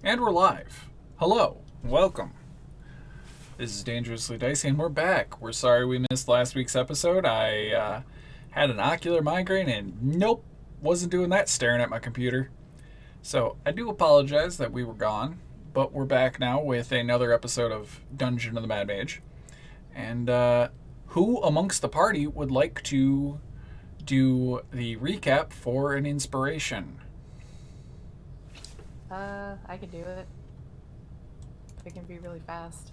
And we're live. Hello. Welcome. This is Dangerously Dicey, and we're back. We're sorry we missed last week's episode. I had an ocular migraine, and nope, wasn't doing that staring at my computer. So I do apologize that we were gone, but we're back now with another episode of Dungeon of the Mad Mage. And who amongst the party would like to do the recap for an inspiration? I can do it. It can be really fast.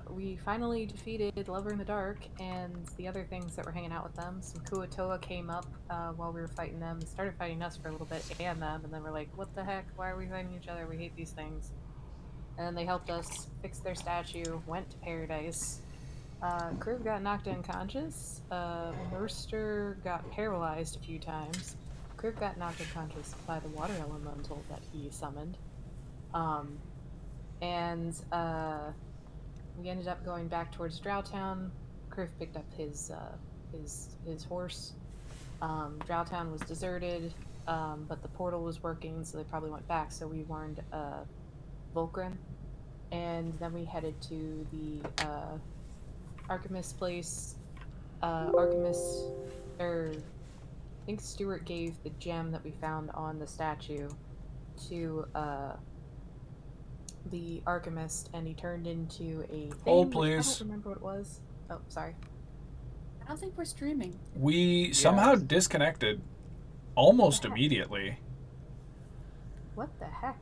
We finally defeated Lover in the Dark and the other things that were hanging out with them. Some Kuatoa came up while we were fighting them and started fighting us for a little bit and them, and then we're like, what the heck? Why are we fighting each other? We hate these things. And then they helped us fix their statue, went to paradise. Kriv got knocked unconscious. Merster got paralyzed a few times. Kriv got knocked unconscious by the water elemental that he summoned. We ended up going back towards Drowtown. Kriv picked up his horse. Drowtown was deserted, but the portal was working, so they probably went back. So we warned Volcran, and then we headed to the Archimist place. I think Stuart gave the gem that we found on the statue to the Archimist, and he turned into a thing. Hold, please. I don't remember what it was. Oh, sorry. I don't think we're streaming. We somehow disconnected almost immediately. What the heck?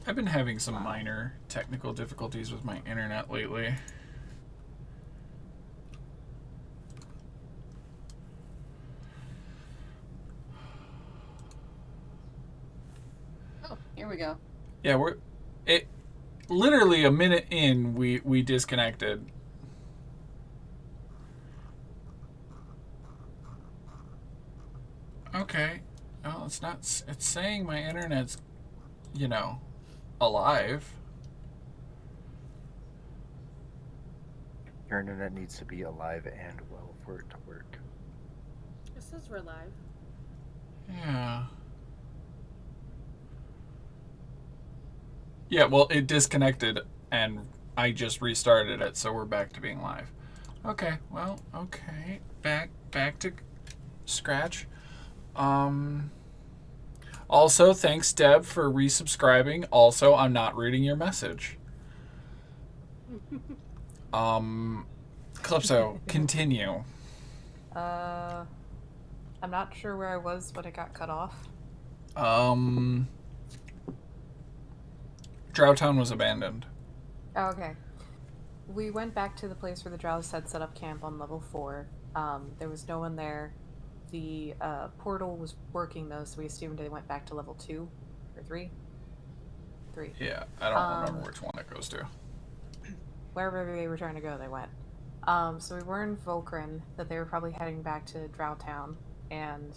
I've been having some minor technical difficulties with my internet lately. Oh, here we go. Yeah, literally a minute in we disconnected. Okay. Well, it's saying my internet's, alive. Your internet needs to be alive and well for it to work. It says we're live. Yeah. Yeah, well, it disconnected and I just restarted it, so we're back to being live. Okay, well, okay. Back to scratch. Also, thanks, Deb, for resubscribing. Also, I'm not reading your message. Calypso, continue. I'm not sure where I was when it got cut off. Drowtown was abandoned. Oh, okay. We went back to the place where the Drows had set up camp on level 4. There was no one there. The portal was working, though, so we assumed they went back to level 2 or 3. 3. Yeah, I don't remember which one it goes to. Wherever they were trying to go, they went. So we warned Volcran that they were probably heading back to Drowtown, and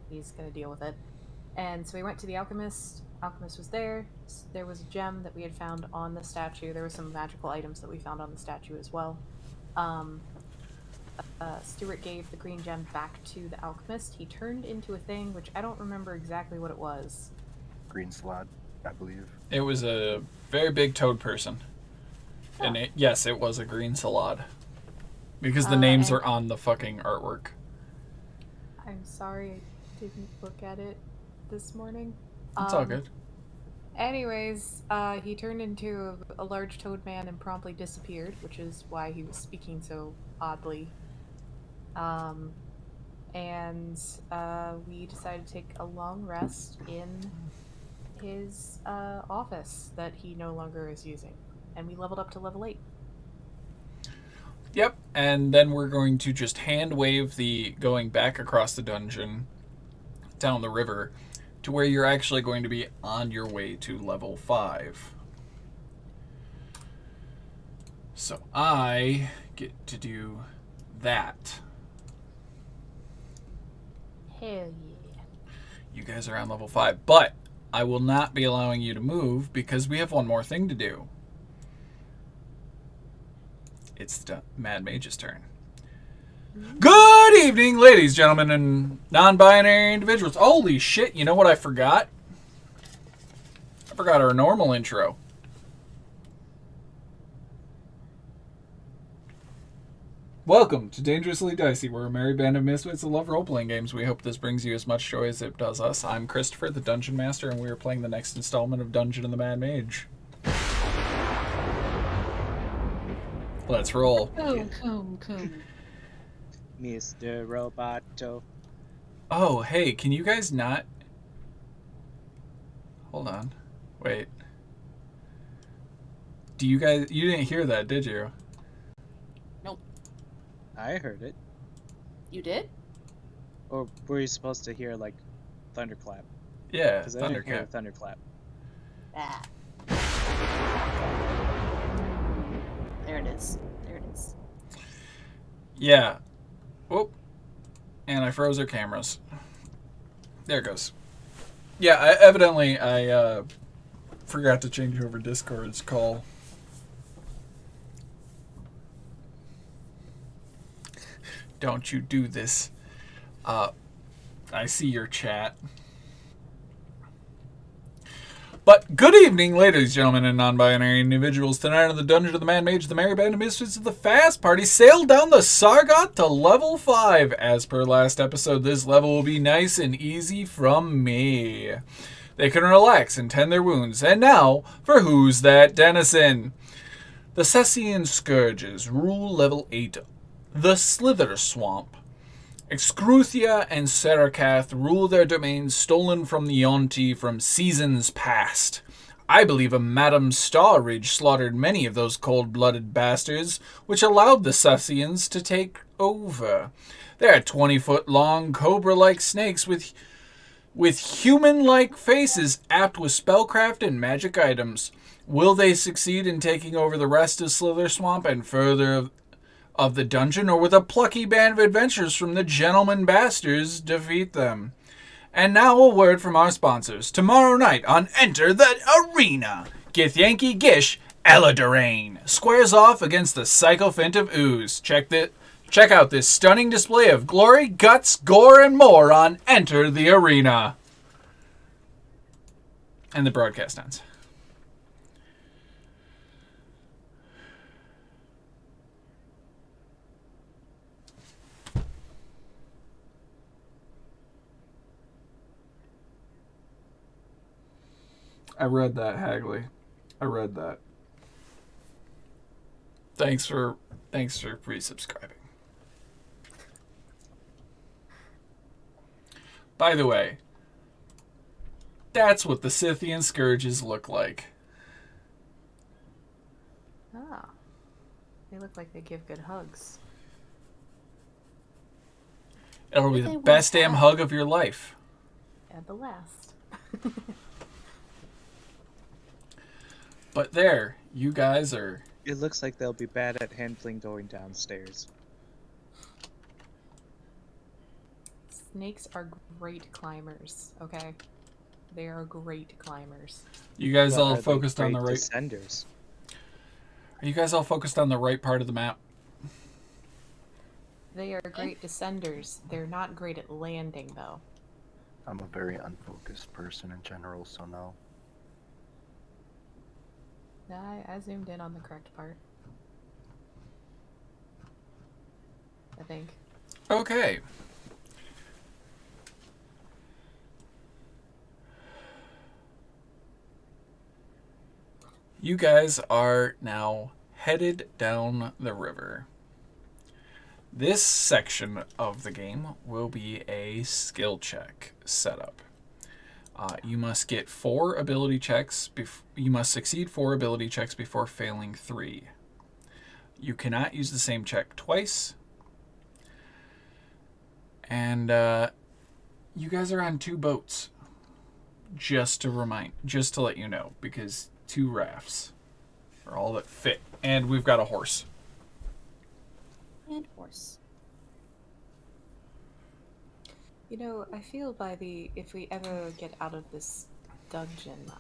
he's going to deal with it. And so we went to the Alchemist. Alchemist was there. There was a gem that we had found on the statue. There were some magical items that we found on the statue as well. Stuart gave the green gem back to the Alchemist. He turned into a thing, which I don't remember exactly what it was. Green slot, I believe. It was a very big toad person. Oh. And yes, it was a green salad. Because the names are on the fucking artwork. I'm sorry I didn't look at it this morning. It's all good. Anyways, he turned into a large toad man and promptly disappeared, which is why he was speaking so oddly. We decided to take a long rest in his office that he no longer is using. And we leveled up to level 8. Yep, and then we're going to just hand wave the going back across the dungeon down the river to where you're actually going to be on your way to level 5. So I get to do that. Hell yeah. You guys are on level 5, but I will not be allowing you to move because we have one more thing to do. It's the Mad Mage's turn. Good evening, ladies, gentlemen, and non-binary individuals. Holy shit, you know what I forgot? I forgot our normal intro. Welcome to Dangerously Dicey. We're a merry band of misfits that love role-playing games. We hope this brings you as much joy as it does us. I'm Christopher, the Dungeon Master, and we are playing the next installment of Dungeon and the Mad Mage. Let's roll. Coom. Mr. Roboto. Oh, hey, can you guys not... Hold on. Wait. Do you guys... You didn't hear that, did you? Nope. I heard it. You did? Or were you supposed to hear, like, thunderclap? Yeah, Because I didn't hear a Thundercat. thunderclap. Ah. There it is. There it is. Yeah. Whoop. And I froze our cameras. There it goes. Yeah, evidently I forgot to change over Discord's call. Don't you do this. I see your chat. But good evening, ladies, gentlemen, and non-binary individuals. Tonight on the Dungeon of the Mad Mage, the merry band of misfits of the F.A.S.T party sailed down the Sargot to level 5. As per last episode, this level will be nice and easy from me. They can relax and tend their wounds. And now, for Who's That Denizen? The Sessian Scourges rule level 8, the Slither Swamp. Excruthia and Serakath rule their domains stolen from the Yonti from seasons past. I believe a Madame Starridge slaughtered many of those cold-blooded bastards, which allowed the Sessians to take over. They are 20-foot-long, cobra-like snakes with human-like faces apt with spellcraft and magic items. Will they succeed in taking over the rest of Slither Swamp and further of the dungeon, or with a plucky band of adventurers from the Gentleman Bastards defeat them? And now a word from our sponsors. Tomorrow night on Enter the Arena, Githyanki Gish Eladarain squares off against the Sycophant of Ooze. Check out this stunning display of glory, guts, gore, and more on Enter the Arena. And the broadcast ends. I read that, Hagley. I read that. Thanks for resubscribing. By the way, that's what the Scythian Scourges look like. Ah. They look like they give good hugs. It'll be What the they best want damn that? hug of your life. And the last. But there, you guys are... It looks like they'll be bad at handling going downstairs. Snakes are great climbers, okay? They are great climbers. You guys But all are they focused on the great right... descenders? Are you guys all focused on the right part of the map? They are great descenders. They're not great at landing, though. I'm a very unfocused person in general, so no. I zoomed in on the correct part. I think. Okay. You guys are now headed down the river. This section of the game will be a skill check setup. You must get 4 ability checks. You must succeed 4 ability checks before failing 3. You cannot use the same check twice. And you guys are on 2 boats. Just to let you know, because 2 rafts are all that fit, and we've got a horse. And horse. You know, I feel if we ever get out of this dungeon,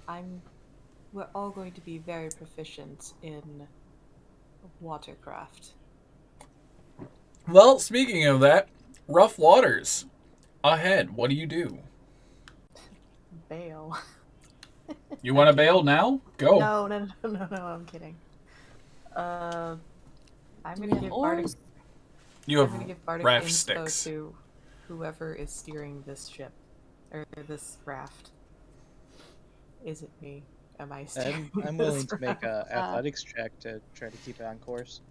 we're all going to be very proficient in watercraft. Well, speaking of that, Rough waters. Ahead. What do you do? Bail. You want to bail now? Go. No, I'm kidding. I'm Do we gonna have give Bardic. oars? You I'm have gonna give Bardic raft inspo sticks. to whoever is steering this ship or this raft. Is it me? Am I steering? I'm this willing to make a raft? athletics check to try to keep it on course.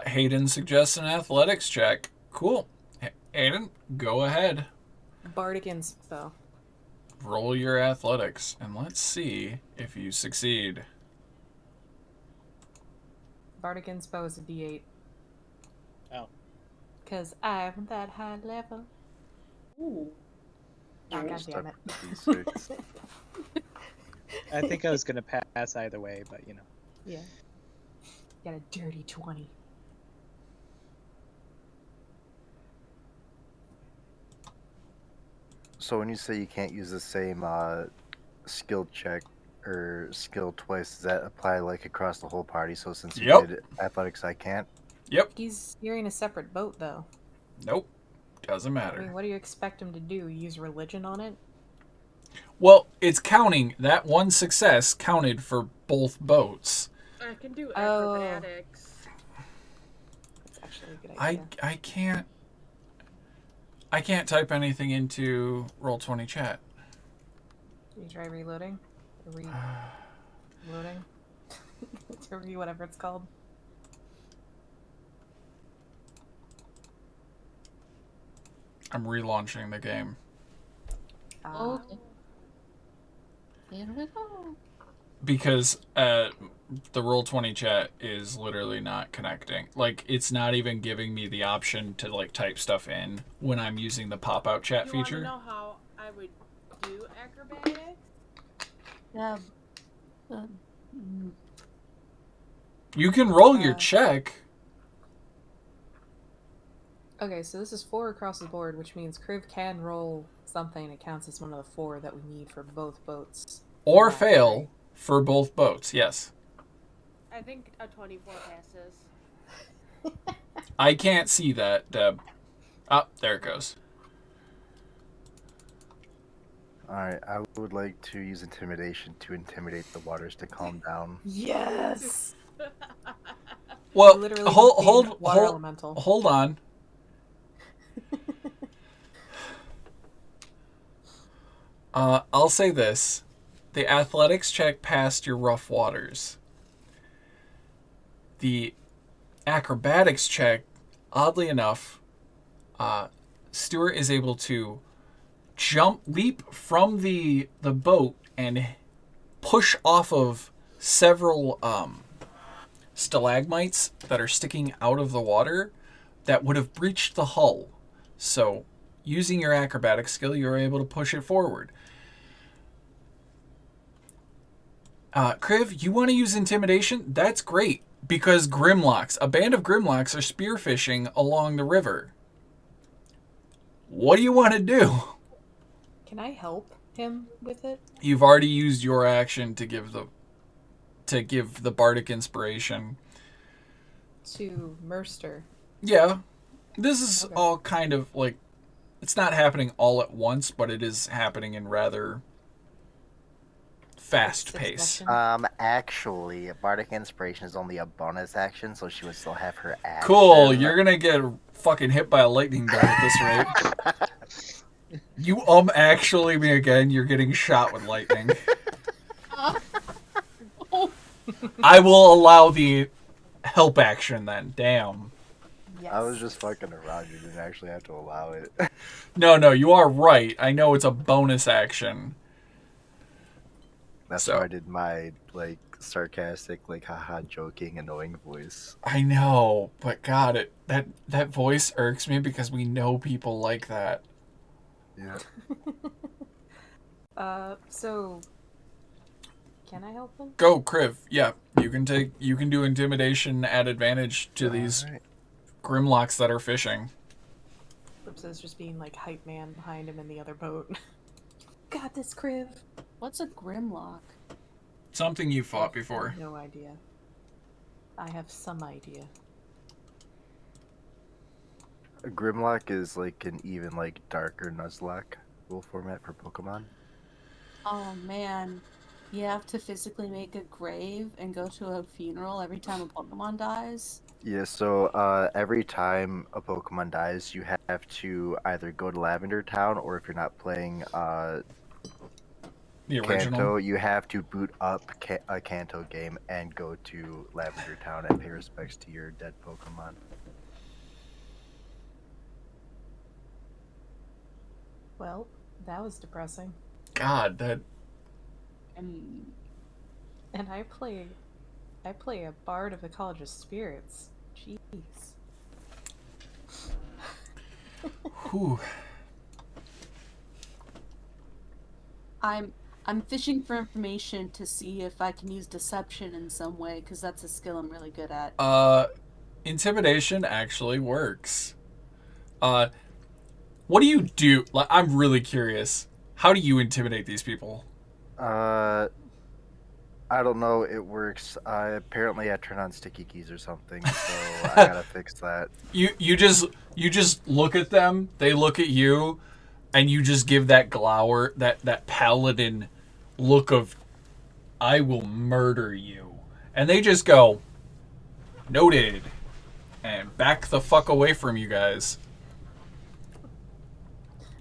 Hayden suggests an athletics check. Cool. Hayden, go ahead. Bardic inspo. Roll your athletics, and let's see if you succeed. Bardic inspo is a D8. Oh. Cause I'm that high level. Ooh. Oh, God Just damn it. a D6. I think I was gonna pass either way, but you know. Yeah. Got a dirty 20. So when you say you can't use the same skill check or skill twice, does that apply like across the whole party? So since you Yep. did athletics, I can't? Yep. He's steering a separate boat, though. Nope. Doesn't I matter. mean, what do you expect him to do? Use religion on it? Well, it's counting. That one success counted for both boats. I can do Oh. acrobatics. That's actually a good idea. I can't type anything into Roll20 chat. Can you try reloading? Or reloading? Or whatever it's called. I'm relaunching the game. Okay. Here we go. Because the Roll20 chat is literally not connecting. Like, it's not even giving me the option to, like, type stuff in when I'm using the pop-out chat You feature. want to know how I would do acrobatics? Yeah. You can roll your check. Okay, so this is 4 across the board, which means Kriv can roll something that counts as one of the 4 that we need for both boats. Or Yeah, fail right. for both boats, yes. I think a 24 passes. I can't see that, Deb. Oh, there it goes. Alright, I would like to use intimidation to intimidate the waters to calm down. Yes! Well, Literally hold water elemental. hold on. I'll say this. The athletics check passed your rough waters. The acrobatics check, oddly enough, Stuart is able to leap from the boat and push off of several stalagmites that are sticking out of the water that would have breached the hull. So, using your acrobatic skill, you're able to push it forward. Kriv, you want to use intimidation? That's great, because a band of Grimlocks are spearfishing along the river. What do you want to do? Can I help him with it? You've already used your action to give the bardic inspiration. To Merster. Yeah. This is Okay. all kind of like, it's not happening all at once, but it is happening in rather fast pace. Succession. Actually, Bardic Inspiration is only a bonus action, so she would still have her action. Cool, you're gonna get fucking hit by a lightning bolt at this rate. You actually me again, you're getting shot with lightning. I will allow the help action then, damn. Yes. I was just fucking around. You didn't actually have to allow it. No, you are right. I know it's a bonus action. That's why I did my, like, sarcastic, like, haha, joking, annoying voice. I know, but God, that voice irks me because we know people like that. Yeah. So can I help him? Go, Kriv. Yeah, you can do intimidation at advantage to these Alright. Grimlocks that are fishing. Flips is just being like hype man behind him in the other boat. Got this, Kriv. What's a Grimlock? Something you fought before. No idea. I have some idea. A Grimlock is like an even like darker Nuzlocke rule format for Pokemon. Oh man, you have to physically make a grave and go to a funeral every time a Pokemon dies. Yeah, so every time a Pokemon dies, you have to either go to Lavender Town, or if you're not playing The original. Kanto, you have to boot up a Kanto game and go to Lavender Town and pay respects to your dead Pokemon. Well, that was depressing. God, that. And And I play a bard of the College of Spirits. Jeez. Whew. I'm fishing for information to see if I can use deception in some way, because that's a skill I'm really good at. Intimidation actually works. What do you do? Like, I'm really curious. How do you intimidate these people? I don't know. It works. Apparently, I turn on sticky keys or something, so I gotta fix that. You just look at them. They look at you, and you just give that glower, that paladin look of, I will murder you, and they just go, noted, and back the fuck away from you guys.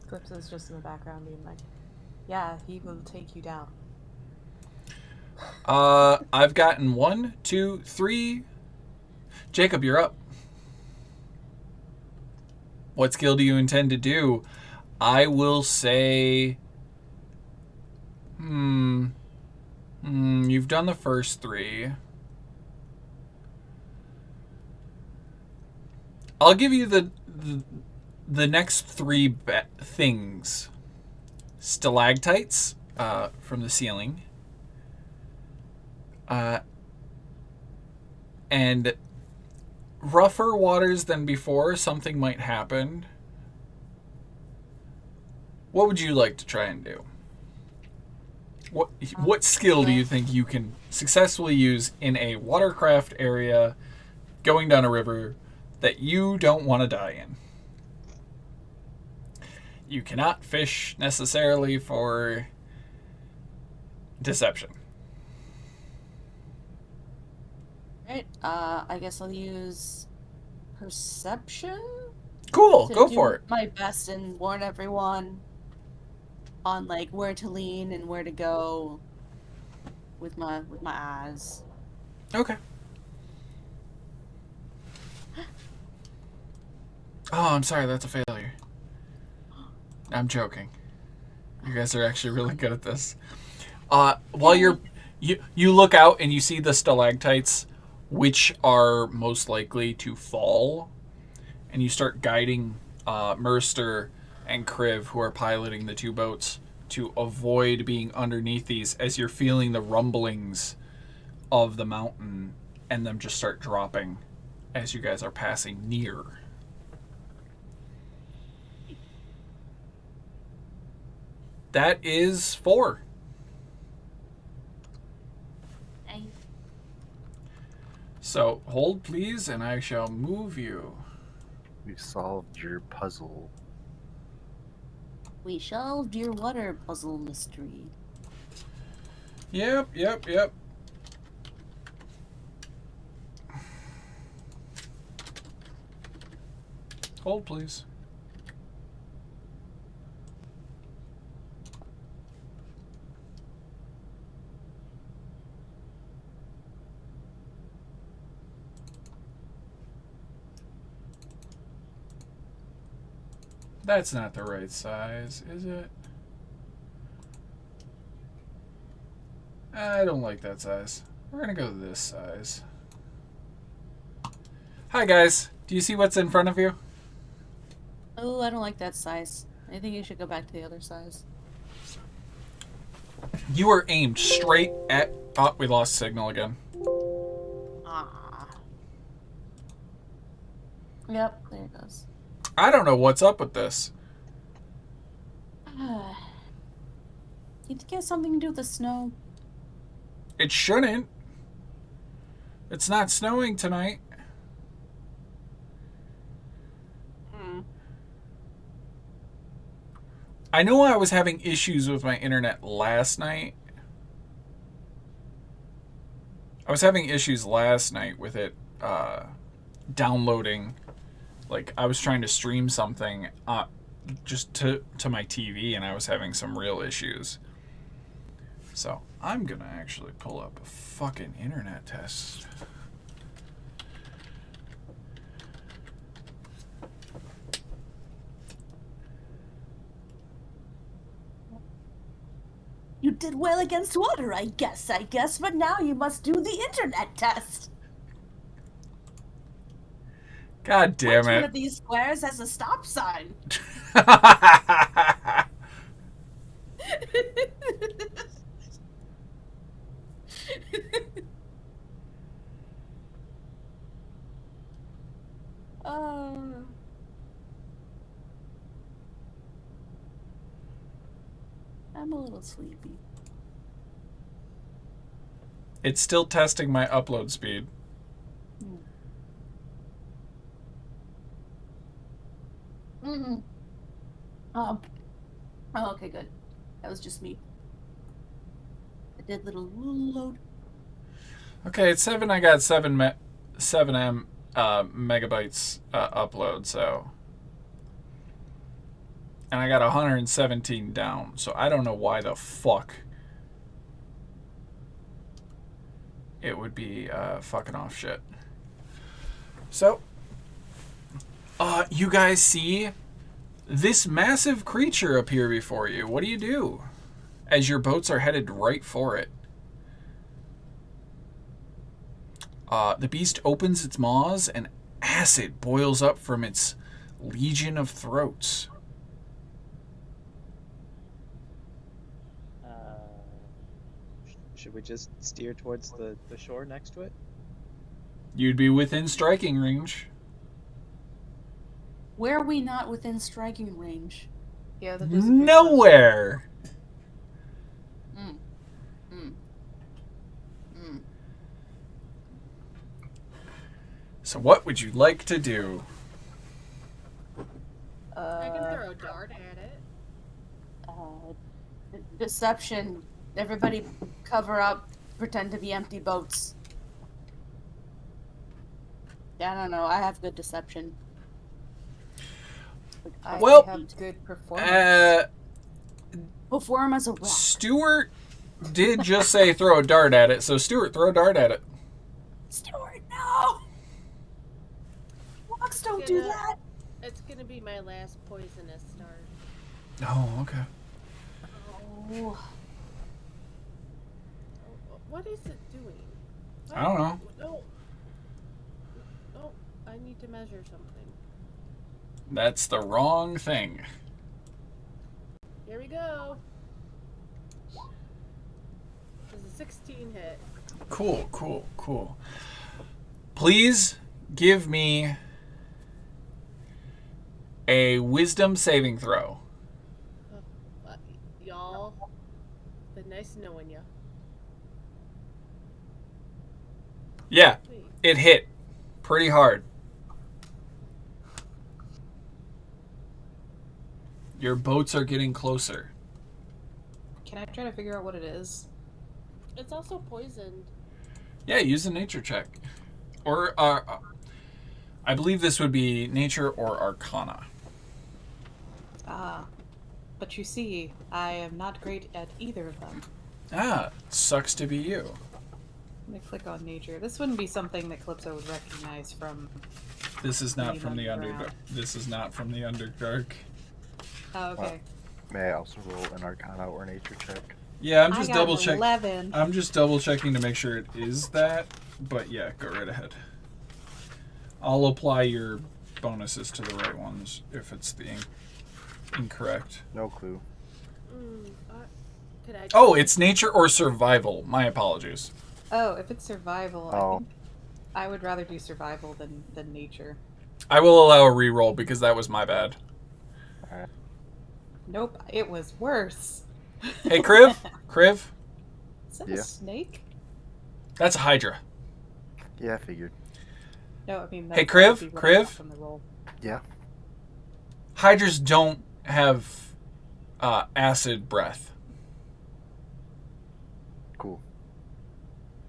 Clips is just in the background being like, yeah, he will take you down. I've gotten 1, 2, 3. Jacob, you're up. What skill do you intend to do? I will say, you've done the first 3. I'll give you the next 3 things. Stalactites from the ceiling. And rougher waters than before, something might happen. What would you like to try and do? What skill do you think you can successfully use in a watercraft area going down a river that you don't want to die in? You cannot fish necessarily for deception. Right. I guess I'll use perception. Cool, to go do for it. my best and warn everyone on like where to lean and where to go with my eyes. Okay. Oh, I'm sorry, that's a failure. I'm joking. You guys are actually really good at this. While you look out and you see the stalactites, which are most likely to fall, and you start guiding Merster and Kriv, who are piloting the 2 boats, to avoid being underneath these as you're feeling the rumblings of the mountain and them just start dropping as you guys are passing near. That is 4. Hey. So hold please, and I shall move you. We've solved your puzzle. We solved your water puzzle mystery. Yep. Hold please. That's not the right size, is it? I don't like that size. We're gonna go this size. Hi guys, do you see what's in front of you? Oh, I don't like that size. I think you should go back to the other size. You are aimed straight at... Oh, we lost signal again. Ah. Yep, there it goes. I don't know what's up with this. You think it has something to do with the snow? It shouldn't. It's not snowing tonight. I know I was having issues with my internet last night. I was having issues last night with it downloading. Like, I was trying to stream something just to my TV, and I was having some real issues. So, I'm going to actually pull up a fucking internet test. You did well against water, I guess, but now you must do the internet test. God damn Which one it. of these squares has a stop sign? I'm a little sleepy. It's still testing my upload speed. Mm-hmm. Oh, okay, good. That was just me. I did little load. Okay, it's 7. I got 7 megabytes upload, so. And I got 117 down, so I don't know why the fuck it would be fucking off shit. So, you guys see this massive creature appear before you. What do? As your boats are headed right for it. The beast opens its maws and acid boils up from its legion of throats. Should we just steer towards the shore next to it? You'd be within striking range. Where are we not within striking range? Yeah, that does appear Nowhere. So what would you like to do? I can throw a dart at it. Deception. Everybody cover up. Pretend to be empty boats. Yeah, I don't know. I have good deception. I Well, have good performance. Perform as a rock. Stuart did just say throw a dart at it, so Stuart, throw a dart at it. Stuart, no! Rocks don't do that. It's gonna be my last poisonous dart. Oh, okay. Oh. What is it doing? I don't know. No. Oh, I need to measure something. That's the wrong thing. Here we go. There's a 16 hit. Cool. Please give me a wisdom saving throw. Y'all, been nice knowing ya. Yeah, Wait. it hit pretty hard. Your boats are getting closer. Can I try to figure out what it is? It's also poisoned. Yeah, use a nature check. Or, I believe this would be nature or arcana. But you see, I am not great at either of them. Sucks to be you. Let me click on nature. This wouldn't be something that Calypso would recognize from... This is not Leave from the underground. Underdark. This is not from the Underdark. Oh, okay. May I also roll an Arcana or Nature check? Yeah, I'm I just got an double checking. 11. I'm just double checking to make sure it is that. But yeah, go right ahead. I'll apply your bonuses to the right ones if it's the incorrect. No clue. Could I? Oh, it's nature or survival. My apologies. Oh, if it's survival, I Oh. think I would rather do survival than nature. I will allow a reroll because that was my bad. Alright. Nope, it was worse. Hey, Kriv? Kriv? Is that Yeah. a snake? That's a Hydra. Yeah, I figured. No, I mean... Hey, that would Kriv? be running Kriv? off from the roll. Yeah. Hydras don't have acid breath. Cool.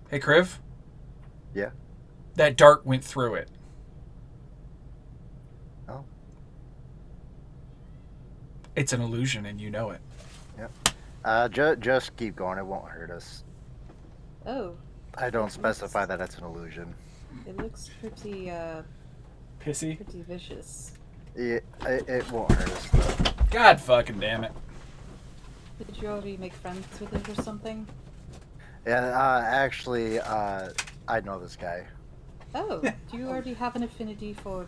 Hey, Kriv? Yeah. That dart went through it. Oh. It's an illusion, and you know it. Yep. Just keep going. It won't hurt us. Oh, I don't specify that it's an illusion. it looks pretty Pissy? pretty vicious. It won't hurt us though. God fucking damn it. Did you already make friends with it or something? Yeah. Actually, I know this guy. Oh, do you already have an affinity for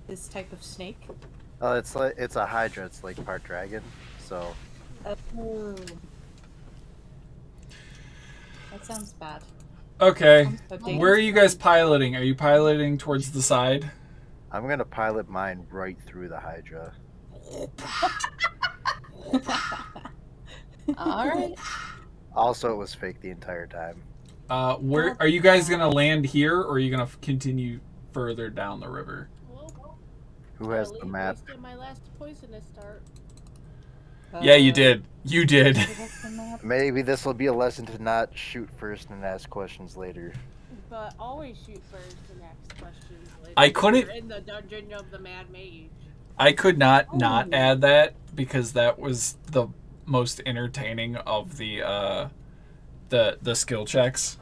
this type of snake? It's a Hydra. It's like part dragon. So. Oh. That sounds bad. Okay. Sounds so dangerous. Where are you guys piloting? Are you piloting towards the side? I'm gonna pilot mine right through the Hydra. Alright. Also, it was fake the entire time. Where are you guys gonna land here, or are you gonna continue further down the river? Well, Who has I the map? wasted my last poisonous dart. Yeah, you did. You did. Maybe this will be a lesson to not shoot first and ask questions later. But always shoot first and ask questions later. I couldn't- You're in the dungeon of the Mad Mage. I could not add that because that was the most entertaining of the skill checks.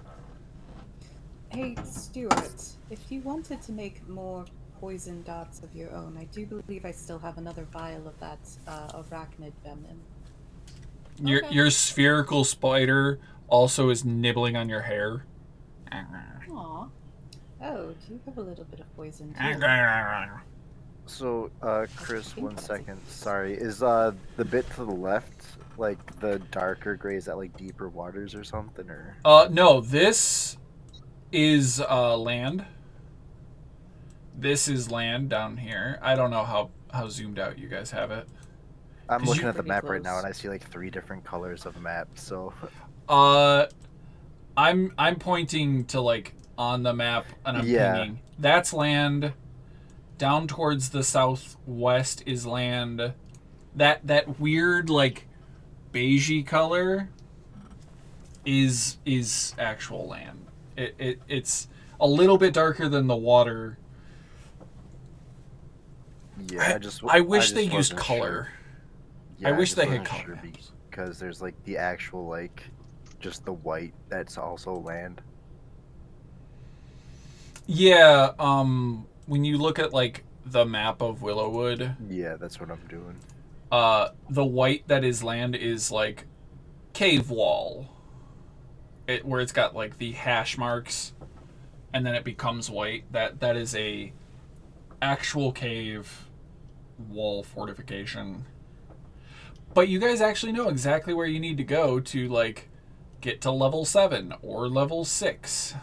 Hey, Stuart, if you wanted to make more poison darts of your own, I do believe I still have another vial of that arachnid venom. Your Okay. your spherical spider also is nibbling on your hair. Aw. Oh, do you have a little bit of poison too? So, Chris, 1 second. Sorry, is the bit to the left like the darker gray? Is that like deeper waters or something, or? No, this is land. This is land down here. I don't know how zoomed out you guys have it. I'm 'Cause looking you- at the Pretty map right now, close. and I see like 3 different colors of map. So, I'm pointing to like on the map and I'm Yeah. pinging. That's land. Down towards the southwest is land. That weird like beigey color is actual land. It's a little bit darker than the water. yeah, I wish they just used wasn't color. Sure. Yeah, I wish just they had wasn't color sure maps. because there's like the actual like just the white that's also land. Yeah, when you look at like the map of Wyllowwood, Yeah, that's what I'm doing. the white that is land is like cave wall. Where it's got like the hash marks and then it becomes white. That is a actual cave wall fortification. But you guys actually know exactly where you need to go to like get to level 7 or level 6.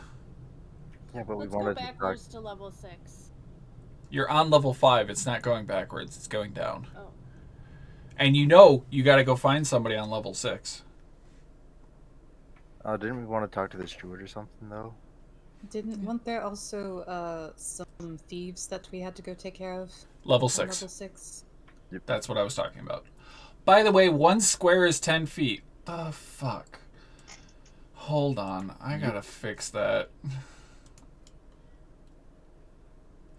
Yeah, but Let's we go wanted to talk. backwards to level 6. You're on level 5. It's not going backwards. It's going down. Oh. And you know you got to go find somebody on level 6. Didn't we want to talk to this Druid or something though? Weren't there also some thieves that we had to go take care of? Level on 6. Level 6. That's what I was talking about. By the way, 1 square is 10 feet. The fuck? Hold on. I gotta fix that.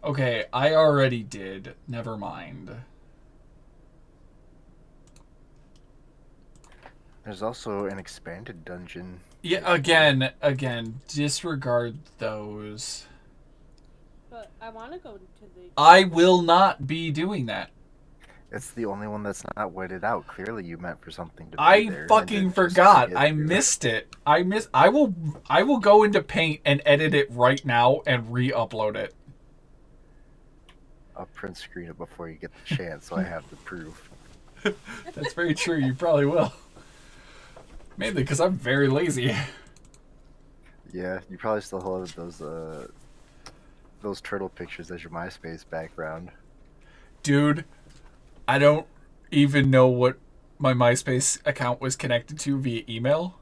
Okay, I already did. Never mind. There's also an expanded dungeon. Yeah, again, disregard those. But I want to go to the... I will not be doing that. It's the only one that's not whited out. Clearly, you meant for something to be I there. and fucking then just forgot. forget I to. missed it. I will go into Paint and edit it right now and re-upload it. I'll print screen it before you get the chance, so I have the proof. That's very true. You probably will. Mainly because I'm very lazy. Yeah, you probably still have those turtle pictures as your MySpace background. Dude, I don't even know what my MySpace account was connected to via email.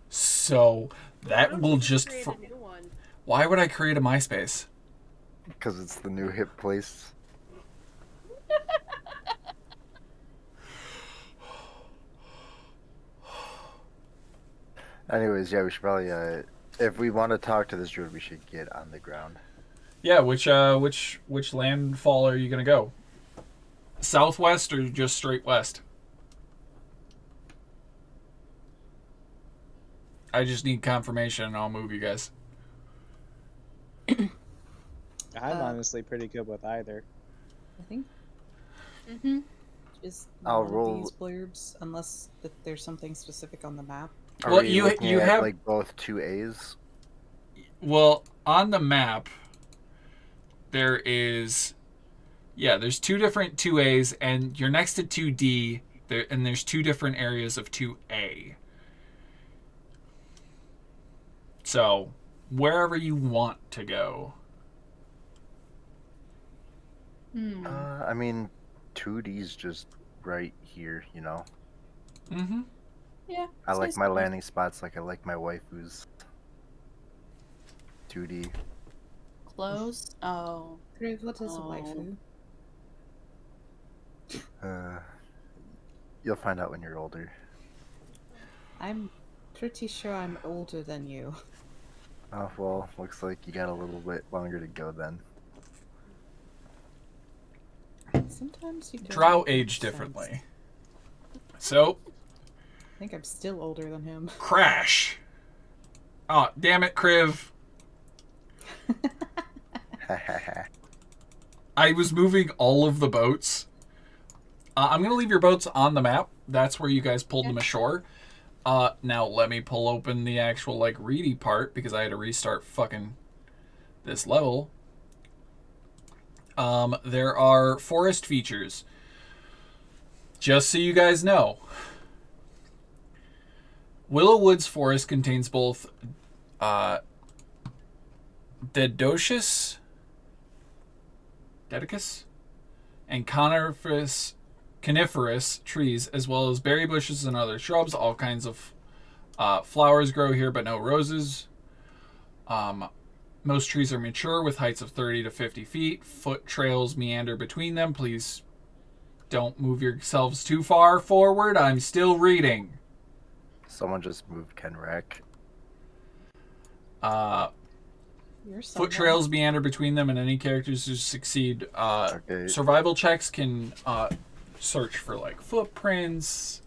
So Why that don't will you just... create a new one? Why would I create a MySpace? Because it's the new hip place. Anyways, yeah, we should probably, if we want to talk to this druid, we should get on the ground. Yeah, which landfall are you gonna go? Southwest or just straight west? I just need confirmation and I'll move you guys. I'm honestly pretty good with either. I think Mm-hmm. just I'll one roll- of these blurbs, unless that there's something specific on the map. Are Well, we you looking at, have like, both 2As? well on the map. There is, yeah, there's two different 2As, and you're next to 2D. And there's two different areas of 2A. So wherever you want to go. I mean, 2D's just right here, you know? Mm-hmm. Yeah. I it's like nice my to know. landing spots like I like my waifus. 2D. Close. Oh. Crave, what is a Oh. waifu? You'll find out when you're older. I'm pretty sure I'm older than you. Oh, well, looks like you got a little bit longer to go then. Sometimes you don't Drow make age sense. differently. So I think I'm still older than him. crash. Oh, damn it, Kriv. I was moving all of the boats. I'm going to leave your boats on the map. That's where you guys pulled them ashore. Now let me pull open the actual, like, reedy part because I had to restart fucking this level. There are forest features. Just so you guys know, Wyllowwood's forest contains both Dedicus and coniferous trees, as well as berry bushes and other shrubs. All kinds of flowers grow here, but no roses. Most trees are mature with heights of 30 to 50 feet. Foot trails meander between them. Please don't move yourselves too far forward. I'm still reading. Someone just moved Kenrack. You're Foot someone. trails meander between them, and any characters who succeed Okay. survival checks can search for, like, footprints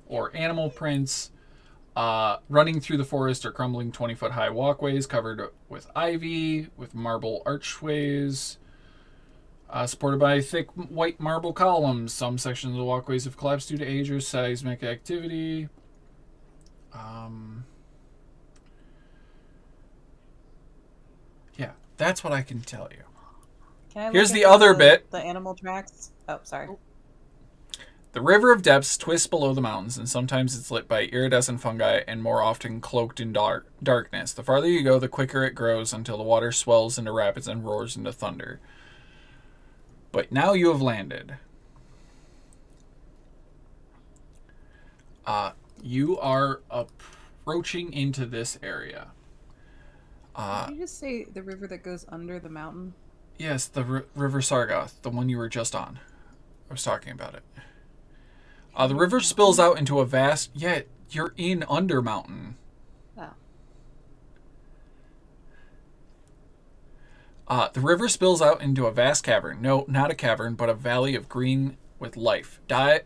or animal prints. Running through the forest are crumbling 20-foot high walkways covered with ivy, with marble archways, supported by thick white marble columns. Some sections of the walkways have collapsed due to age or seismic activity. Yeah, that's what I can tell you. Can I look Here's the into other bit. The animal tracks. Oh, sorry. The River of Depths twists below the mountains, and sometimes it's lit by iridescent fungi and more often cloaked in darkness. The farther you go, the quicker it grows until the water swells into rapids and roars into thunder. But now you have landed. You are approaching into this area. Did you just say the river that goes under the mountain? Yes, the River Sargoth, the one you were just on. I was talking about it. The river spills out into a vast... Yeah, you're in Undermountain. Oh. The river spills out into a vast cavern. No, not a cavern, but a valley of green with life.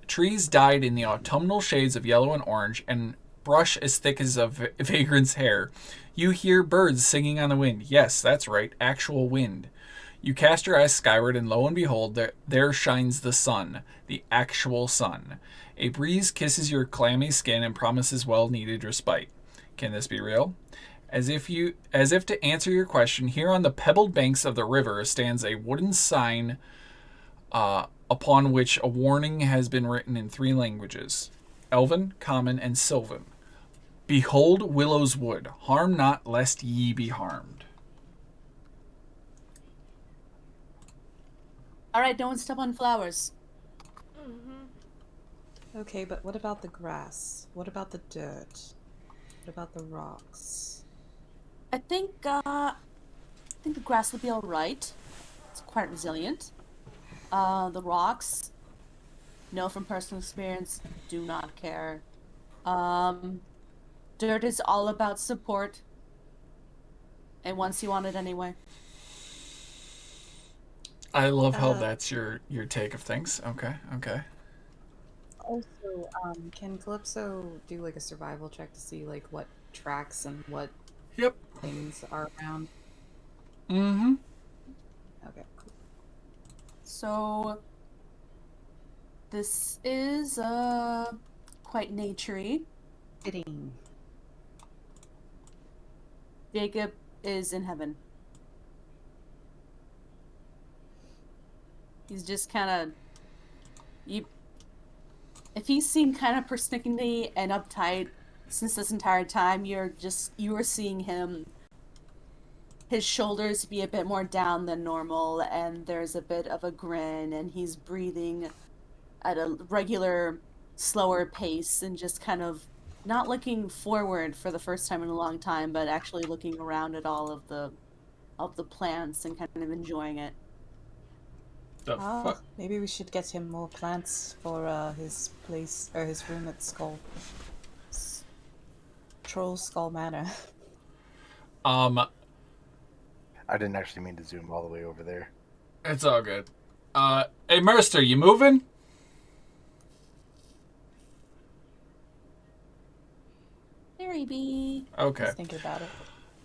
Trees dyed in the autumnal shades of yellow and orange, and brush as thick as a vagrant's hair. You hear birds singing on the wind. Yes, that's right, actual wind. You cast your eyes skyward, and lo and behold, there shines the sun, the actual sun. A breeze kisses your clammy skin and promises well-needed respite. Can this be real? As if to answer your question, here on the pebbled banks of the river stands a wooden sign upon which a warning has been written in 3 languages: Elven, Common, and Sylvan. Behold Wyllow's wood. Harm not, lest ye be harmed. Alright, don't step on flowers. Okay, but what about the grass? What about the dirt? What about the rocks? I think the grass would be alright. It's quite resilient. The rocks, know from personal experience, do not care. Dirt is all about support. And once you want it anyway. I love how that's your take of things. Okay. Also, can Calypso do like a survival check to see like what tracks and what Yep. things are around? Mm-hmm. Okay, cool. So this is quite naturey. Fitting. Jacob is in heaven. He's just kind of if he's seemed kind of persnickety and uptight since this entire time, you are seeing him, his shoulders be a bit more down than normal, and there's a bit of a grin, and he's breathing at a regular, slower pace, and just kind of not looking forward for the first time in a long time, but actually looking around at all of the plants and kind of enjoying it. The fuck? Maybe we should get him more plants for his place or his room at Troll Skull Manor. I didn't actually mean to zoom all the way over there. It's all good. Hey, Mercer, you moving? There he be. Okay. Just thinking about it.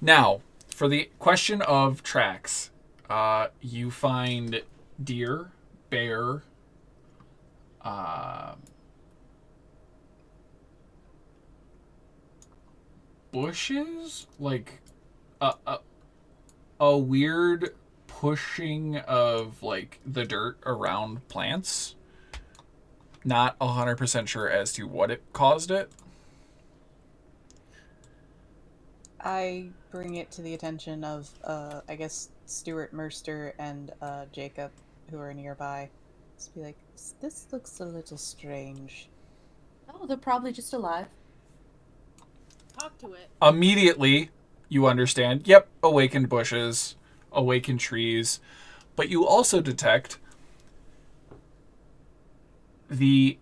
Now, for the question of tracks, you find deer, bear, bushes, like a weird pushing of like the dirt around plants. Not 100% sure as to what it caused it. I bring it to the attention of, I guess, Stuart Merster and Jacob, who are nearby. Just be like, this looks a little strange. Oh, they're probably just alive. Talk to it. Immediately, you understand, yep, awakened bushes, awakened trees, but you also detect the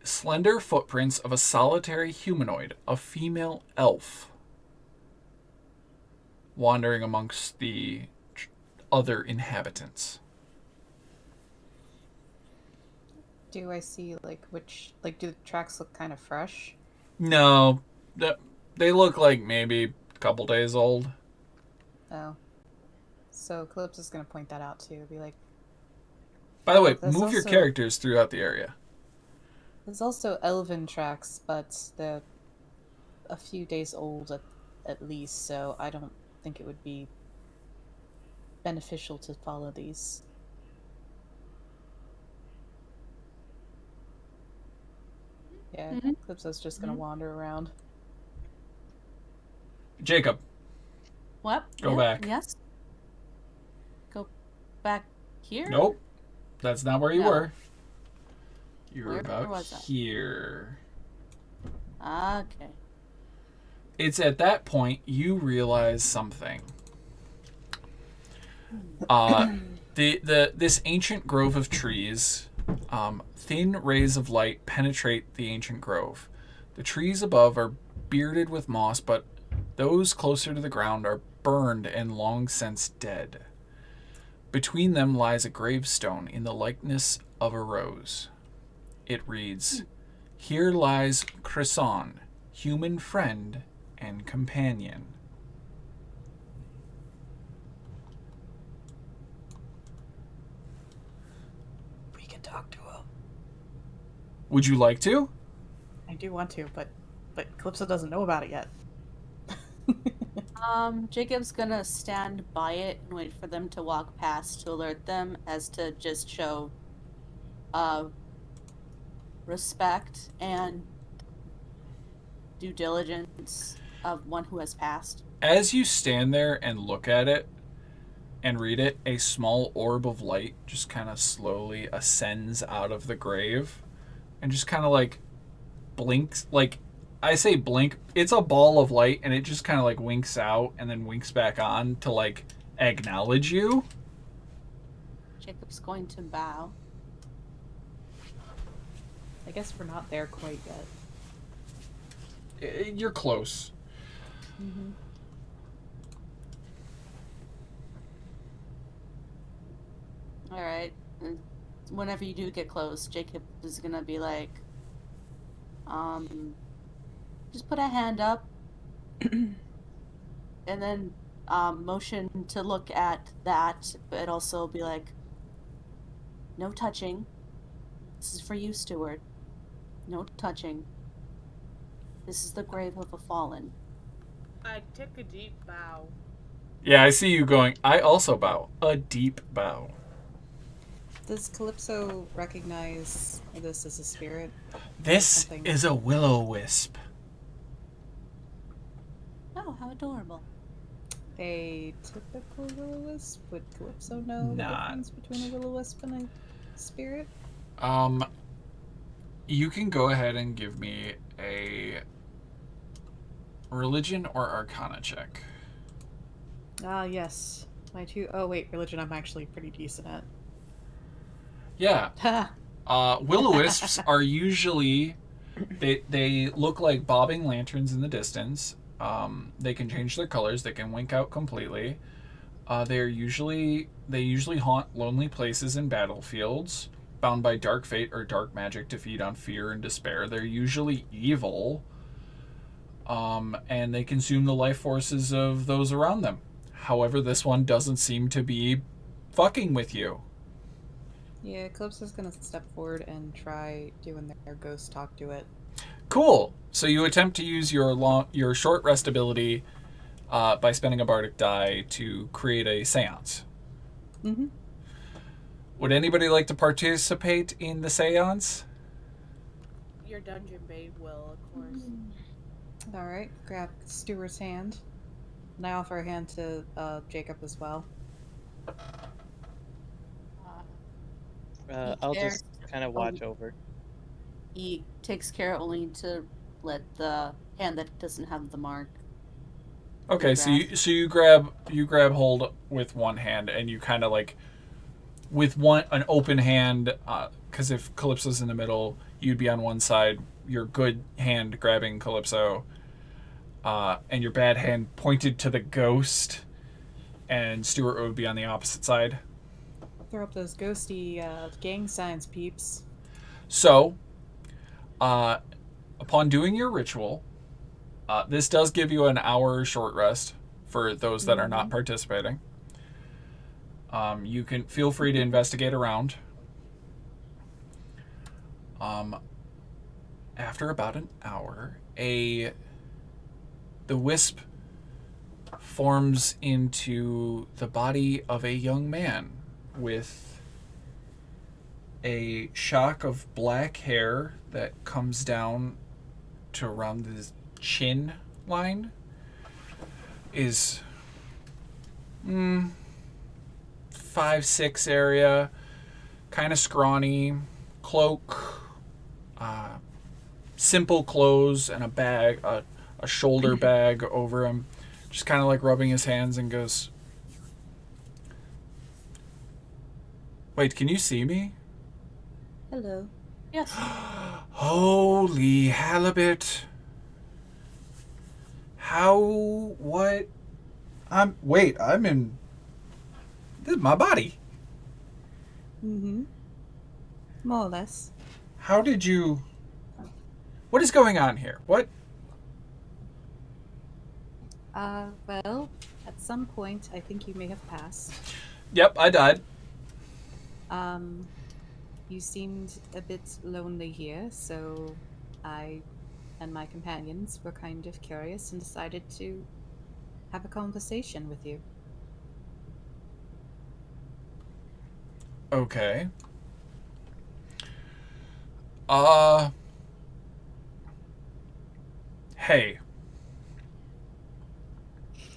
slender footprints of a solitary humanoid, a female elf, wandering amongst the other inhabitants. Do I see, like, do the tracks look kind of fresh? No, they look like maybe a couple days old. Oh. So Calypso's gonna point that out too. Be like, By the way, There's move your also- characters throughout the area. there's also elven tracks, but they're a few days old at least, so I don't think it would be beneficial to follow these. Yeah, Mhm. Calypso's just gonna wander around. Jacob, What? Go Yeah, back. Yes. Go back here? nope, that's not where you No. were. You were Where about was I? here. Okay. It's at that point you realize something. This ancient grove of trees, thin rays of light penetrate the ancient grove. The trees above are bearded with moss, but those closer to the ground are burned and long since dead. Between them lies a gravestone in the likeness of a rose. It reads, "Here lies Cresson, human friend and companion." We can talk to him. Would you like to? I do want to, but Calypso doesn't know about it yet. Jacob's gonna stand by it and wait for them to walk past to alert them, as to just show respect and due diligence of one who has passed. As you stand there and look at it and read it, a small orb of light just kind of slowly ascends out of the grave and just kind of like blinks. Like, I say blink, it's a ball of light and it just kind of like winks out and then winks back on to like acknowledge you. Jacob's going to bow. I guess we're not there quite yet. you're close. Mm-hmm. All right. And whenever you do get close, Jacob is gonna be like, just put a hand up, and then motion to look at that, but also be like, no touching. This is for you, Steward. No touching. This is the grave of a fallen. I took a deep bow. Yeah, I see you going. I also bow. A deep bow. Does Calypso recognize this as a spirit? This Something. is a willow wisp. Oh, how adorable. A typical will-o-wisp? Would Calypso know the Not. difference between a will-o-wisp and a spirit? You can go ahead and give me a religion or arcana check. Ah, yes. My two... Oh, wait, religion I'm actually pretty decent at. Yeah. Ha! Will-o-wisps are usually... They look like bobbing lanterns in the distance. They can change their colors. They can wink out completely. They usually haunt lonely places and battlefields, bound by dark fate or dark magic to feed on fear and despair. They're usually evil, and they consume the life forces of those around them. However, this one doesn't seem to be fucking with you. Yeah, Calypso's gonna step forward and try doing their ghost talk to it. Cool. So you attempt to use your short rest ability by spending a bardic die to create a seance. Mm-hmm. Would anybody like to participate in the seance? Your dungeon babe will, of course. Alright, grab Stuart's hand. And I offer a hand to Jacob as well. I'll just kind of watch over. He takes care only to let the hand that doesn't have the mark. Okay, so you grab hold with one hand and you kind of like with an open hand, because if Calypso's in the middle, you'd be on one side. Your good hand grabbing Calypso, and your bad hand pointed to the ghost, and Stuart would be on the opposite side. Throw up those ghosty gang signs, peeps. So, upon doing your ritual, this does give you an hour short rest for those that are not participating. You can feel free to investigate around. After about an hour, the wisp forms into the body of a young man with a shock of black hair that comes down to around the chin line. Is 5'6" area, kind of scrawny, cloak, simple clothes, and a bag, a shoulder bag over him. Just kind of like rubbing his hands and goes, "Wait, can you see me?" Hello. Yes. Holy halibut. What? I'm in, this is my body. Mm-hmm. More or less. How did you, what is going on here? What? Well, at some point, I think you may have passed. Yep, I died. You seemed a bit lonely here, so I and my companions were kind of curious and decided to have a conversation with you. Okay. Hey.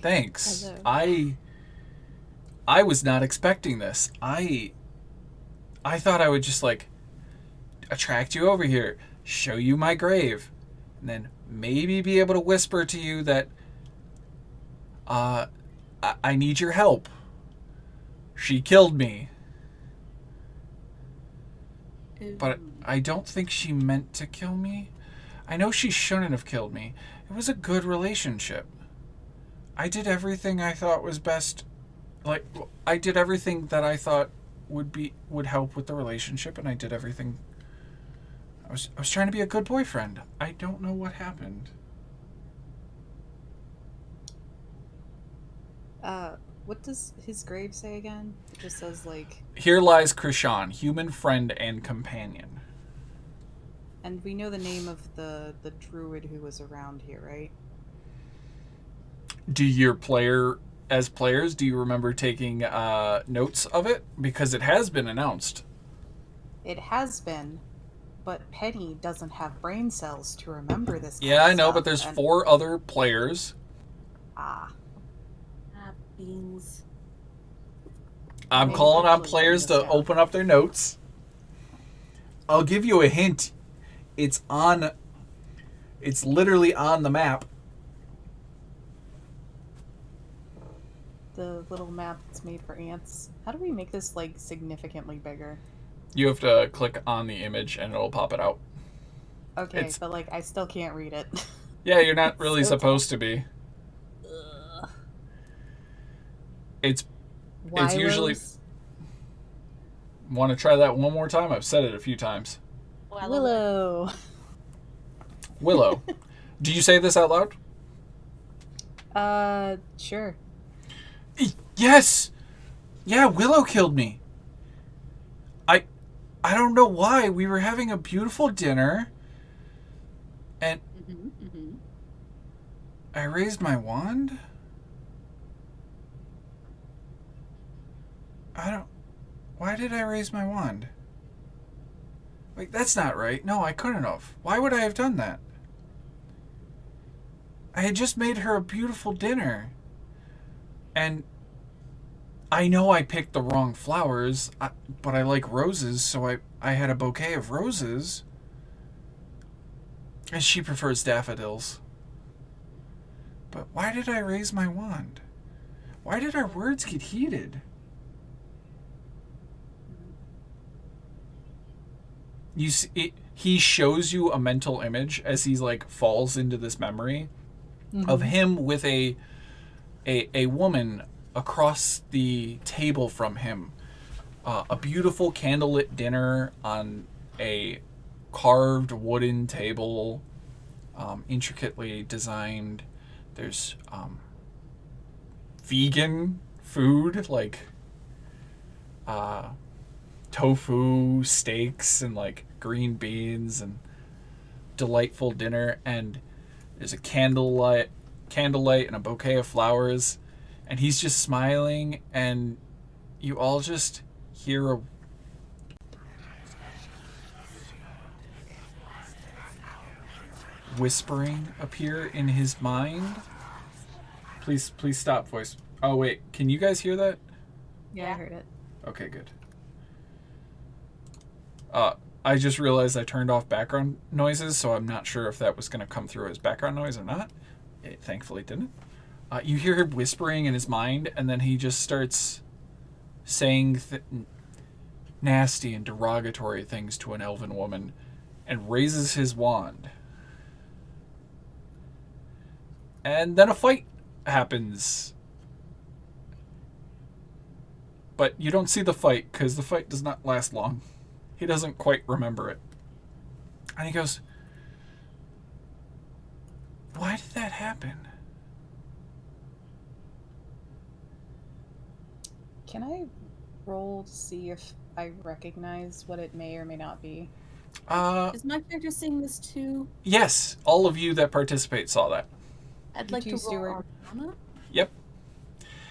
Thanks. Hello. I was not expecting this. I thought I would just like attract you over here, show you my grave, and then maybe be able to whisper to you that I need your help. She killed me. But I don't think she meant to kill me. I know she shouldn't have killed me. It was a good relationship. I did everything I thought was best. Like, I did everything that I thought would help with the relationship, and I did everything. I was trying to be a good boyfriend. I don't know what happened. What does his grave say again? It just says, like... Here lies Krishan, human friend and companion. And we know the name of the druid who was around here, right? Do players, do you remember taking notes of it? Because it has been announced. It has been, but Penny doesn't have brain cells to remember this kind Yeah, of I know, stuff, but there's 4 other players. Beans. I'm Maybe calling on actually players writing to this down. open up their notes. I'll give you a hint. It's literally on the map. The little map that's made for ants. How do we make this, like, significantly bigger? You have to click on the image and it'll pop it out. Okay, It's- but, like, I still can't read it. Yeah, you're not really So supposed to be. Ugh. It's usually... Wyllows? Want to try that one more time? I've said it a few times. Wyllow. Wyllow. Do you say this out loud? Sure. Yes! Yeah, Wyllow killed me. I don't know why. We were having a beautiful dinner, and I raised my wand? Why did I raise my wand? Wait, that's not right. No, I couldn't have. Why would I have done that? I had just made her a beautiful dinner. And I know I picked the wrong flowers, but I like roses, so I had a bouquet of roses. And she prefers daffodils. But why did I raise my wand? Why did our words get heated? You see, he shows you a mental image as he's like falls into this memory of him with a woman across the table from him. A beautiful candlelit dinner on a carved wooden table, intricately designed. There's vegan food like tofu, steaks, and like green beans, and delightful dinner. And there's a candlelight and a bouquet of flowers, and he's just smiling, and you all just hear a whispering appear in his mind. Please stop, voice. Oh wait, can you guys hear that? Yeah, I heard it. Okay, good. I just realized I turned off background noises, so I'm not sure if that was going to come through as background noise or not. It thankfully didn't. You hear him whispering in his mind, and then he just starts saying nasty and derogatory things to an elven woman and raises his wand. And then a fight happens. But you don't see the fight, because the fight does not last long. He doesn't quite remember it. And he goes, why did that happen? Can I roll to see if I recognize what it may or may not be? Is my character seeing this too? Yes, all of you that participate saw that. I'd You like too, to Stuart. roll Arcana. Yep.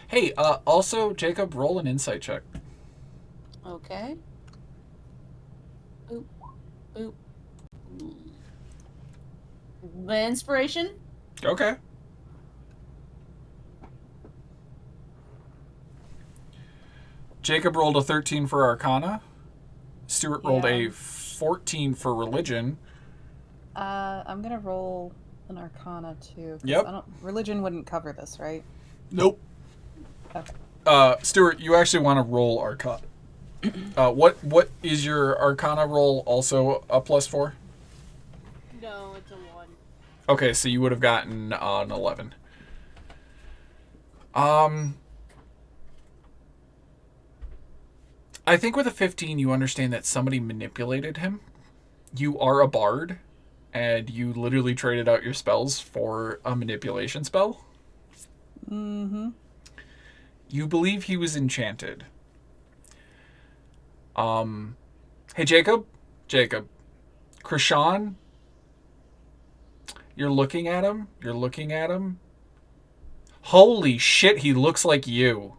Hey, also, Jacob, roll an insight check. Okay. Oop. Oop. The inspiration? Okay. Jacob rolled a 13 for Arcana. Stuart rolled a 14 for Religion. I'm gonna roll an Arcana too. 'Cause Yep. Religion wouldn't cover this, right? Nope. Okay. Stuart, you actually want to roll Arcana. What is your Arcana roll also a +4? No, it's a 1. Okay, so you would have gotten an 11. I think with a 15, you understand that somebody manipulated him. You are a bard, and you literally traded out your spells for a manipulation spell. Mm-hmm. You believe he was enchanted. Hey, Jacob? Jacob. Krishan? You're looking at him? You're looking at him? Holy shit, he looks like you.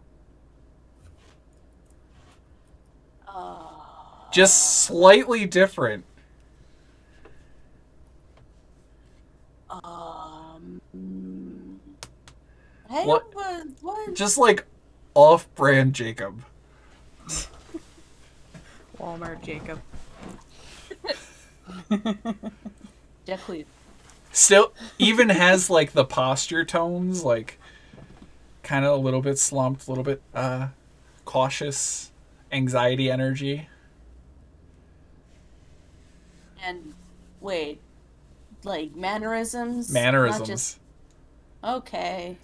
Just slightly different. Hey, What? what? Just like off-brand Jacob. Walmart Jacob. Definitely. Still, even has like the posture tones, like kind of a little bit slumped, a little bit cautious, anxiety energy. And wait, like mannerisms? Mannerisms. Not just... Okay.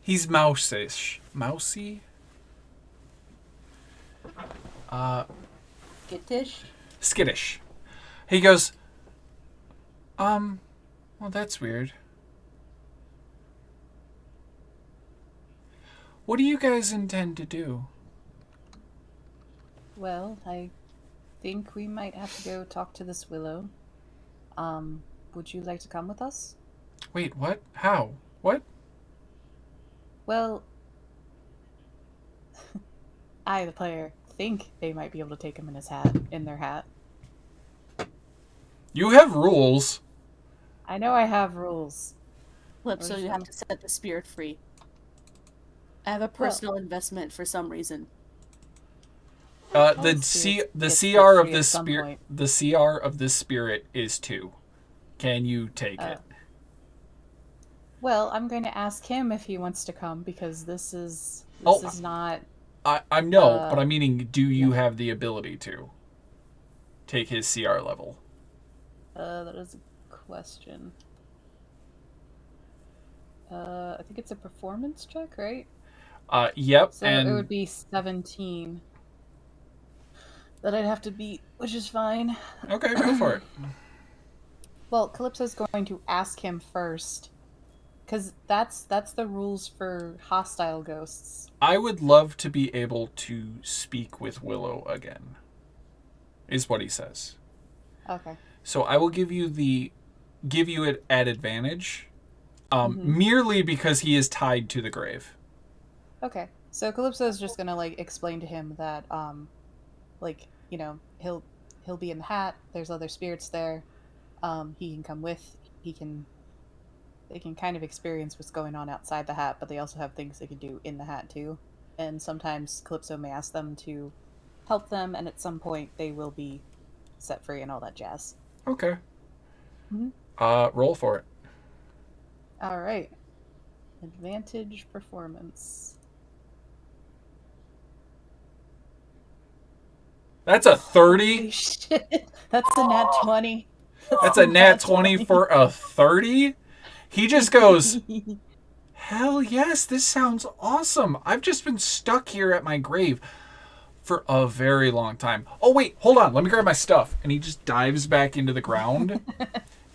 He's mouse-ish. Mousy? Skittish? Skittish. He goes, well, that's weird. What do you guys intend to do? Well, I think we might have to go talk to this Wyllow. Would you like to come with us? Wait, what? How? What? Well, I, the player, think they might be able to take him in their hat. You have rules. I know I have rules. So you have to set the spirit free. I have a personal investment for some reason. The it's CR of free this at some spirit, point. the CR of this spirit is 2. Can you take it? Well, I'm going to ask him if he wants to come because this is not. I'm no, but I'm meaning, do you have the ability to take his CR level? That is a question. I think it's a performance check, right? Yep. So and it would be 17 that I'd have to beat, which is fine. Okay, go for it. Well, Calypso's going to ask him first, because that's the rules for hostile ghosts. I would love to be able to speak with Wyllow again, is what he says. Okay. So I will give you it at advantage, merely because he is tied to the grave. Okay. So Calypso's just gonna explain to him that he'll be in the hat. There's other spirits there. He can come with. They can kind of experience what's going on outside the hat, but they also have things they can do in the hat too. And sometimes Calypso may ask them to help them, and at some point they will be set free and all that jazz. Okay. Mm-hmm. Roll for it. All right. Advantage performance. That's a 30. Holy shit. That's a nat 20. That's a nat 20 for a 30? He just goes, hell yes, this sounds awesome. I've just been stuck here at my grave for a very long time. Oh, wait, hold on. Let me grab my stuff. And he just dives back into the ground.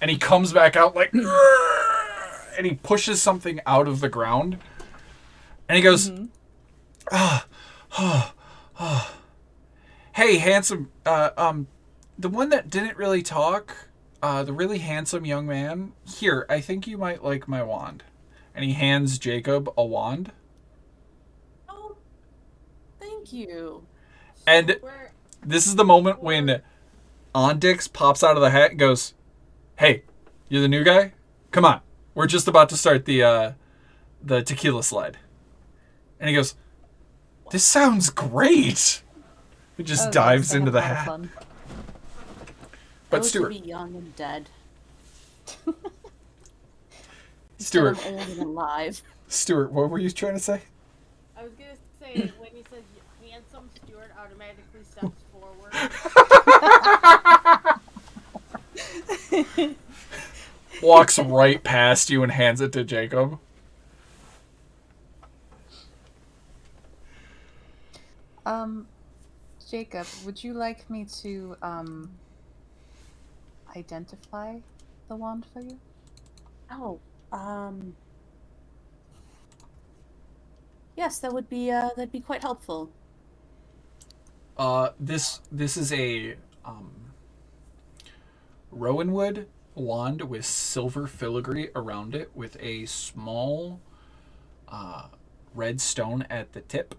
And he comes back out like, and he pushes something out of the ground. And he goes, hey, handsome, the one that didn't really talk, the really handsome young man, here, I think you might like my wand. And he hands Jacob a wand. Oh, thank you. And this is the moment when Ondix pops out of the hat and goes, hey, you're the new guy? Come on. We're just about to start the tequila slide. And he goes, this sounds great. He just dives into the hat. But Stuart. To be young and dead. Stuart. Old and alive. Stuart, what were you trying to say? I was gonna say when he says handsome, Stuart automatically steps forward. walks right past you and hands it to Jacob. Jacob, would you like me to identify the wand for you? Oh, yes, that'd be quite helpful. This is a rowanwood wand with silver filigree around it, with a small red stone at the tip.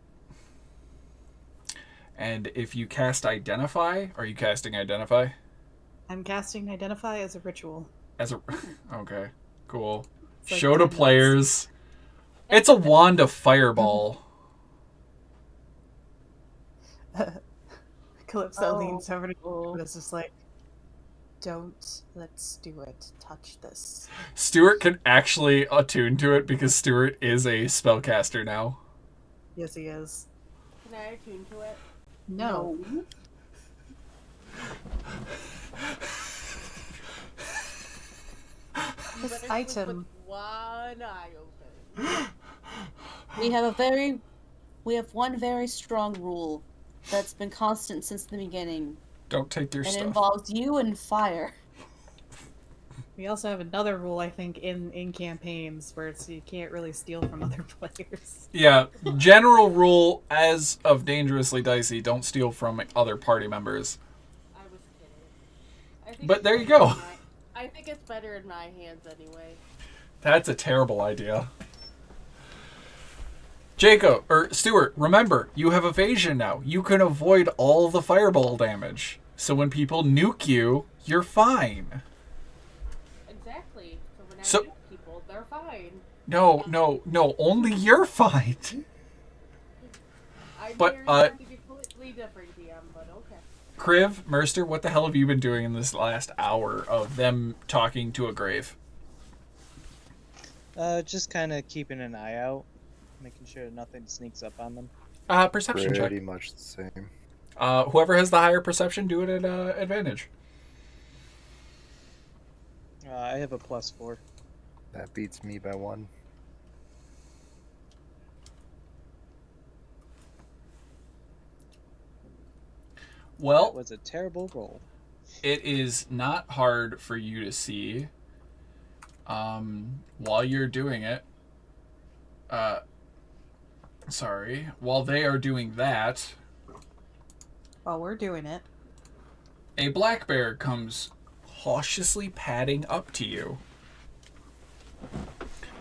And if you cast Identify, are you casting Identify? I'm casting Identify as a ritual. Okay, cool. It's like Show to 10 minutes. players. It's a wand of fireball. Calypso leans over to you and is just like, don't let Stuart touch this. Stuart can actually attune to it because Stuart is a spellcaster now. Yes, he is. Can I attune to it? No. You This better sleep item. with one eye open. We have one very strong rule that's been constant since the beginning. Don't take your And it stuff. involves you and fire. We also have another rule, I think, in campaigns where it's you can't really steal from other players. Yeah, general rule as of Dangerously Dicey, don't steal from other party members. I was kidding. But there you go. I think it's better in my hands anyway. That's a terrible idea. Jacob, or Stuart, remember, you have evasion now. You can avoid all the fireball damage. So when people nuke you, you're fine. Exactly. So when I So- nuke people, they're fine. No, only you're fine. I'm But, hearing something completely different, DM, but okay. Kriv, Merster, what the hell have you been doing in this last hour of them talking to a grave? Just kind of keeping an eye out, making sure nothing sneaks up on them. Perception check. Pretty much the same. Whoever has the higher perception, do it at advantage. I have a +4. That beats me by 1. Well, That was a terrible roll. it is not hard for you to see while you're doing it. While they are doing that, While we're doing it. a black bear comes cautiously padding up to you.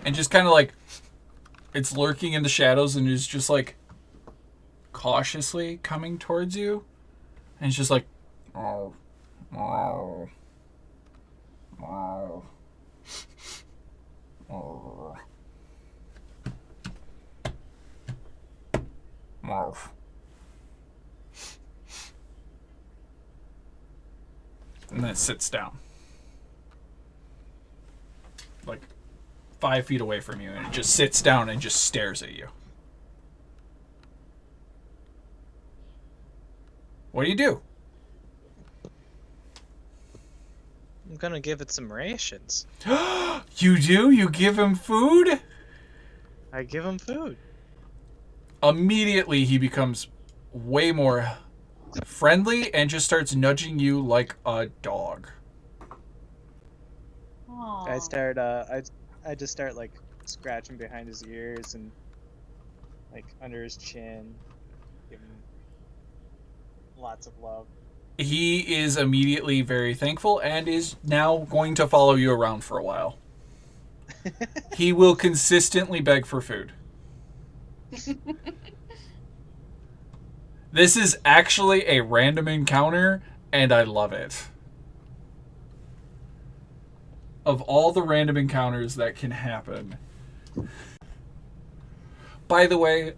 And just kind of like, it's lurking in the shadows and is just like cautiously coming towards you. And it's just like, oh, oh, oh, oh, oh. And then it sits down. Like 5 feet away from you, and it just sits down and just stares at you. What do? I'm gonna give it some rations. You do? You give him food? I give him food. Immediately he becomes way more friendly and just starts nudging you like a dog. Aww. I just start like scratching behind his ears and like under his chin, give him lots of love. He is immediately very thankful and is now going to follow you around for a while. He will consistently beg for food. This is actually a random encounter, and I love it. Of all the random encounters that can happen. By the way,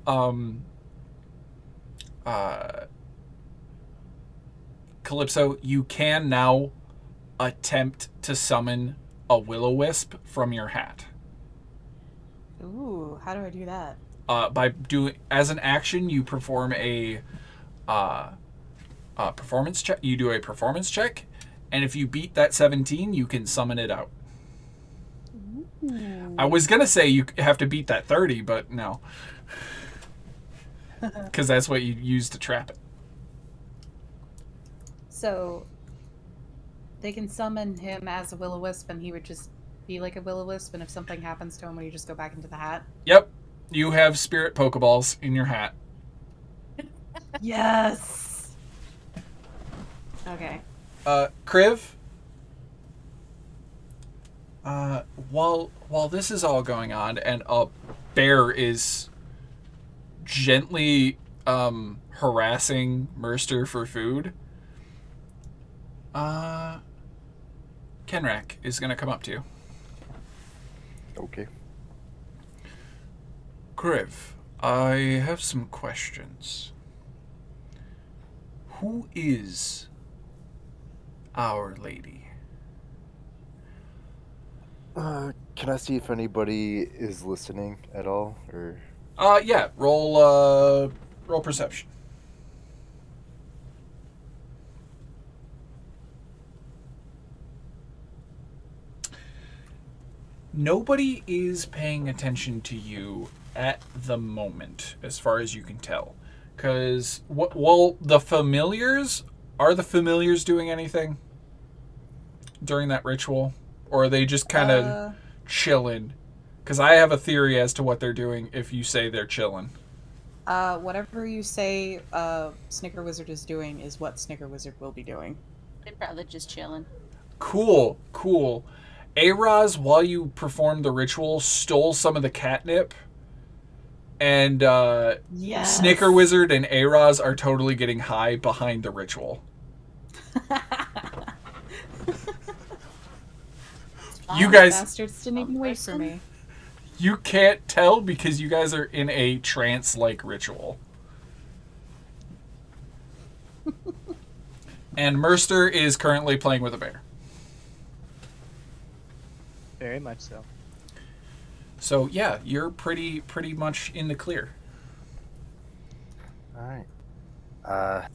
Calypso, you can now attempt to summon a Will-O-Wisp from your hat. Ooh, how do I do that? By doing, as an action, you perform a performance check. You do a performance check, and if you beat that 17, you can summon it out. I was gonna say you have to beat that 30, but no. Because that's what you use to trap it. So they can summon him as a will-o-wisp, and he would just be like a will-o-wisp, and if something happens to him, would you just go back into the hat? Yep. You have spirit Pokeballs in your hat. Yes! Okay. Kriv? While this is all going on, and a bear is gently harassing Merster for food, Kenrak is going to come up to you. Okay. Kriv, I have some questions. Who is Our Lady? Can I see if anybody is listening at all, or? Yeah. Roll perception. Nobody is paying attention to you at the moment, as far as you can tell. Because, well, the familiars, are the familiars doing anything during that ritual? Or are they just kind of chilling? Because I have a theory as to what they're doing if you say they're chilling. Whatever you say Snicker Wizard is doing is what Snicker Wizard will be doing. They're probably just chilling. Cool. Araz, while you performed the ritual, stole some of the catnip. And Yes. Snicker Wizard and Araz are totally getting high behind the ritual. You guys, bastards didn't even wait for me. you can't tell because you guys are in a trance-like ritual. And Merster is currently playing with a bear. Very much so. So yeah, you're pretty much in the clear. All right.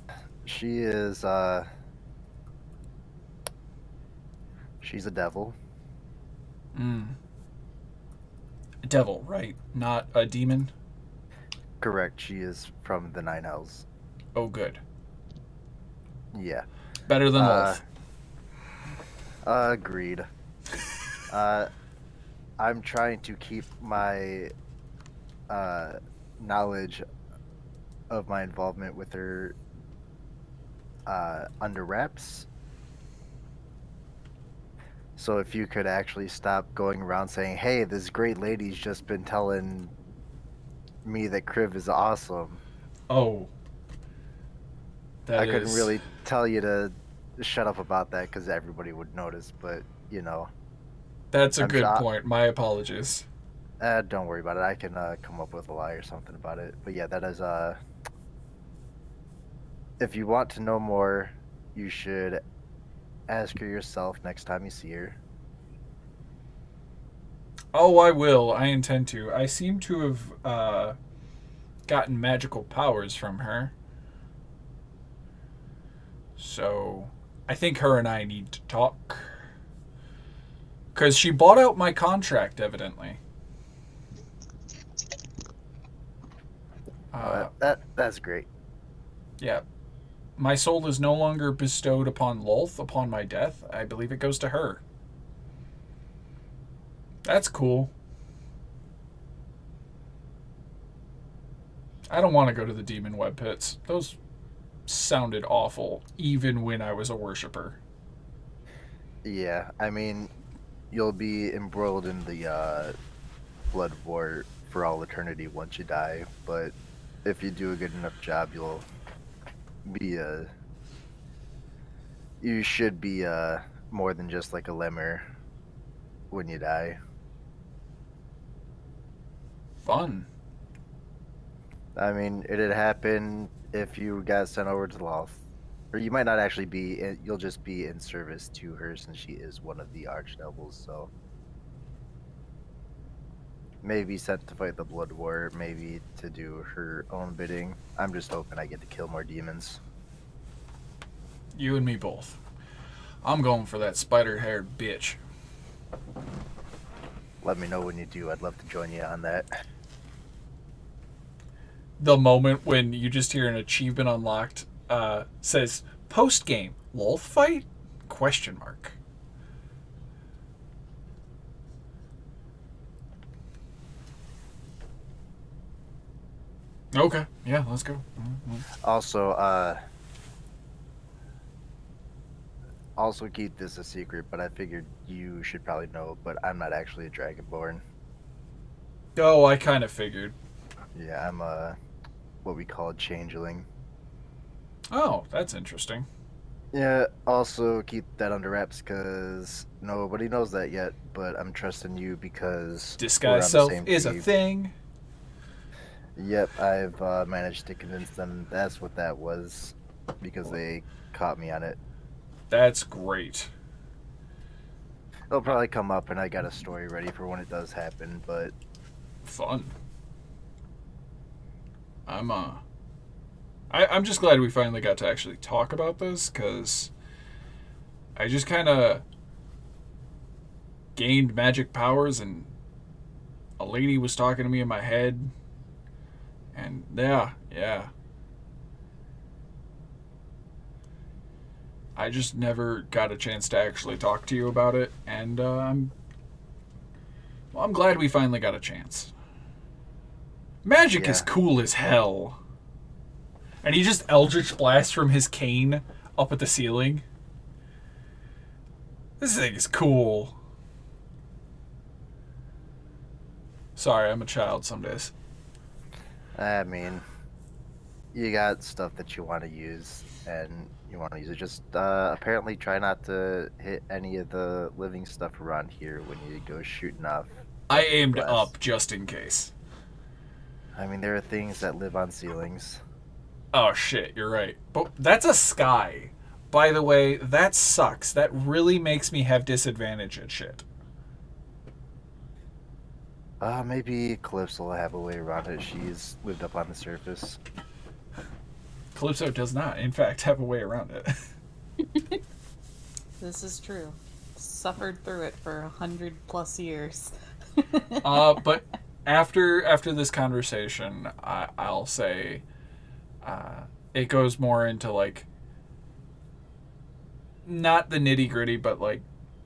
She is. She's a devil. A devil, right? Not a demon? Correct. She is from the Nine Hells. Oh, good. Yeah. Better than Wolf. Agreed. I'm trying to keep my knowledge of my involvement with her under wraps. So if you could actually stop going around saying, hey, this great lady's just been telling me that Kriv is awesome. Oh. I couldn't really tell you to shut up about that because everybody would notice, but, you know. That's a good point. My apologies. Don't worry about it. I can come up with a lie or something about it. But yeah, that is... If you want to know more, you should ask her yourself next time you see her. Oh, I will. I intend to. I seem to have gotten magical powers from her. So, I think her and I need to talk. Because she bought out my contract, evidently. That's great. Yeah. My soul is no longer bestowed upon Lolth upon my death. I believe it goes to her. That's cool. I don't want to go to the demon web pits. Those sounded awful, even when I was a worshiper. Yeah, I mean, you'll be embroiled in the blood war for all eternity once you die, but if you do a good enough job, you'll be you should be more than just like a lemur when you die. Fun. I mean, it'd happen if you got sent over to Loth. Or you might not actually be, you'll just be in service to her since she is one of the archdevils, so. Maybe sent to fight the blood war, maybe to do her own bidding. I'm just hoping I get to kill more demons. You and me both. I'm going for that spider-haired bitch. let me know when you do. I'd love to join you on that. The moment when you just hear an achievement unlocked says post game wolf fight? Question mark. Okay, yeah, let's go. Also keep this a secret, but I figured you should probably know, but I'm not actually a Dragonborn. Oh, I kind of figured. Yeah, I'm what we call a changeling. Oh, that's interesting. Yeah, also keep that under wraps because nobody knows that yet, but I'm trusting you because we're Disguise on the self same is a team. thing. Yep, I've managed to convince them that's what that was because they caught me on it. That's great. It'll probably come up and I got a story ready for when it does happen, but Fun. I'm just glad we finally got to actually talk about this, because I just kind of gained magic powers and a lady was talking to me in my head, and yeah. I just never got a chance to actually talk to you about it, and I'm glad we finally got a chance. Magic is cool as hell. And he just Eldritch blasts from his cane up at the ceiling. This thing is cool. Sorry, I'm a child some days. I mean, you got stuff that you want to use, and you want to use it. Just apparently try not to hit any of the living stuff around here when you go shooting off. I aimed blast. up just in case. I mean, there are things that live on ceilings. Oh shit, you're right. But that's a sky. By the way, that sucks. That really makes me have disadvantage at shit. Maybe Calypso will have a way around it. She's lived up on the surface. Calypso does not, in fact, have a way around it. This is true. Suffered through it for 100+ years. But after this conversation, I'll say it goes more into, like, not the nitty gritty, but like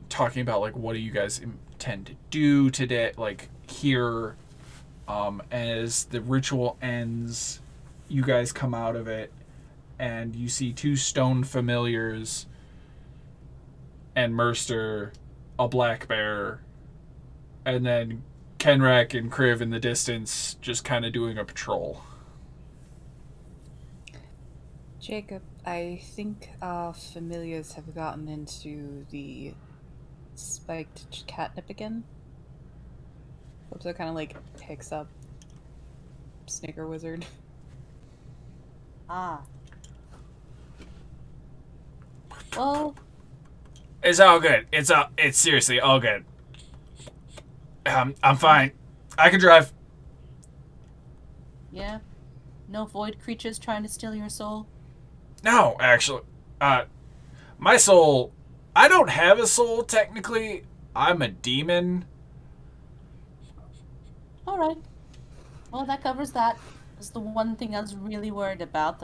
talking about like what do you guys intend to do today, like here, as the ritual ends, you guys come out of it and you see two stone familiars and Merster, a black bear, and then Kenrak and Kriv in the distance just kind of doing a patrol. Jacob, I think our familiars have gotten into the spiked catnip again. Calypso kind of like picks up Snicker Wizard. Ah. Well, It's all good. It's seriously all good. I'm fine. I can drive. yeah. No void creatures trying to steal your soul? No, actually, my soul. I don't have a soul technically. I'm a demon. Alright. Well, that covers that. That's the one thing I was really worried about.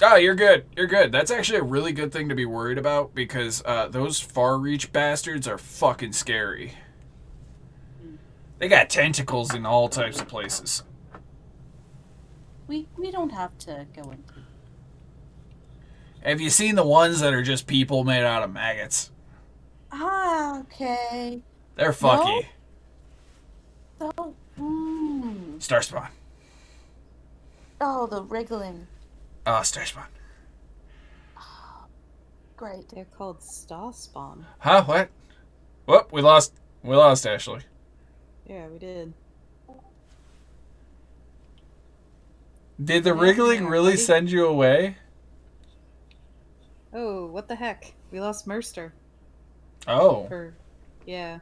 Oh, you're good. You're good. That's actually a really good thing to be worried about because those far reach bastards are fucking scary. They got tentacles in all types of places. We don't have to go into. Have you seen the ones that are just people made out of maggots? Ah, okay. They're fucky. So, Star spawn. Oh, the wriggling. Oh, star spawn. Great. They're called Star Spawn. Huh? What? Whoop, we lost Ashley. Yeah, we did. Did the wriggling really send you away? Oh, what the heck? We lost Merster. Oh. Yeah,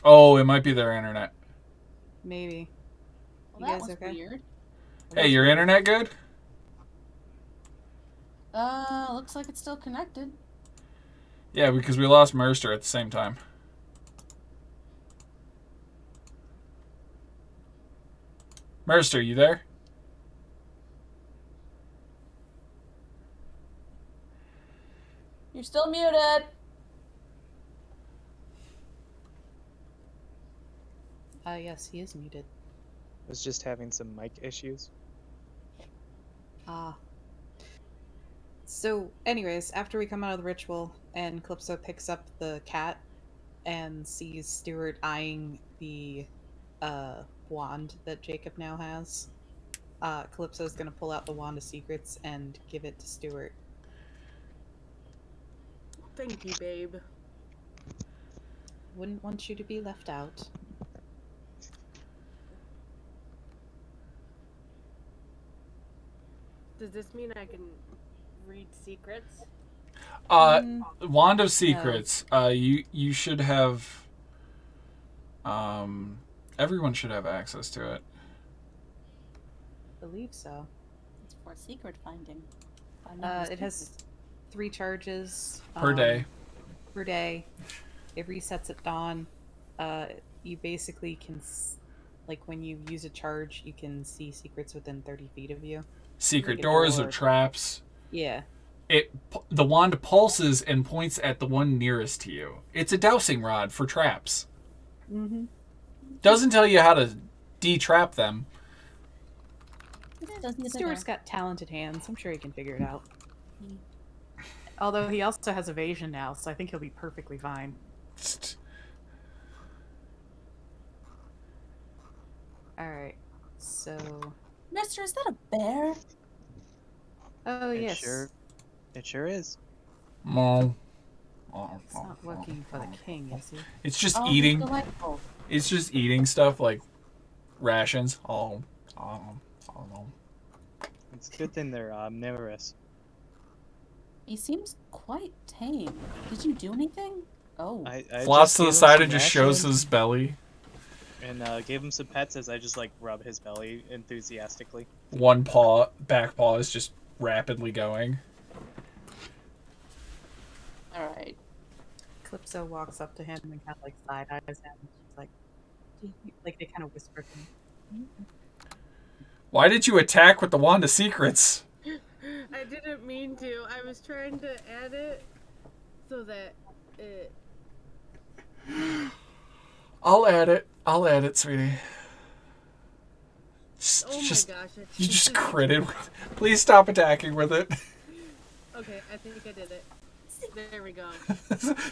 Oh, it might be their internet. maybe. Well, You that guys was okay? weird. Hey, your internet good? Looks like it's still connected. Yeah, because we lost Merster at the same time. Merster, you there? You're still muted. Yes, he is muted. Was just having some mic issues. Ah. So, anyways, after we come out of the ritual and Calypso picks up the cat and sees Stuart eyeing the wand that Jacob now has, Calypso's gonna pull out the Wand of Secrets and give it to Stuart. Thank you, babe. Wouldn't want you to be left out. Does this mean I can read secrets? Wand of Secrets. You should have. Everyone should have access to it. Believe so. It's for secret finding. It has 3 charges Per day. Per day. It resets at dawn. You basically can, like when you use a charge, you can see secrets within 30 feet of you. Secret Like a doors or door. traps. Yeah. The wand pulses and points at the one nearest to you. It's a dowsing rod for traps. Mm-hmm. Doesn't tell you how to de-trap them. Stuart's got talented hands. I'm sure he can figure it out. Although he also has evasion now, so I think he'll be perfectly fine. Alright, so... Mister, is that a bear? Oh, yes. It sure is. No. It's not working for the king, is he? It's just Oh, eating. delightful. It's just eating stuff like rations. Oh no. It's a good thing they're omnivorous. He seems quite tame. Did you do anything? Oh. I Flops just to the gave him side some and just shows rations his belly. and gave him some pets as I just like rub his belly enthusiastically. One back paw is just rapidly going. Alright. Calypso walks up to him and kind of like side eyes him. She's like, they kind of whisper to him. Why did you attack with the Wand of Secrets? I didn't mean to. I was trying to add it so that it... I'll add it, sweetie. Oh my Just, gosh. you just critted with. Please stop attacking with it. Okay, I think I did it. There we go.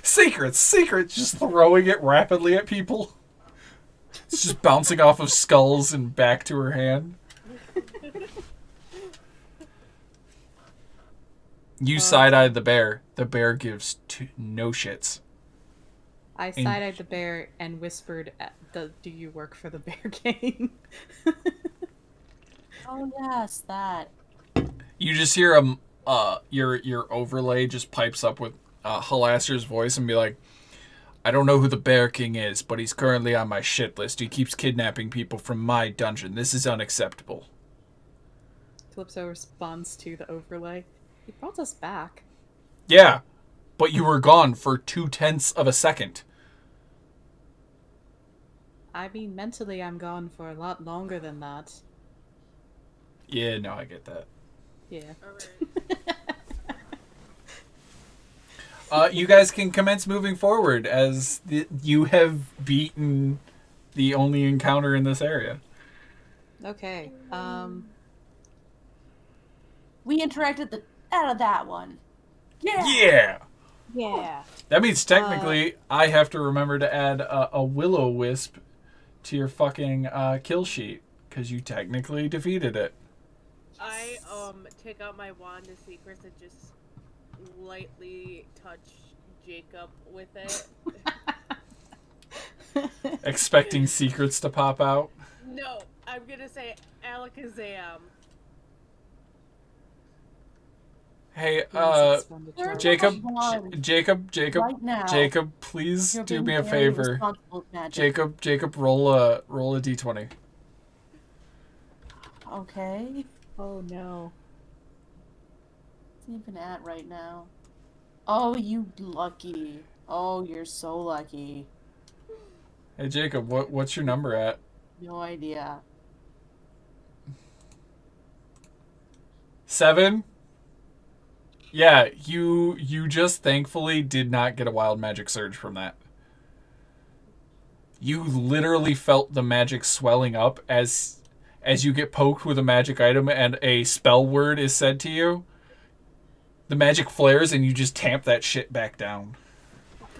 Secrets, just throwing it rapidly at people. It's just bouncing off of skulls and back to her hand. You side-eyed the bear. The bear gives no shits. I side-eyed the bear and whispered, "Do you work for the Bear King?" Oh yes, that. You just hear your overlay just pipes up with Halasser's voice and be like, "I don't know who the Bear King is, but he's currently on my shit list. He keeps kidnapping people from my dungeon. This is unacceptable." Calypso responds to the overlay. He brought us back. Yeah, but you were gone for 0.2 of a second. I mean, mentally I'm gone for a lot longer than that. Yeah, no, I get that. Yeah. Alright. You guys can commence moving forward as you have beaten the only encounter in this area. Okay. We interacted out of that one. Yeah. Yeah! Yeah. That means technically I have to remember to add a willow wisp to your fucking kill sheet, because you technically defeated it. I take out my wand of secrets and just lightly touch Jacob with it. Expecting secrets to pop out. No, I'm gonna say Alakazam. Hey, Jacob, Jacob, right now. Jacob, please You're do being me a very favor. responsible with magic. Jacob, roll a d20. Okay. Oh no. What's even at right now? Oh, you lucky. Oh, you're so lucky. Hey, Jacob, what's your number at? No idea. 7? Yeah, you just thankfully did not get a wild magic surge from that. You literally felt the magic swelling up as you get poked with a magic item and a spell word is said to you. The magic flares and you just tamp that shit back down.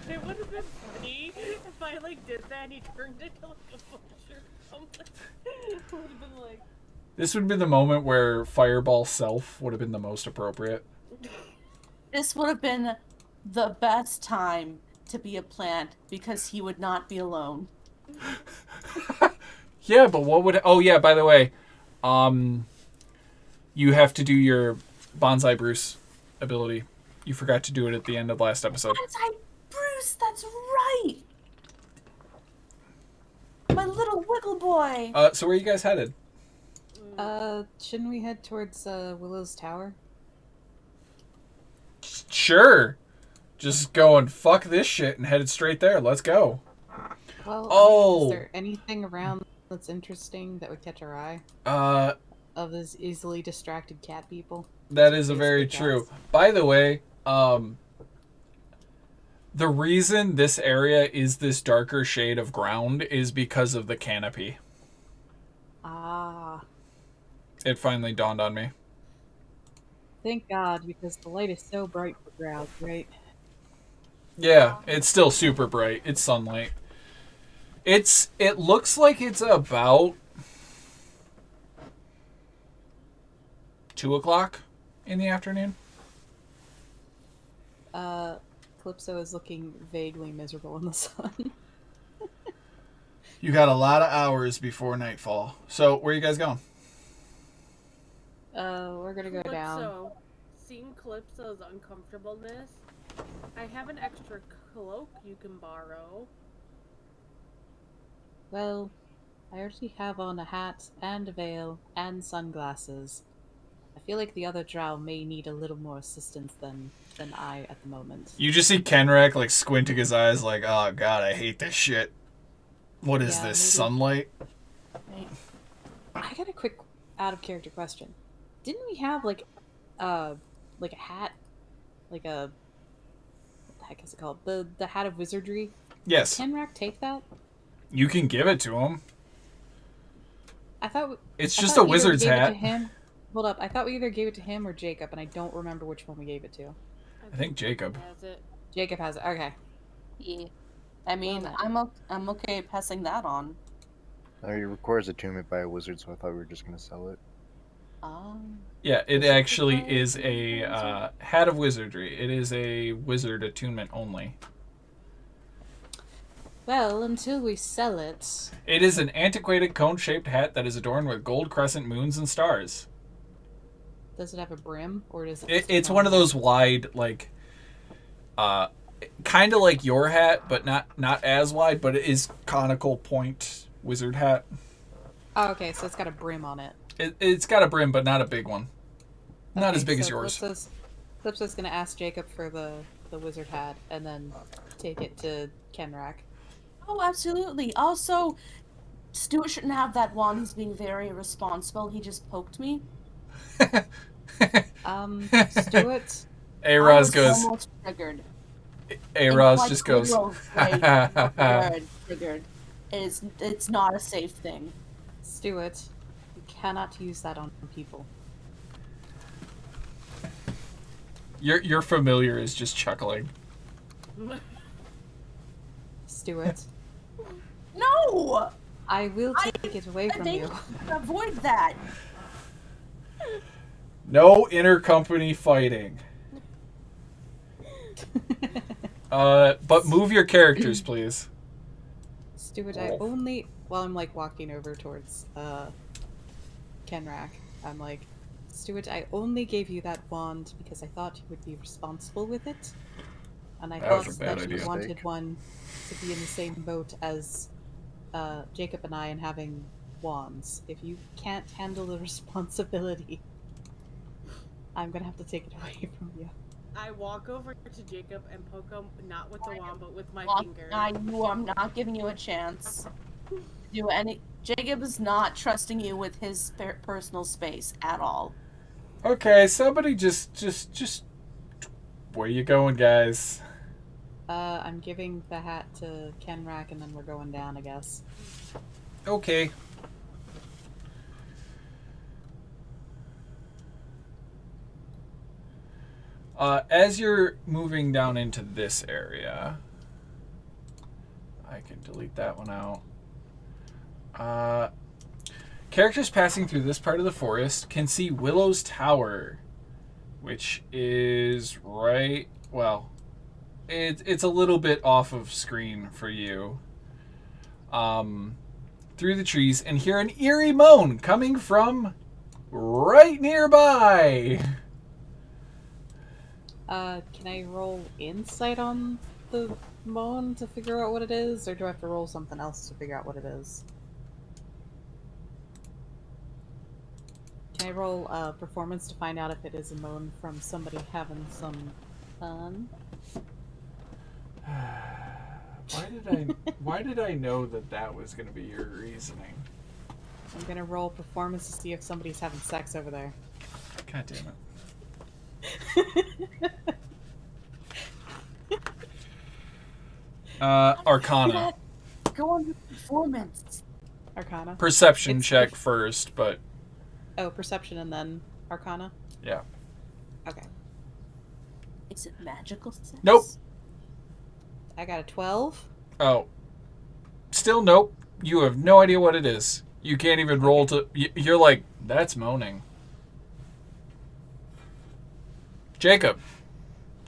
It would have been funny if I like did that and he turned into like a bush or something. It would have been like. This would have been the moment where Fireball Self would have been the most appropriate. This would have been the best time to be a plant because he would not be alone. Yeah, but what would... Oh, yeah, by the way, you have to do your Bonsai Bruce ability. You forgot to do it at the end of last episode. Bonsai Bruce, that's right! My little wiggle boy! So where are you guys headed? Shouldn't we head towards Willow's tower? Sure. Just go and fuck this shit and headed straight there. Let's go. Well, Oh. is there anything around that's interesting that would catch our eye? Of those easily distracted cat people? That is a Basically very cats. true. By the way, the reason this area is this darker shade of ground is because of the canopy. Ah. It finally dawned on me. Thank God, because the light is so bright for Grouse, right? Yeah, it's still super bright. It's sunlight. It looks like it's about 2:00 in the afternoon. Calypso is looking vaguely miserable in the sun. You got a lot of hours before nightfall. So, where are you guys going? We're gonna go down. Calypso, seeing Calypso's uncomfortableness, I have an extra cloak you can borrow. Well, I already have on a hat and a veil and sunglasses. I feel like the other drow may need a little more assistance than I at the moment. You just see Kenrak like squinting his eyes like, oh god, I hate this shit. What is Yeah, this, maybe. sunlight? I got a quick out of character question. Didn't we have like a hat? Like a what the heck is it called? The hat of wizardry? Yes. Did Kenrak take that? You can give it to him. I thought It's I just thought a either wizard's we gave hat. It to him. Hold up, I thought we either gave it to him or Jacob, and I don't remember which one we gave it to. I think Jacob. Has it. Jacob has it. Okay. Yeah. I mean, Well, I'm okay passing that on. It requires attunement by a wizard, so I thought we were just gonna sell it. Yeah, it actually is a hat of wizardry. It is a wizard attunement only. Well, until we sell it. It is an antiquated cone-shaped hat that is adorned with gold crescent moons and stars. Does it have a brim, or does it? It's one of those wide, like, kind of like your hat, but not as wide. But it is conical point wizard hat. Oh, okay, so it's got a brim on it. It's got a brim, but not a big one. Not Okay, as big as so yours. Calypso's gonna ask Jacob for the wizard hat, and then take it to Kenrak. Oh, absolutely. Also, Stuart shouldn't have that wand. He's being very irresponsible. He just poked me. Stuart. Araz goes. Almost triggered. Araz just goes. Triggered. It's not a safe thing. Stuart, you cannot use that on people. Your familiar is just chuckling. Stuart, No! I will take it away from you. Avoid that. No intercompany fighting. But move your characters, please. Stuart, I only while I'm like walking over towards Kenrak, I'm like, Stuart, I only gave you that wand because I thought you would be responsible with it. And I That thought was a bad that you idea. wanted one to be in the same boat as Jacob and I in having wands. If you can't handle the responsibility, I'm gonna have to take it away from you. I walk over to Jacob and poke him, not with the wand, but with my finger. I'm not giving you a chance. Do any. Jacob is not trusting you with his personal space at all. Okay, somebody just. Where you going, guys? I'm giving the hat to Kenrak, and then we're going down, I guess. Okay. As you're moving down into this area, I can delete that one out. Characters passing through this part of the forest can see Wyllow's tower, which is right, well, it's a little bit off of screen for you. Through the trees, and hear an eerie moan coming from right nearby. Can I roll insight on the moan to figure out what it is, or do I have to roll something else to figure out what it is? Can I roll performance to find out if it is a moan from somebody having some fun? Why did I know that was going to be your reasoning? I'm gonna roll performance to see if somebody's having sex over there. God damn it. Arcana. Go on with performance. Arcana? Perception It's check first, but Oh, perception and then Arcana? yeah. Okay. Is it magical sex? Nope. I got a 12. Oh. Still nope. You have no idea what it is. You can't even roll to... You're like, that's moaning. Jacob,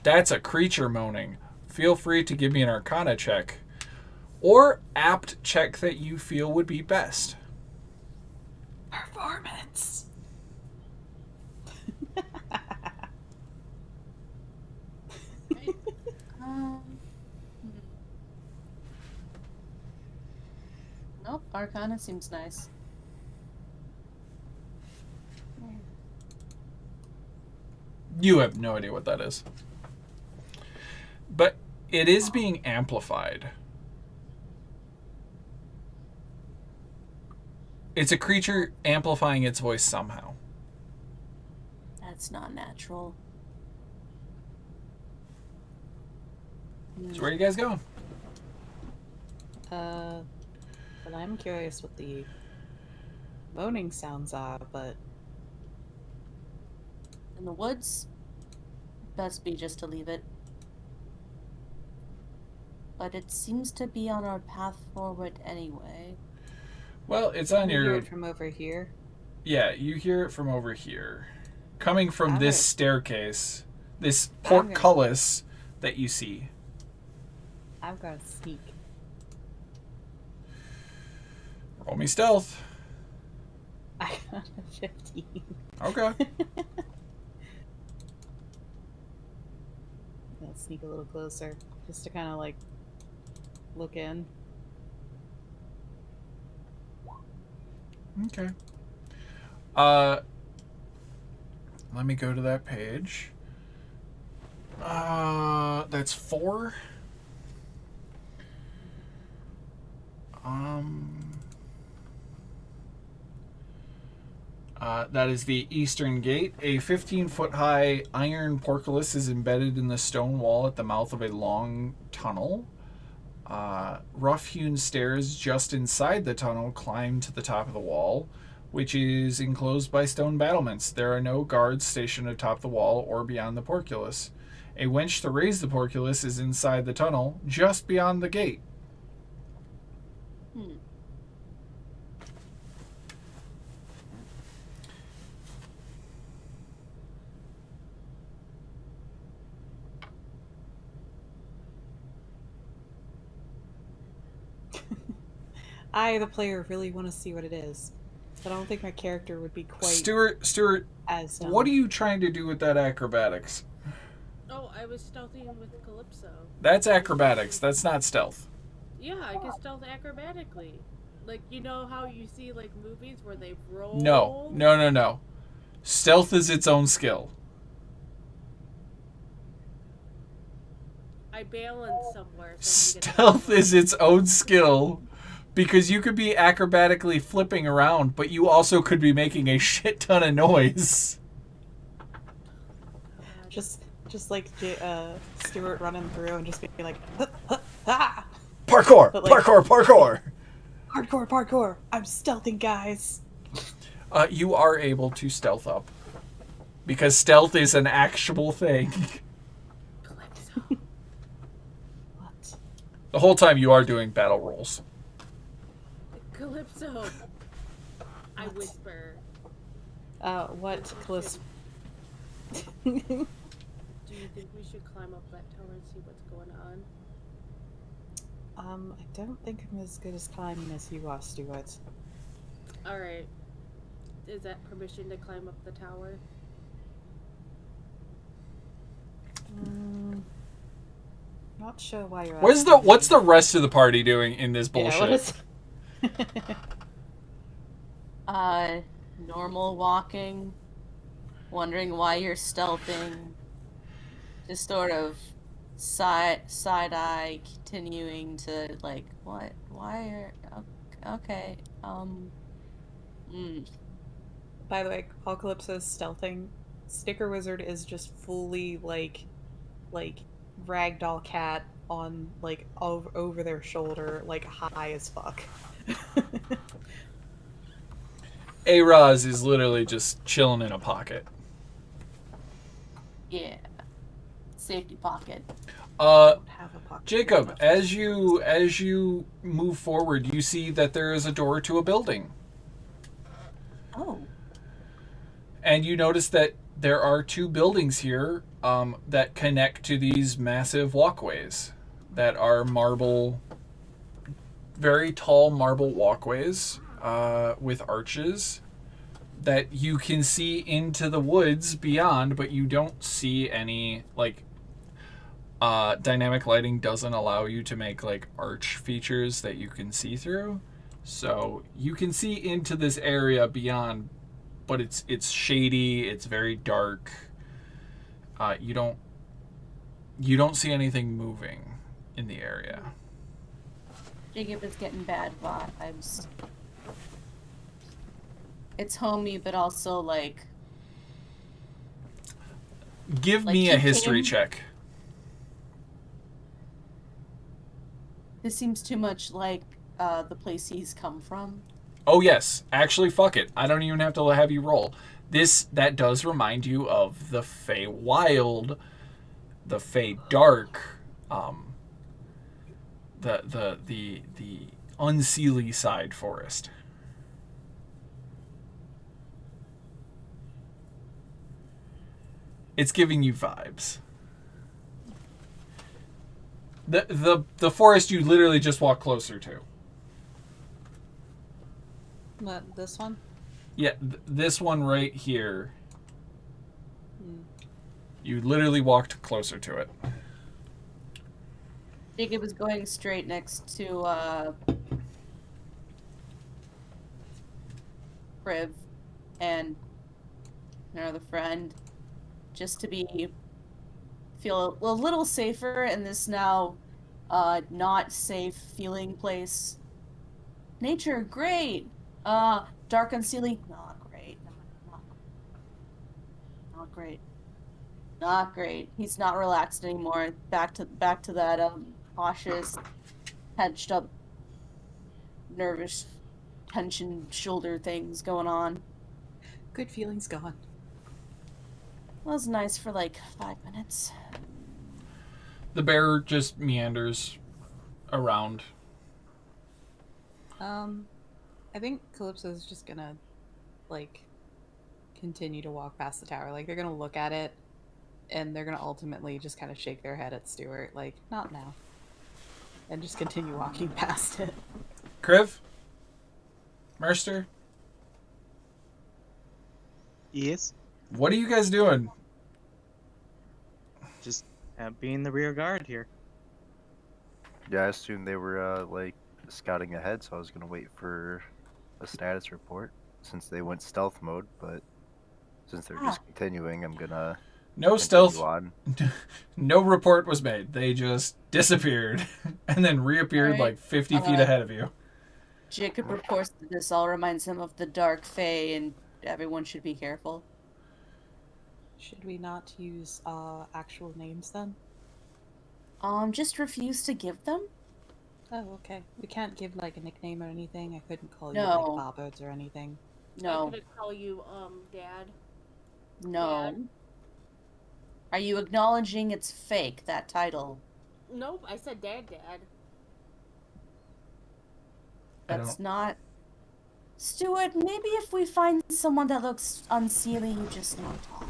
that's a creature moaning. Feel free to give me an Arcana check. Or apt check that you feel would be best. Performance. Nope, Arcana seems nice. You have no idea what that is. But it is being amplified. It's a creature amplifying its voice somehow. That's not natural. So where are you guys going? Well, I'm curious what the moaning sounds are, but In the woods? Best be just to leave it. But it seems to be on our path forward anyway. Well, it's on you hear your... it from over here. Yeah, you hear it from over here. Coming from this Alright. staircase. This Alright. portcullis that you see. I've got to sneak. Roll me stealth. I got a 15. Okay. I'll sneak a little closer, just to kind of like look in. Okay. Let me go to that page. That's 4. That is the Eastern Gate. A 15-foot-high iron portcullis is embedded in the stone wall at the mouth of a long tunnel. Rough-hewn stairs just inside the tunnel climb to the top of the wall, which is enclosed by stone battlements. There are no guards stationed atop the wall or beyond the portcullis. A winch to raise the portcullis is inside the tunnel, just beyond the gate. I, the player, really want to see what it is, but I don't think my character would be quite Stuart, as. what are you trying to do with that acrobatics? Oh, I was stealthing with Calypso. That's acrobatics. That's not stealth. Yeah, I can stealth acrobatically. Like, you know how you see, like, movies where they roll? No. Stealth is its own skill. I balance somewhere. So I can get Stealth is its own skill because you could be acrobatically flipping around, but you also could be making a shit ton of noise. just like Stuart running through and just being like, ah! Parkour! But, like, Parkour! Parkour! I'm stealthing, guys. You are able to stealth up. Because stealth is an actual thing. Calypso. What? The whole time you are doing battle rolls. Calypso. I What? whisper. What, Callis? Do you think we should climb up that tower and see what's going on? I don't think I'm as good as climbing as you are, Stuart. Alright. Is that permission to climb up the tower? Not sure why you're What's the rest of the party doing in this bullshit? Yeah, what is... Normal walking, wondering why you're stealthing, just sort of side eye, continuing to like, what? Why are okay? By the way, Calypso's stealthing. Sticker Wizard is just fully like ragdoll cat on like over their shoulder, like high as fuck. A-Raz is literally just chilling in a pocket. Yeah, safety pocket. Don't have a pocket. Jacob, as you move forward, you see that there is a door to a building. Oh. And you notice that there are two buildings here that connect to these massive walkways that are marble, very tall marble walkways with arches that you can see into the woods beyond, but you don't see any, like, dynamic lighting doesn't allow you to make, like, arch features that you can see through. So you can see into this area beyond, but it's shady, it's very dark. You don't see anything moving in the area. Jacob is getting bad vibes. It's homey, but also like. Give Like, me he a history came- check. This seems too much like the place he's come from. Oh yes, actually, fuck it. I don't even have to have you roll. That does remind you of the Feywild, the Feydark, the Unseelie side forest. It's giving you vibes. The forest you literally just walk closer to. What, this one? Yeah, this one right here. Hmm. You literally walked closer to it. Jacob is going straight next to Priv and another friend, just to feel a little safer in this now not safe feeling place. Nature, great. Dark Unseelie, not great. Not great. Not great. He's not relaxed anymore. Back to that cautious, hedged up, nervous, tension shoulder things going on. Good feelings gone. Was nice for like 5 minutes. The bear just meanders around. I think Calypso's just gonna, like, continue to walk past the tower. Like, they're gonna look at it, and they're gonna ultimately just kind of shake their head at Stuart, like, not now. And just continue walking past it. Kriv? Merster? Yes. What are you guys doing? Just being the rear guard here. Yeah, I assumed they were like scouting ahead, so I was gonna wait for a status report since they went stealth mode. But since they're just continuing, I'm gonna No continue stealth. on. No report was made. They just disappeared and then reappeared Alright. like 50 feet ahead of you. Jacob reports that this all reminds him of the Dark Fae, and everyone should be careful. Should we not use actual names then? Just refuse to give them? Oh, okay. We can't give like a nickname or anything. I couldn't call you No. like Bobbards or anything. I'm No. gonna call you, Dad. No. Dad. Are you acknowledging it's fake, that title? Nope, I said Dad. That's not... Stuart, maybe if we find someone that looks unseelie, you just not talk.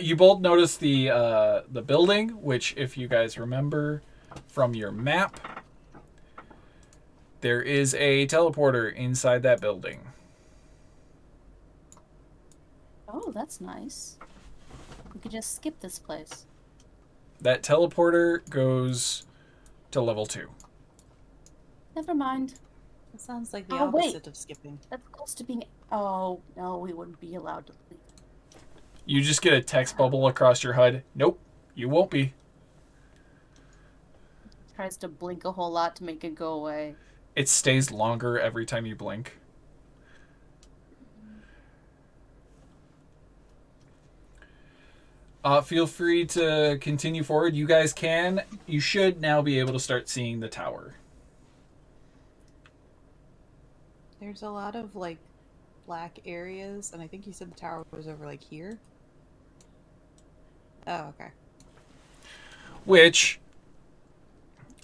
You both notice the building, which, if you guys remember from your map, there is a teleporter inside that building. Oh, that's nice. We could just skip this place. That teleporter goes to level 2. Never mind. That sounds like the Oh, wait. opposite of skipping. That's close to being... Oh, no, we wouldn't be allowed to leave. You just get a text bubble across your HUD. Nope, you won't be. Tries to blink a whole lot to make it go away. It stays longer every time you blink. Feel free to continue forward. You guys can. You should now be able to start seeing the tower. There's a lot of like black areas, and I think you said the tower was over like here. Oh, okay. Which,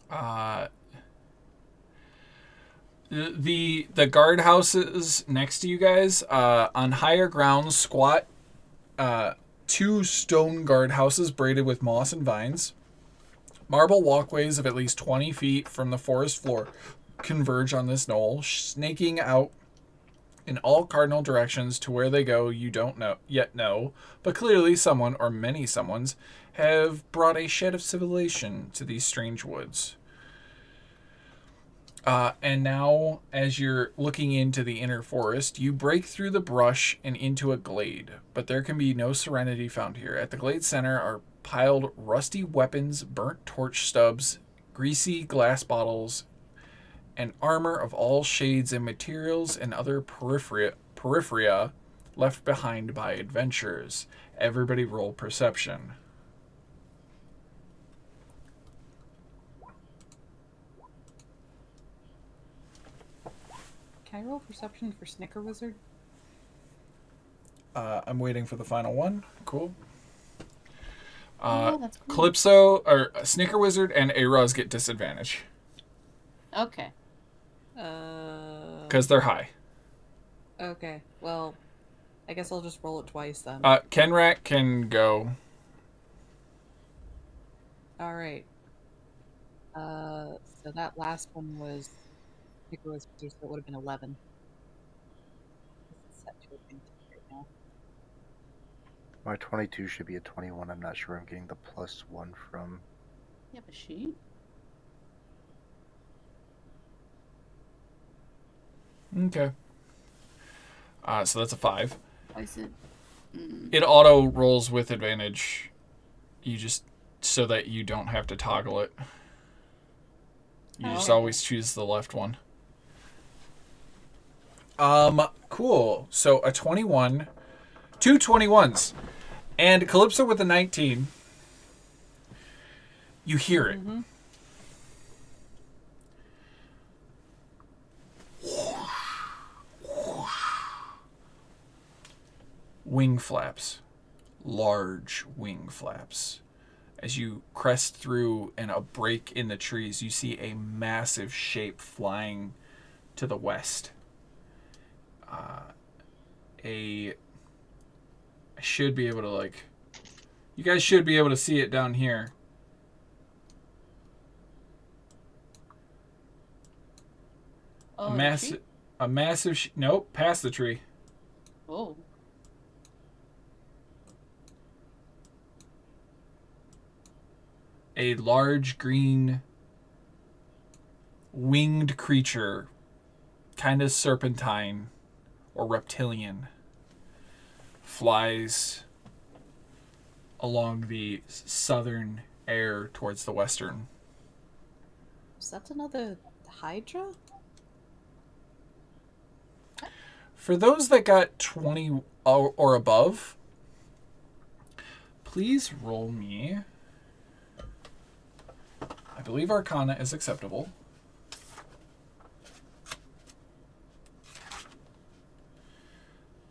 the guardhouses next to you guys, on higher grounds squat, 2 stone guardhouses braided with moss and vines. Marble walkways of at least 20 feet from the forest floor converge on this knoll, snaking out in all cardinal directions to where they go you don't know, but clearly someone, or many someones, have brought a shed of civilization to these strange woods. And now, as you're looking into the inner forest, you break through the brush and into a glade, but there can be no serenity found here. At the glade center are piled rusty weapons, burnt torch stubs, greasy glass bottles, and armor of all shades and materials and other peripheria left behind by adventurers. Everybody roll perception. Can I roll perception for Snicker Wizard? I'm waiting for the final one. Cool. That's cool. Calypso, or Snicker Wizard, and Araz get disadvantage. Okay. Because they're high. Okay, well, I guess I'll just roll it twice then. Kenrak can go. Alright. So that last one was Snicker Wizard, so it would have been 11. This is set to a 20 right now. My 22 should be a 21. I'm not sure I'm getting the +1 from. You have a sheet? Okay. So that's a 5. Why is it? It auto rolls with advantage. You just, so that you don't have to toggle it. You just always choose the left one. Cool. So a 21, 2 21s, and Calypso with a 19. You hear it. Mm-hmm. Wing flaps. Large wing flaps. As you crest through and a break in the trees, you see a massive shape flying to the west. I should be able to, like... You guys should be able to see it down here. Oh, A massive... Nope, past the tree. Oh. A large green winged creature, kind of serpentine or reptilian, flies along the southern air towards the western. Is that another Hydra? For those that got 20 or above, please roll me. I believe Arcana is acceptable.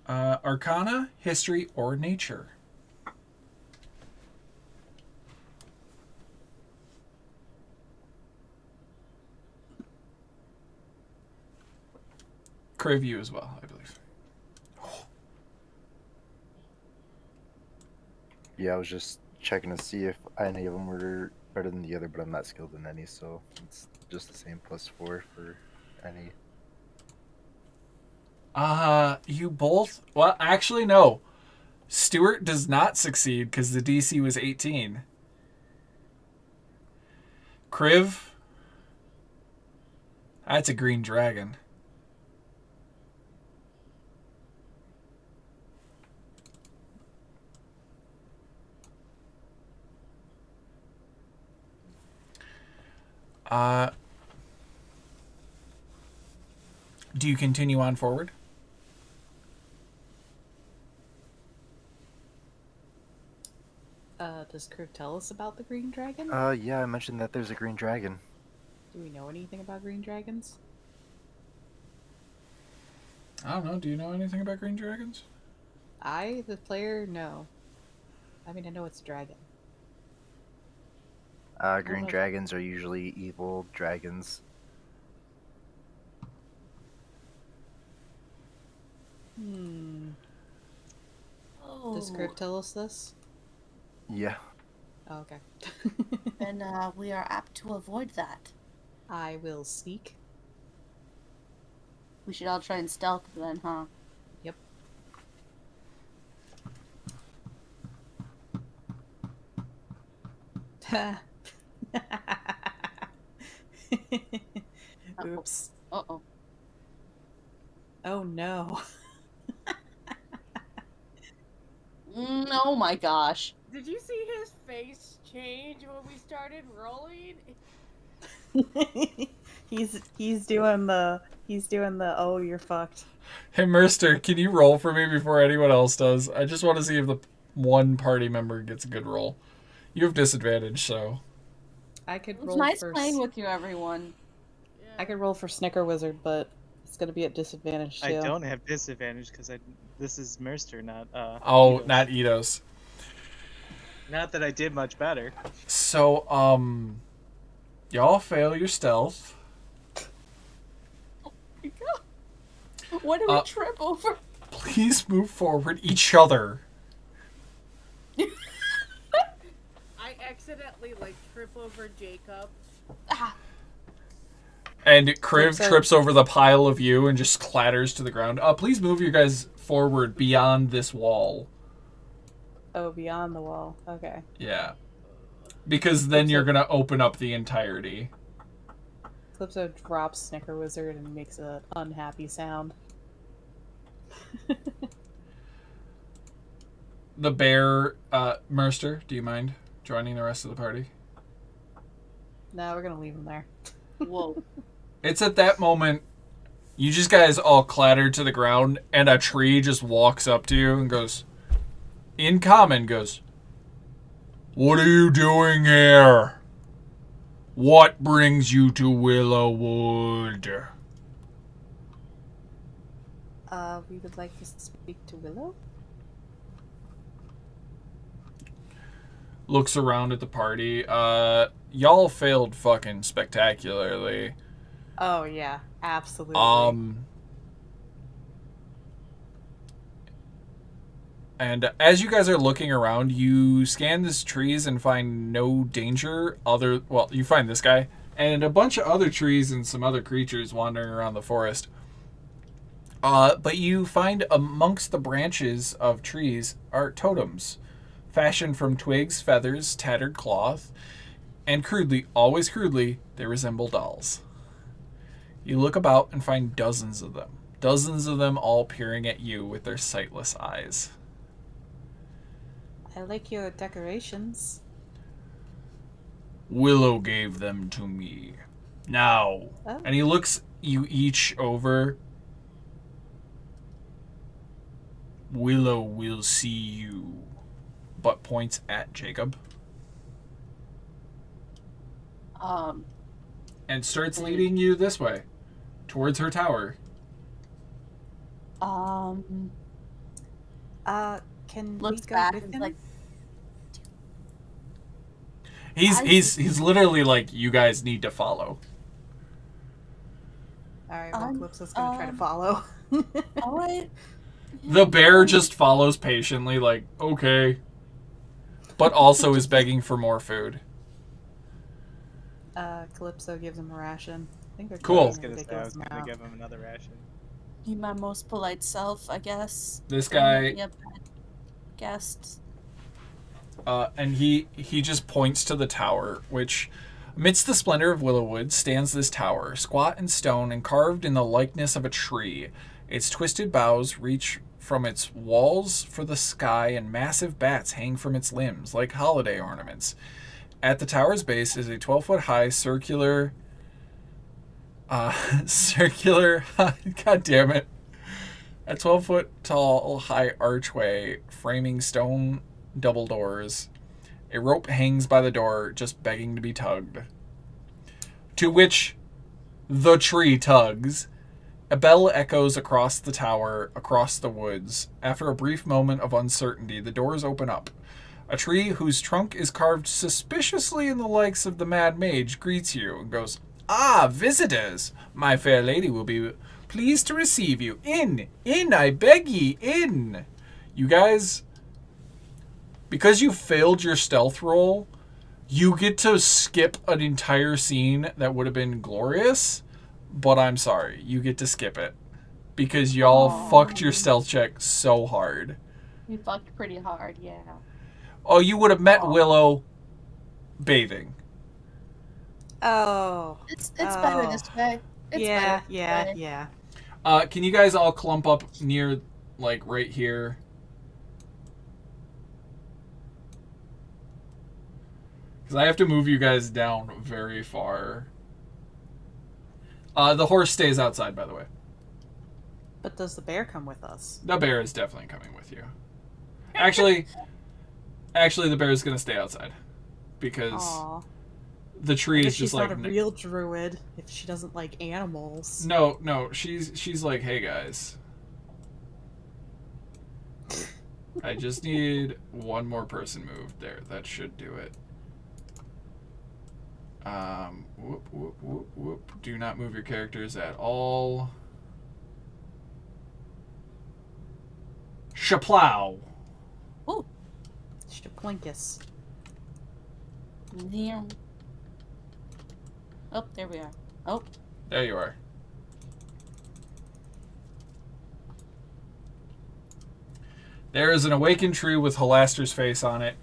Arcana, History, or Nature. Crave you as well, I believe. Yeah, I was just checking to see if any of them were better than the other, but I'm not skilled in any, so it's just the same +4 for any. You both... Well, actually, no. Stuart does not succeed because the DC was 18. Kriv... That's a green dragon. Do you continue on forward? Does Crew tell us about the green dragon? Yeah, I mentioned that there's a green dragon. Do we know anything about green dragons? I don't know. Do you know anything about green dragons? I, the player, no. I mean, I know it's a dragon. Green know. dragons are usually evil dragons. Does Crew tell us this? Yeah. Oh, okay. And we are apt to avoid that. I will sneak. We should all try and stealth then, huh? Yep. Oops. Uh-oh. Oh no. Oh my gosh. Did you see his face change when we started rolling? he's doing the oh you're fucked. Hey, Merster, can you roll for me before anyone else does? I just want to see if the one party member gets a good roll. You have disadvantage, so... I could It's roll nice for playing with you, everyone. I could roll for Snicker Wizard, but it's gonna be at disadvantage too. I don't have disadvantage because this is Merster, not Oh, Eidos. not Eidos. Not that I did much better. So, y'all fail your stealth. What did we trip over? Please move forward each other. I accidentally trip over Jacob. And Kriv So- trips over the pile of you and just clatters to the ground. Please move you guys forward beyond this wall. Oh, beyond the wall. Okay. Yeah. Because then you're going to open up the entirety. Calypso drops Snicker Wizard and makes an unhappy sound. The bear, Merster, do you mind joining the rest of the party? No, we're gonna leave him there. Whoa. It's at that moment, you just guys all clatter to the ground, and a tree just walks up to you and goes, in common, goes, "What are you doing here? What brings you to Wyllowwood?" We would like to speak to Wyllow. Looks around at the party. Y'all failed fucking spectacularly. Oh yeah, absolutely. And as you guys are looking around, you scan these trees and find no danger well, you find this guy and a bunch of other trees and some other creatures wandering around the forest. But you find amongst the branches of trees are totems, fashioned from twigs, feathers, tattered cloth, and crudely, always crudely, they resemble dolls. You look about and find dozens of them all peering at you with their sightless eyes. I like your decorations. Wyllow gave them to me. Now. Oh. And he looks you each over. Wyllow will see you. but points at Jacob. And starts leading you this way, towards her tower. Can we Looks go back with and him? like, He's literally like, you guys need to follow. Alright, well, Calypso's gonna try to follow. all right. The bear just follows patiently, like, okay. But also is begging for more food. Calypso gives him a ration. I think they're Cool. I was taking a gonna say I was ridiculous gonna amount. give him another ration. Be my most polite self, I guess. This Don't guy, make me a bad guest. and he just points to the tower, which, amidst the splendor of Wyllowwood, stands this tower, squat in stone and carved in the likeness of a tree. Its twisted boughs reach from its walls for the sky, and massive bats hang from its limbs, like holiday ornaments. At the tower's base is a 12-foot high circular, god damn it, a 12-foot tall high archway framing stone double doors. A rope hangs by the door, just begging to be tugged. To which the tree tugs. A bell echoes across the tower, across the woods. After a brief moment of uncertainty, the doors open up. A tree whose trunk is carved suspiciously in the likes of the Mad Mage greets you and goes, "Ah, visitors! My fair lady will be pleased to receive you. In, I beg ye, in!" You guys, because you failed your stealth roll, you get to skip an entire scene that would have been glorious, but I'm sorry, you get to skip it. Because y'all fucked your stealth check so hard. We fucked pretty hard, yeah. Oh, you would have met Wyllow bathing. Oh. It's better this way. It's Yeah, better this yeah, way. yeah. Can you guys all clump up near, like, right here? Because I have to move you guys down very far. The horse stays outside, by the way. But does the bear come with us? The bear is definitely coming with you. Actually, the bear is going to stay outside. Because Aww. the tree is just she's like... not a real druid if she doesn't like animals. No, she's like, hey guys. I just need one more person moved there. That should do it. Whoop, whoop, whoop, whoop. Do not move your characters at all. Shaplow. Ooh. Shaplinkus. Yeah. Oh, there we are. Oh. There you are. There is an awakened tree with Halaster's face on it.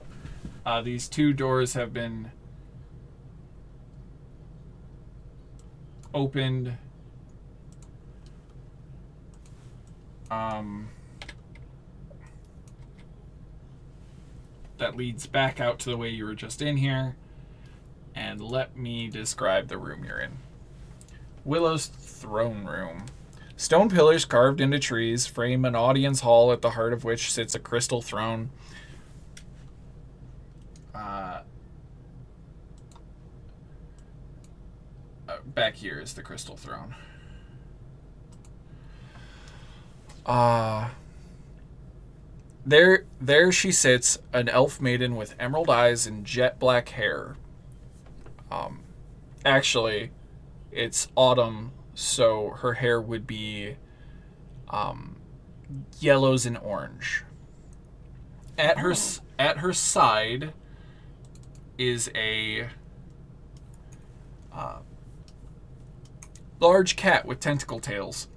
These two doors have been opened. That leads back out to the way you were just in here. And let me describe the room you're in. Wyllow's throne room. Stone pillars carved into trees frame an audience hall at the heart of which sits a crystal throne. Back here is the crystal throne. There she sits, an elf maiden with emerald eyes and jet black hair. Actually, it's autumn, so her hair would be yellows and orange. At her side is a large cat with tentacle tails.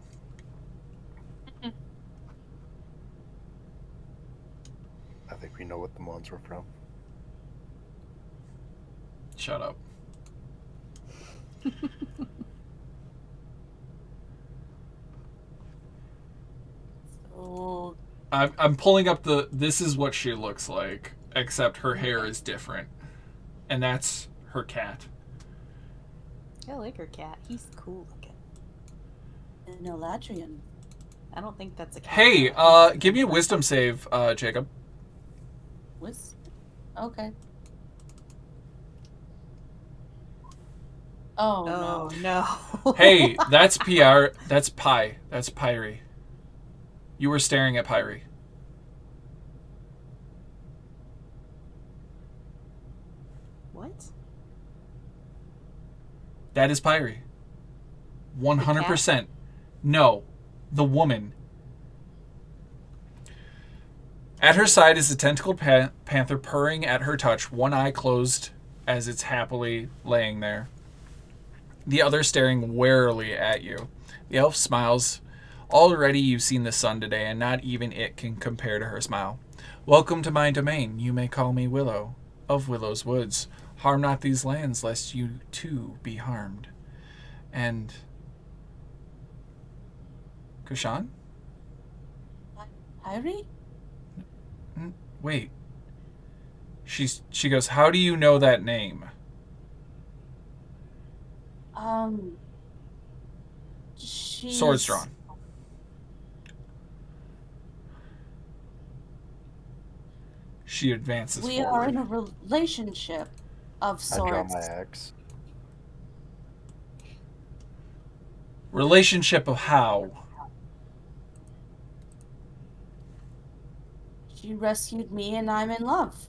I think we know what the moans were from. Shut up. Oh. I'm pulling up this is what she looks like, except her hair is different. And that's her cat. I like her cat. He's cool looking. An Eladrian. I don't think that's a cat. Hey, though. give me a wisdom save, Jacob. Wisp? Okay. Oh, Oh no. no. Hey, that's PR. That's Pi. That's Pyrie. You were staring at Pyrie. What? That is Pyrie. 100%. No. The woman. At her side is the tentacled panther purring at her touch, one eye closed as it's happily laying there, the other staring warily at you. The elf smiles. Already you've seen the sun today, and not even it can compare to her smile. Welcome to my domain. You may call me Wyllow, of Willow's woods. Harm not these lands, lest you too be harmed. And... Kushan? Pyrie? Wait. She goes, how do you know that name? She's... Swords drawn. She advances We forward. are in a relationship of I draw sorts. my axe. Relationship of how? She rescued me and I'm in love.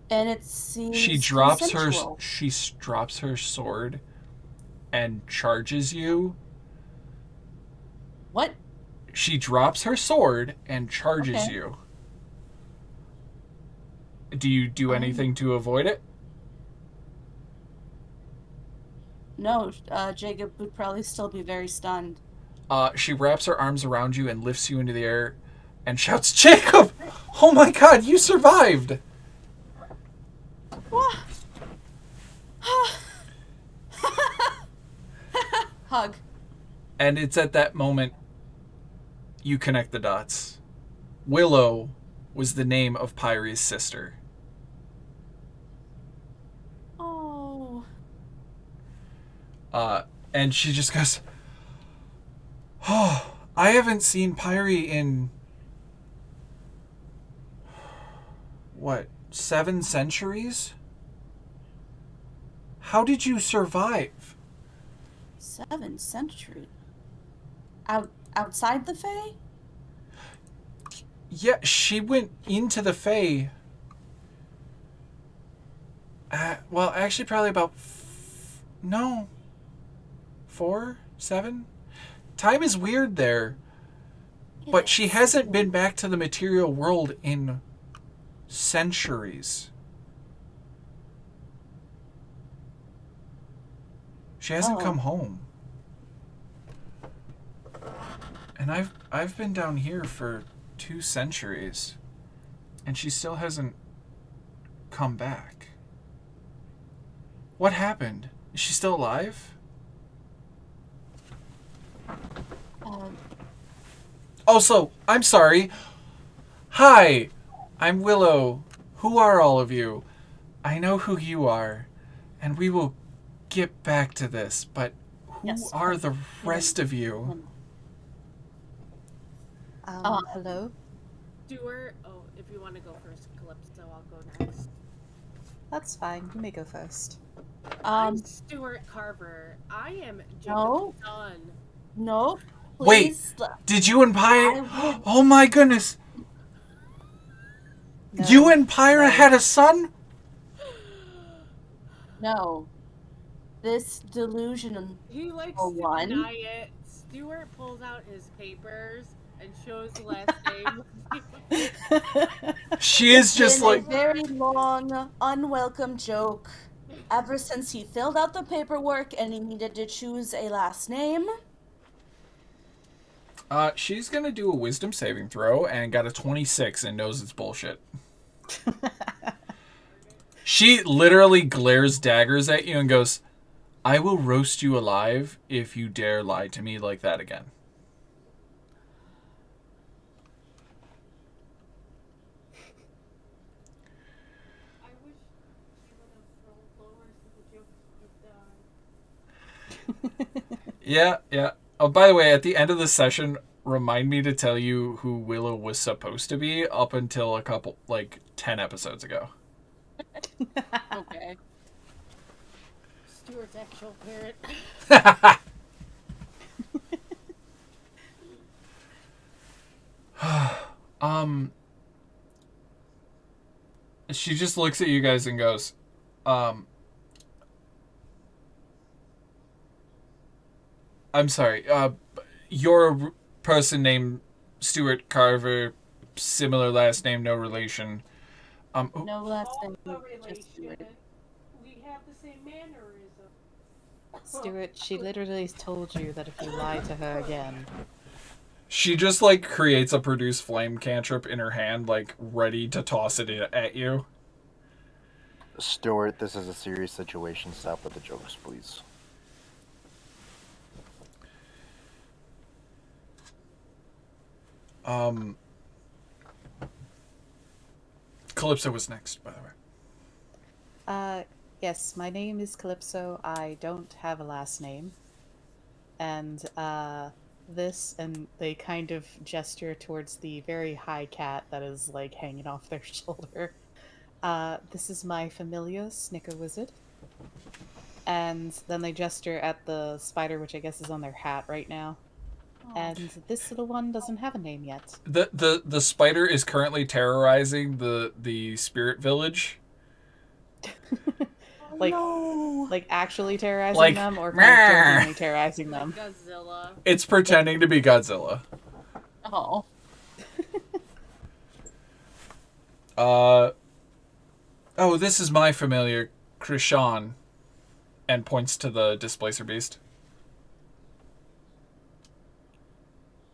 And it seems She drops consensual. drops her sword and charges you. What? She drops her sword and charges Okay. you. Do you do anything to avoid it? No, Jacob would probably still be very stunned. She wraps her arms around you and lifts you into the air and shouts, Jacob! Oh my god, you survived! What? Hug. And it's at that moment you connect the dots. Wyllow was the name of Pyrie's sister. Oh. And she just goes, oh, I haven't seen Pyrie in, what, 7 centuries? How did you survive? 7th century. Outside the Fae? Yeah, she went into the Fae. Well, actually, probably about 4, 7. Time is weird there, but she hasn't been back to the material world in centuries. She hasn't come home. And I've been down here for 2 centuries, and she still hasn't come back. What happened? Is she still alive? Also, I'm sorry. Hi, I'm Wyllow. Who are all of you? I know who you are, and we will get back to this, but who Yes, are the rest of you? Hello? Stuart, oh, if you want to go first, Calypso, I'll go next. That's fine. You may go first. I'm Stuart Carver. I am No. Jacob's son. No. Wait, Please. did you and Pyra... I would- Oh my goodness! No, You and Pyra no. had a son? No. This delusion. He likes For to one. deny it. Stuart pulls out his papers and shows the last name. She is just been like... a very long, unwelcome joke ever since he filled out the paperwork and he needed to choose a last name. She's gonna do a wisdom saving throw and got a 26 and knows it's bullshit. She literally glares daggers at you and goes, I will roast you alive if you dare lie to me like that again. I wish he would have rolled lower so the joke would die. Yeah. Oh, by the way, at the end of the session, remind me to tell you who Wyllow was supposed to be up until 10 episodes ago. Okay. Stuart's actual parent. She just looks at you guys and goes, I'm sorry, you're a person named Stuart Carver, similar last name, no relation. No last name, No just relation. Stuart. We have the same mannerism. Stuart, she literally told you that if you lie to her again. She just, creates a produce flame cantrip in her hand, ready to toss it at you. Stuart, this is a serious situation. Stop with the jokes, please. Calypso was next, by the way. Yes, my name is Calypso. I don't have a last name. And, and they kind of gesture towards the very high cat that is, hanging off their shoulder. This is my familiar, Snicker Wizard. And then they gesture at the spider, which I guess is on their hat right now. And this little one doesn't have a name yet. The spider is currently terrorizing the spirit village. Like actually terrorizing them, or kind of jokingly terrorizing them. Godzilla. It's pretending to be Godzilla. Oh. Oh, this is my familiar, Krishan, and points to the displacer beast.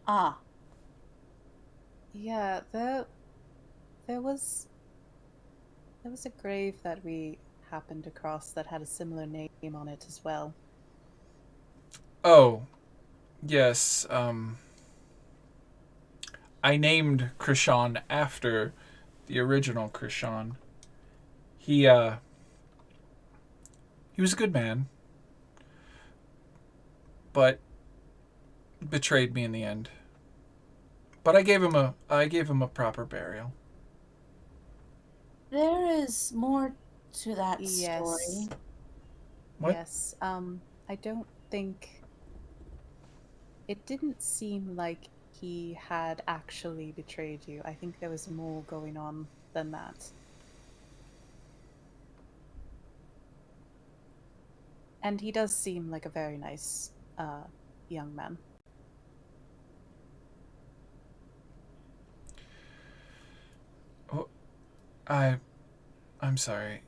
Ah. Yeah, there was a grave that we happened across that had a similar name on it as well. Oh, yes. I named Krishan after the original Krishan. He was a good man, but betrayed me in the end. But I gave him a proper burial. There is more to that Yes. story. What? Yes. I don't think it didn't seem like he had actually betrayed you. I think there was more going on than that. And he does seem like a very nice young man. I'm sorry.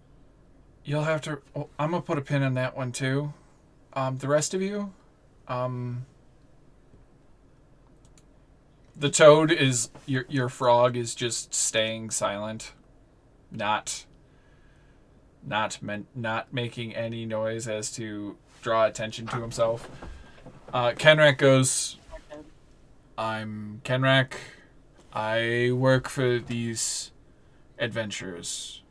You'll have to. Oh, I'm gonna put a pin in that one too. The rest of you, the toad is your frog is just staying silent, not making any noise as to draw attention to himself. Kenrak goes, I'm Kenrak. I work for these adventurers.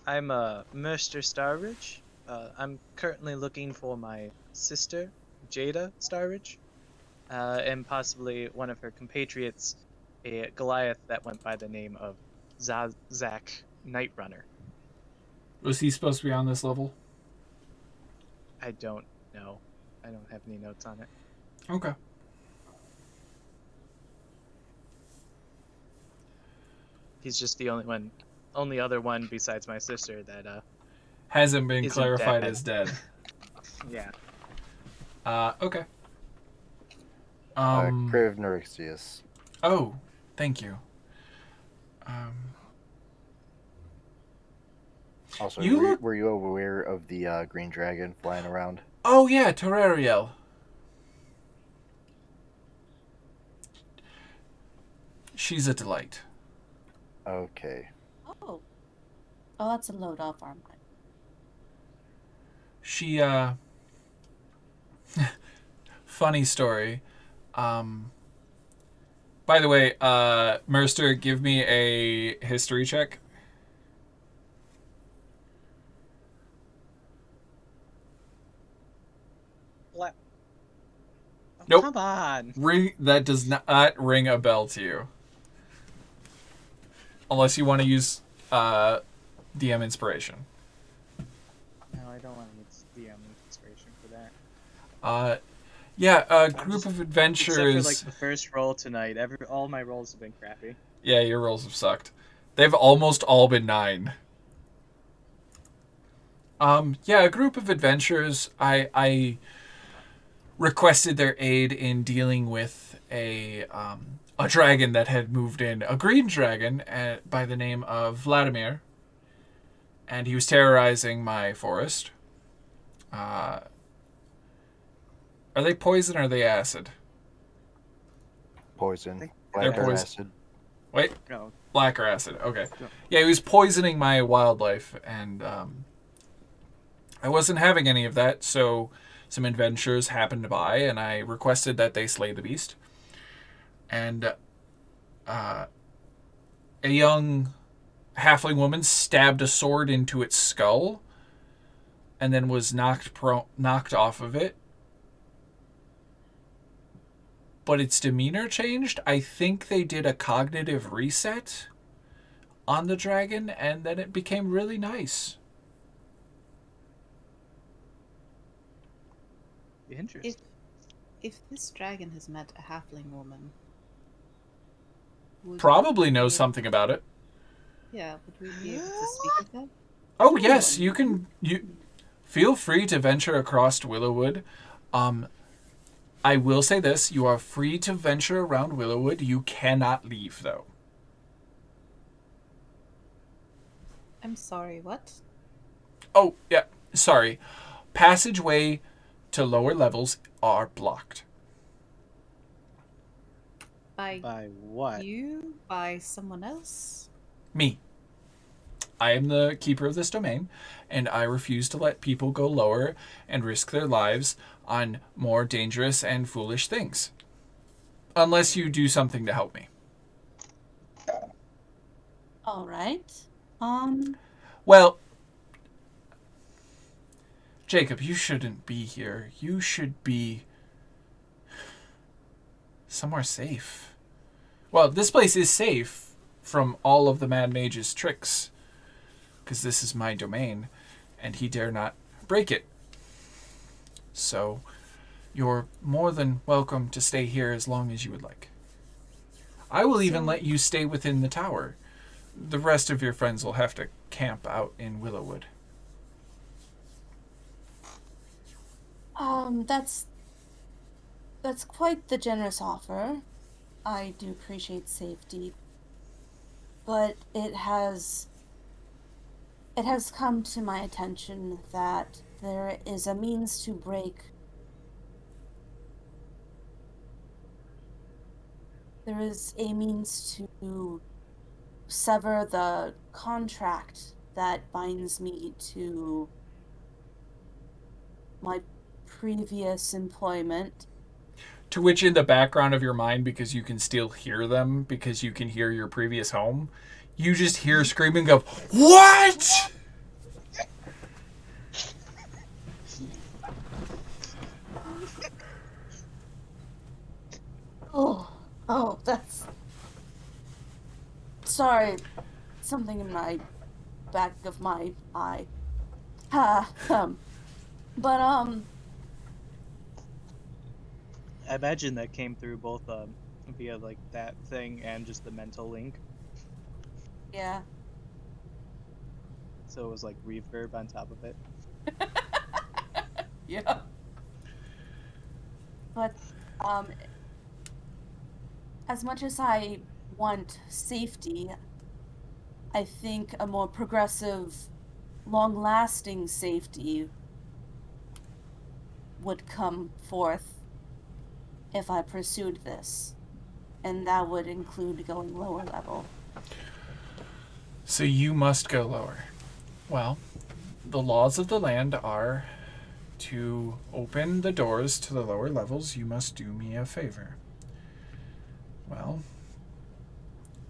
I'm Merster Starridge. I'm currently looking for my sister, Jada Starridge, and possibly one of her compatriots, a Goliath that went by the name of Zach Nightrunner. Was he supposed to be on this level? I don't know. I don't have any notes on it. Okay. He's just the only other one besides my sister that Hasn't been isn't clarified dead. as dead. Yeah. Okay. Crave Neurixius. Oh, thank you. Also, You were you aware of the green dragon flying around? Oh yeah, Terrariel. She's a delight. Okay. Oh. Oh, that's a load off our mind. She funny story. By the way, Merster, give me a history check. Nope. Come on. That does not ring a bell to you. Unless you want to use DM inspiration. No, I don't want to use DM inspiration for that. Yeah, a I'm group just- of adventurers. Except for like the first roll tonight, all my rolls have been crappy. Yeah, your rolls have sucked. They've almost all been 9. Yeah, a group of adventurers. I requested their aid in dealing with a dragon that had moved in, a green dragon by the name of Vladimir, and he was terrorizing my forest. Are they poison or are they acid? Poison. They're Black or poison. acid. Wait, No. black or acid. Okay. Yeah. Yeah, he was poisoning my wildlife, and I wasn't having any of that, so some adventurers happened by, and I requested that they slay the beast. And a young halfling woman stabbed a sword into its skull, and then was knocked off of it. But its demeanor changed. I think they did a cognitive reset on the dragon, and then it became really nice. Interesting. If this dragon has met a halfling woman, would Probably we knows be- something about it. Yeah, would we be able to speak with them? Oh yes, you can. You feel free to venture across to Wyllowwood. I will say this: you are free to venture around Wyllowwood. You cannot leave, though. I'm sorry, what? Oh yeah, sorry. Passageway to lower levels are blocked. By By what? you? By someone else? Me. I am the keeper of this domain, and I refuse to let people go lower and risk their lives on more dangerous and foolish things. Unless you do something to help me. All right. Well, Jacob, you shouldn't be here. You should be somewhere safe. Well, this place is safe from all of the Mad Mage's tricks, because this is my domain, and he dare not break it. So, you're more than welcome to stay here as long as you would like. I will even let you stay within the tower. The rest of your friends will have to camp out in Wyllowwood. That's quite the generous offer. I do appreciate safety, but it has come to my attention that there is a means to break. There is a means to sever the contract that binds me to my previous employment. To which, in the background of your mind, because you can still hear them, because you can hear your previous home, you just hear screaming of, "What?" Oh, that's... Sorry, something in my back of my eye. But, I imagine that came through both via like that thing and just the mental link. yeah. So it was like reverb on top of it. Yeah. But, as much as I want safety, I think a more progressive, long-lasting safety would come forth if I pursued this. And that would include going lower level. So you must go lower. Well, the laws of the land are to open the doors to the lower levels. You must do me a favor. Well,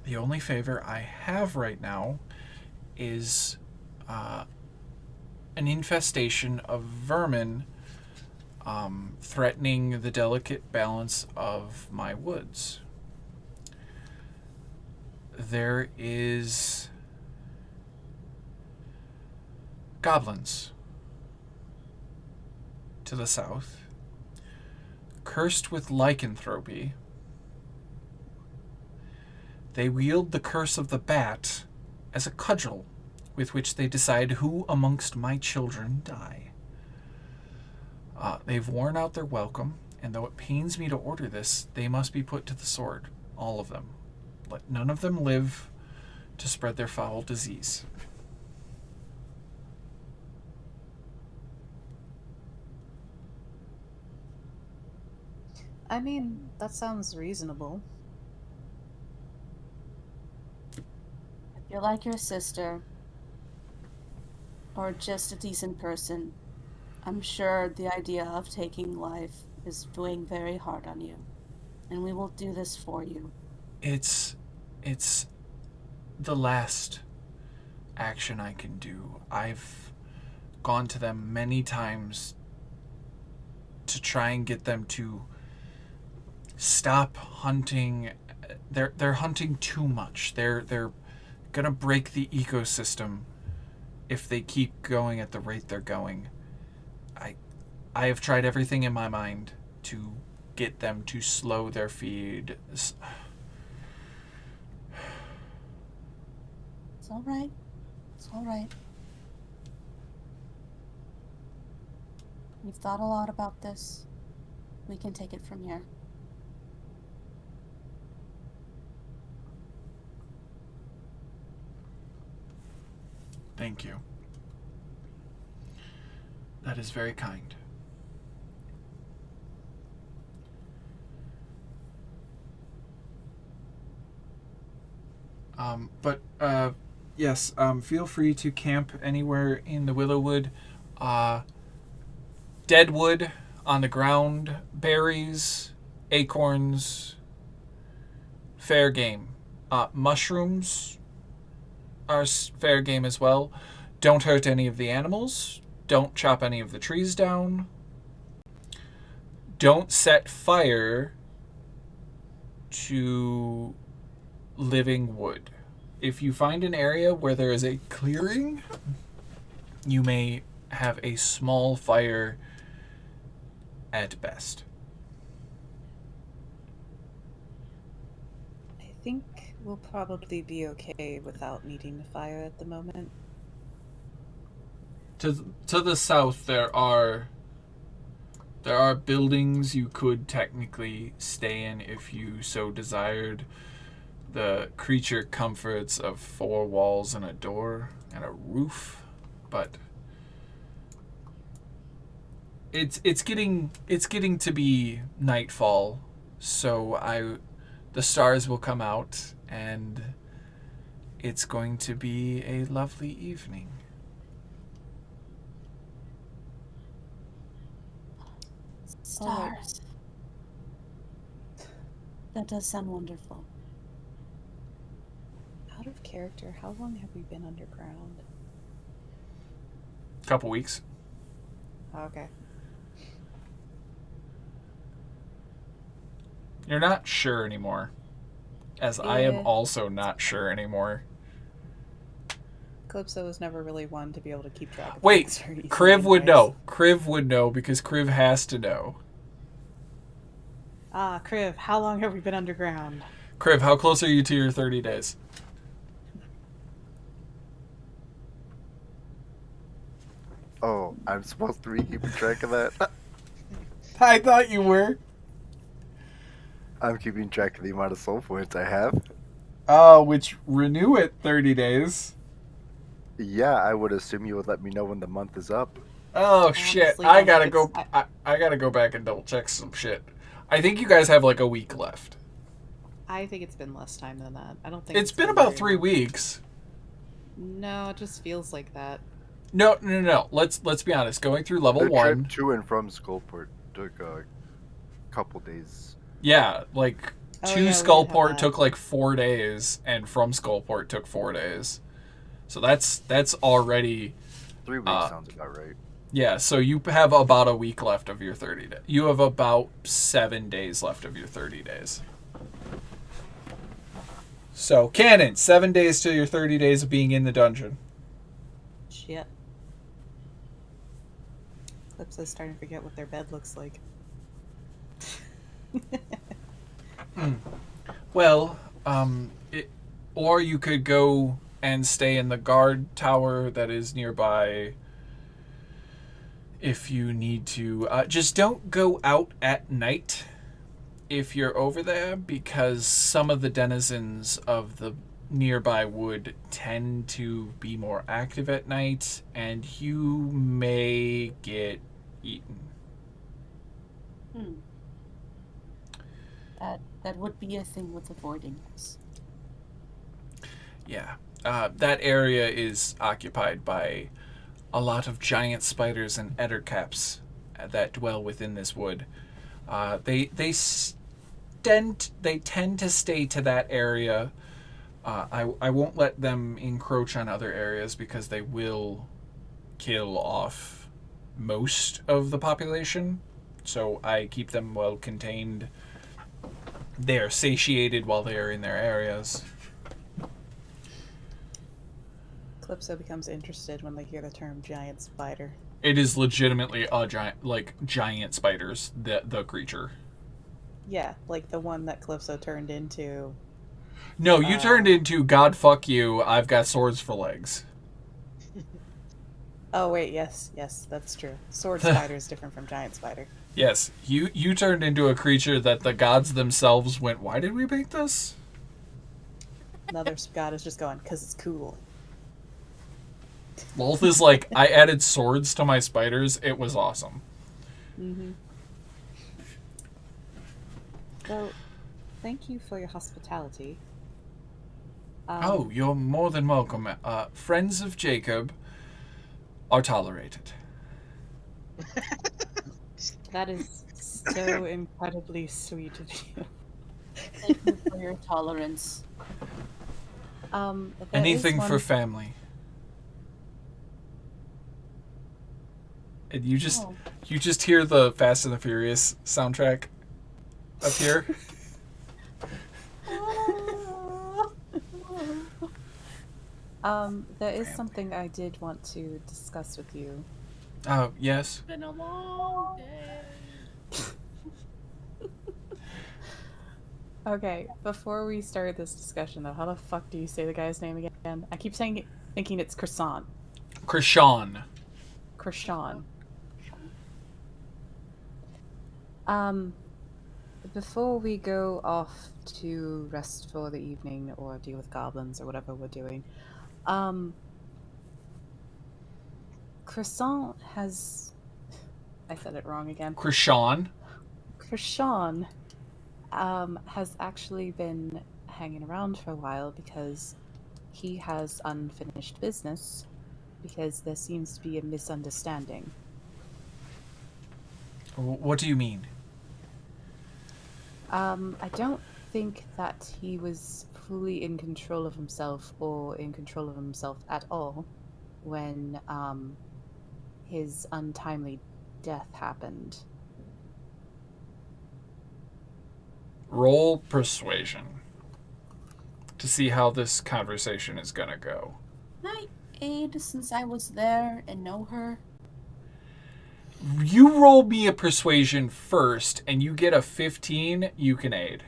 the only favor I have right now is an infestation of vermin threatening the delicate balance of my woods. There is goblins to the south, cursed with lycanthropy. They wield the curse of the bat as a cudgel with which they decide who amongst my children die. They've worn out their welcome, and though it pains me to order this, they must be put to the sword, all of them. Let none of them live to spread their foul disease. I mean, that sounds reasonable. If you're like your sister, or just a decent person, I'm sure the idea of taking life is weighing very hard on you. And we will do this for you. It's the last action I can do. I've gone to them many times to try and get them to stop hunting. They're hunting too much. They're gonna break the ecosystem if they keep going at the rate they're going. I have tried everything in my mind to get them to slow their feed. It's all right. It's all right. We've thought a lot about this. We can take it from here. Thank you. That is very kind. Yes, feel free to camp anywhere in the Wyllowwood. Dead wood on the ground, berries, acorns, fair game. Mushrooms are fair game as well. Don't hurt any of the animals. Don't chop any of the trees down. Don't set fire to living wood. If you find an area where there is a clearing, you may have a small fire at best. I think we'll probably be okay without needing the fire at the moment. To the south, there are buildings you could technically stay in if you so desired. The creature comforts of 4 walls and a door and a roof, but it's getting to be nightfall, so the stars will come out and it's going to be a lovely evening. Stars. That does sound wonderful. Out of character, how long have we been underground? Couple weeks. Okay. You're not sure anymore, as I am Yeah. also not sure anymore. Calypso was never really one to be able to keep track of Wait, things very easily Kriv would anyways. know. Kriv would know because Kriv has to know. Kriv, how long have we been underground? Kriv, how close are you to your 30 days? Oh, I'm supposed to be keeping track of that? I thought you were. I'm keeping track of the amount of soul points I have. Which renew at 30 days. Yeah, I would assume you would let me know when the month is up. Oh shit! Honestly, I don't gotta think go. it's- I gotta go back and double check some shit. I think you guys have like a week left. I think it's been less time than that. I don't think It's been about very 3 long. weeks. No, it just feels like that. No. Let's be honest. Going through level The 1. trip to and from Skullport took a couple days. Yeah, like Oh, to yeah, we did have Skullport that. took like 4 days, and from Skullport took 4 days. So that's already 3 weeks sounds about right. Yeah, so you have about a week left of your 30 days. You have about 7 days left of your 30 days. So, Cannon, 7 days to your 30 days of being in the dungeon. Shit. Calypso's starting to forget what their bed looks like. Well, or you could go and stay in the guard tower that is nearby if you need to. Just don't go out at night if you're over there, because some of the denizens of the nearby wood tend to be more active at night, and you may get eaten. That would be a thing with avoiding us. Yeah. That area is occupied by a lot of giant spiders and ettercaps that dwell within this wood. They tend to stay to that area. I won't let them encroach on other areas because they will kill off most of the population. So I keep them well contained. They are satiated while they are in their areas. Calypso becomes interested when they hear the term giant spider. It is legitimately a giant spiders, the creature. Yeah, like the one that Calypso turned into. No, you turned into God fuck you, I've got swords for legs. Oh wait, yes, that's true. Sword spider is different from giant spider. Yes, you turned into a creature that the gods themselves went, why did we make this? Another god is just going, because it's cool. Lolth is like, I added swords to my spiders, it was awesome. Mm-hmm. So, thank you for your hospitality. Oh, you're more than welcome. Friends of Jacob are tolerated. That is so incredibly sweet of you. Thank you for your tolerance. There Anything is for one... family. And you just hear the Fast and the Furious soundtrack up here. There is something I did want to discuss with you. Oh, yes. It's been a long day. Okay, before we start this discussion though, how the fuck do you say the guy's name again? I keep thinking it's Croissant. Krishan. Krishan. Before we go off to rest for the evening or deal with goblins or whatever we're doing, Croissant has... I said it wrong again. Krishan. Krishan has actually been hanging around for a while because he has unfinished business because there seems to be a misunderstanding. What do you mean? I don't think that he was fully in control of himself or in control of himself at all when his untimely death happened. Roll persuasion to see how this conversation is gonna go. Can I aid since I was there and know her? You roll me a persuasion first, and you get a 15, you can aid.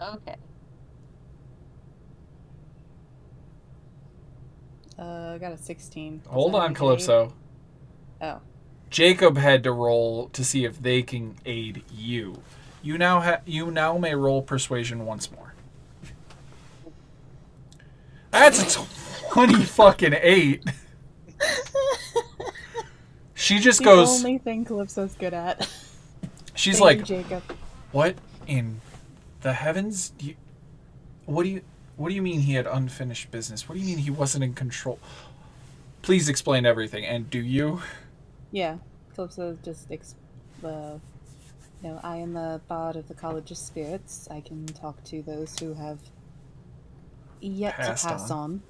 Okay. I got a 16. Hold Does that on, make it Calypso. 8? Oh. Jacob had to roll to see if they can aid you. You now may roll persuasion once more. That's a 20 fucking 8. She just goes. The only thing Calypso's good at. She's Thank like, you, Jacob. "What in the heavens? What do you mean he had unfinished business? What do you mean he wasn't in control? Please explain everything." And do you? Yeah, Calypso just I am a bard of the College of Spirits. I can talk to those who have yet Passed to pass on,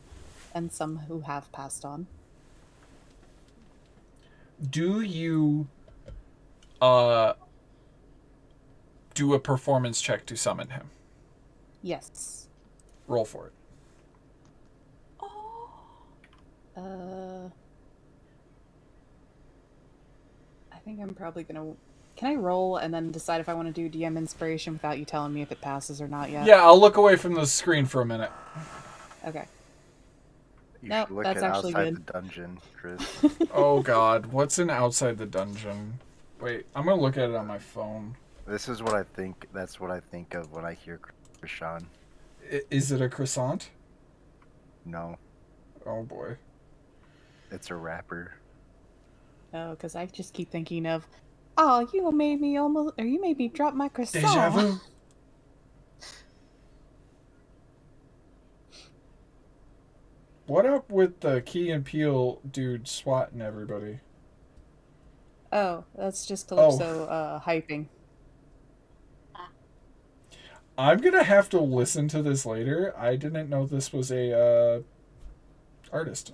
and some who have passed on. do you do a performance check to summon him? Yes. Roll for it. I think I'm probably gonna. Can I roll and then decide if I want to do DM inspiration without you telling me if it passes or not yet? Yeah, I'll look away from the screen for a minute. Okay. You Nope, should look that's at actually outside good. the dungeon, Chris. Oh god, what's in outside the dungeon? Wait, I'm gonna look at it on my phone. This is what I think. That's what I think of when I hear Krishan. Is it a croissant? No, Oh boy. it's a rapper. Oh, because I just keep thinking of, oh, you made me drop my croissant. Deja vu. What up with the Key and Peele dude swatting everybody? Oh, that's just Calypso hyping. I'm gonna have to listen to this later. I didn't know this was a artist.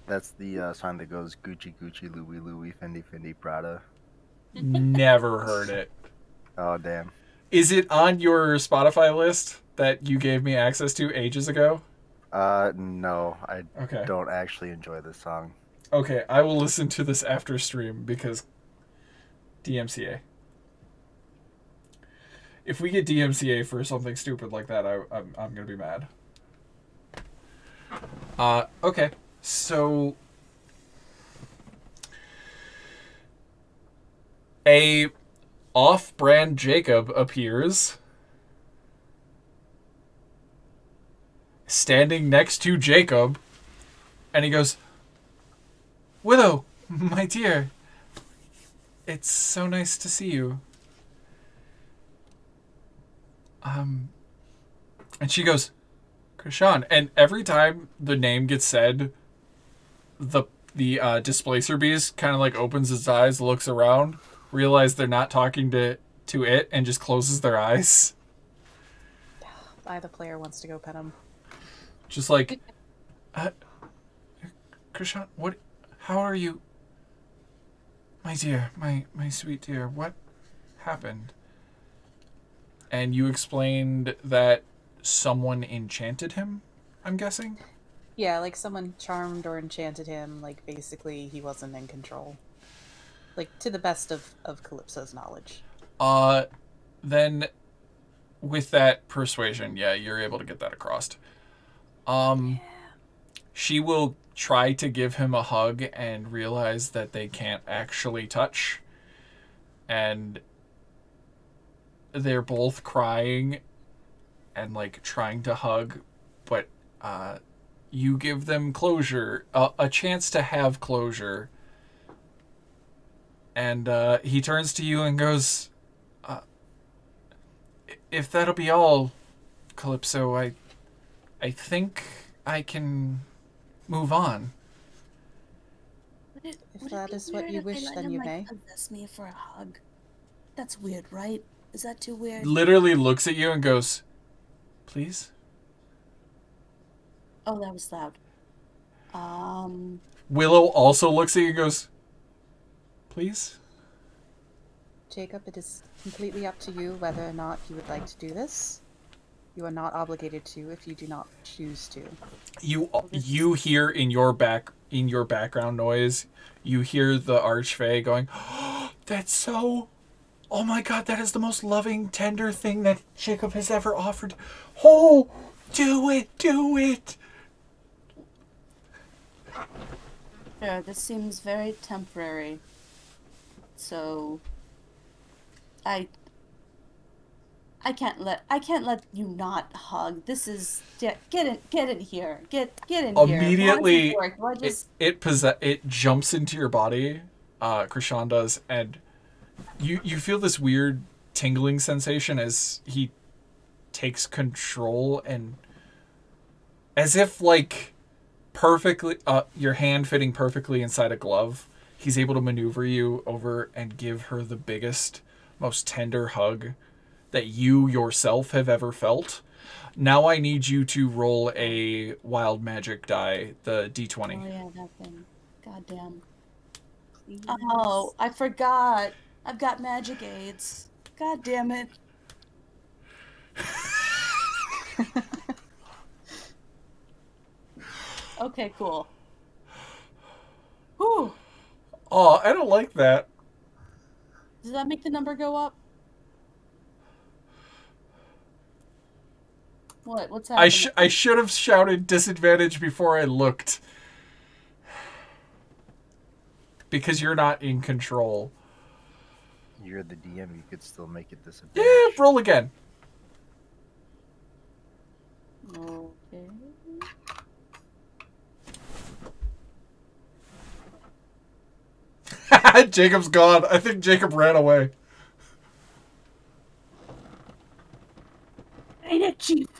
That's the song that goes Gucci Gucci Louis Louis Fendi Fendi Prada. Never heard it. Oh damn. Is it on your Spotify list that you gave me access to ages ago? No, I Okay. don't actually enjoy this song. Okay, I will listen to this after stream because DMCA. If we get DMCA for something stupid like that, I'm gonna be mad. Okay, so a off-brand Jacob appears, standing next to Jacob, and he goes, "Wyllow, my dear, it's so nice to see you." And she goes, "Krishan," and every time the name gets said, the displacer beast kind of like opens its eyes, looks around, realize they're not talking to it, and just closes their eyes. Either player wants to go pet him. Just like, Krishan, what? How are you, my dear, my sweet dear? What happened? And you explained that someone enchanted him, I'm guessing? Yeah, like someone charmed or enchanted him. Like basically, he wasn't in control. Like to the best of Calypso's knowledge. Then with that persuasion, yeah, you're able to get that across. She will try to give him a hug and realize that they can't actually touch. And they're both crying and like trying to hug, but you give them closure, a chance to have closure. And he turns to you and goes, "If that'll be all, Calypso, I think I can move on." If that is what you wish, then you may. Possess me for a hug. That's weird, right? Is that too weird? Literally looks at you and goes, "Please?" Oh, that was loud. Wyllow also looks at you and goes, "Please?" Jacob, it is completely up to you whether or not you would like to do this. You are not obligated to if you do not choose to. You hear in your background noise, you hear the Archfey going, "Oh, that's so... Oh my god, that is the most loving, tender thing that Jacob has ever offered. Oh, do it, do it." Sure, this seems very temporary. So I can't let you not hug. This is get in here. Get in Immediately, here. Why does it work? it jumps into your body, Krishan does, and you feel this weird tingling sensation as he takes control, and as if like perfectly, your hand fitting perfectly inside a glove, he's able to maneuver you over and give her the biggest, most tender hug that you yourself have ever felt. Now I need you to roll a wild magic die, the D20. Oh yeah, that thing. Goddamn. Oh, I forgot. I've got magic aids. God damn it. Okay, cool. Whew. Oh, I don't like that. Does that make the number go up? What? What's happening? I should have shouted disadvantage before I looked. Because you're not in control. You're the DM, you could still make it Yeah, disadvantage. roll again. Okay. Jacob's gone. I think Jacob ran away. Ain't it cheap?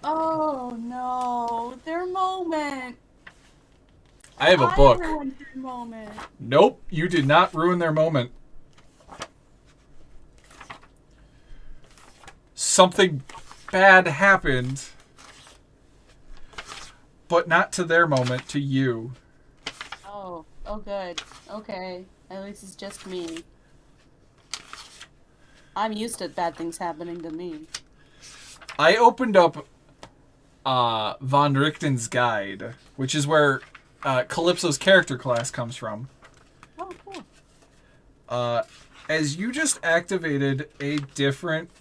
Oh no, their moment. I have a book. I ruined their moment. Nope, you did not ruin their moment. Something bad happened, but not to their moment, to you. Oh good. Okay. At least it's just me. I'm used to bad things happening to me. I opened up Von Richten's guide, which is where Calypso's character class comes from. Oh, cool. As you just activated a different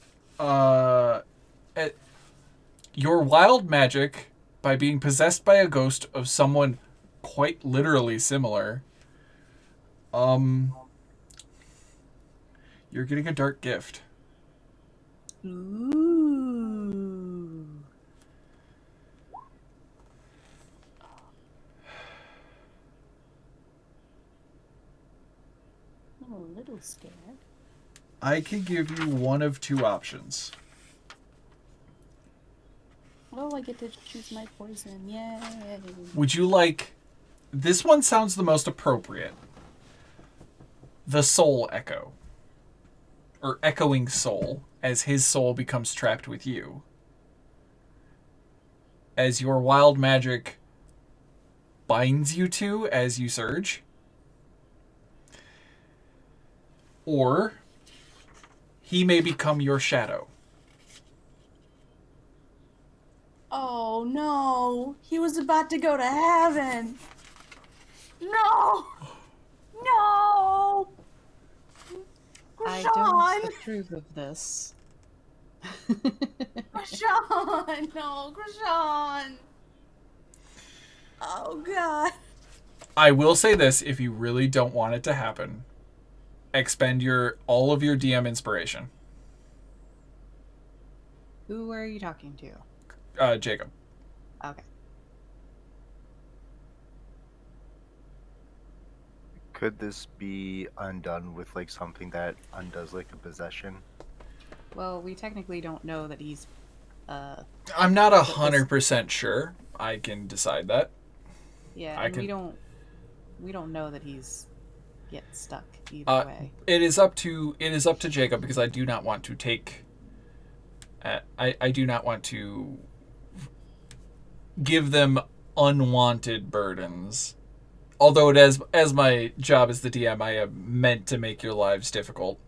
your wild magic by being possessed by a ghost of someone quite literally similar. You're getting a dark gift. Ooh. I'm a little scared. I can give you one of two options. Oh, I get to choose my poison. Yay. Would you like... This one sounds the most appropriate. The soul echo. Or echoing soul, as his soul becomes trapped with you. As your wild magic binds you to as you surge. Or he may become your shadow. Oh no, he was about to go to heaven. No! No! I Krishan! don't approve of this. Krishan! No, Krishan! Oh god. I will say this, if you really don't want it to happen, expend all of your DM inspiration. Who are you talking to? Jacob. Okay. Could this be undone with like something that undoes like a possession? Well, we technically don't know that he's I'm not 100% sure. I can decide that. yeah, I and can- we don't know that he's get stuck either way. It is up to Jacob, because I do not want to take. I do not want to give them unwanted burdens. Although as my job as the DM, I am meant to make your lives difficult.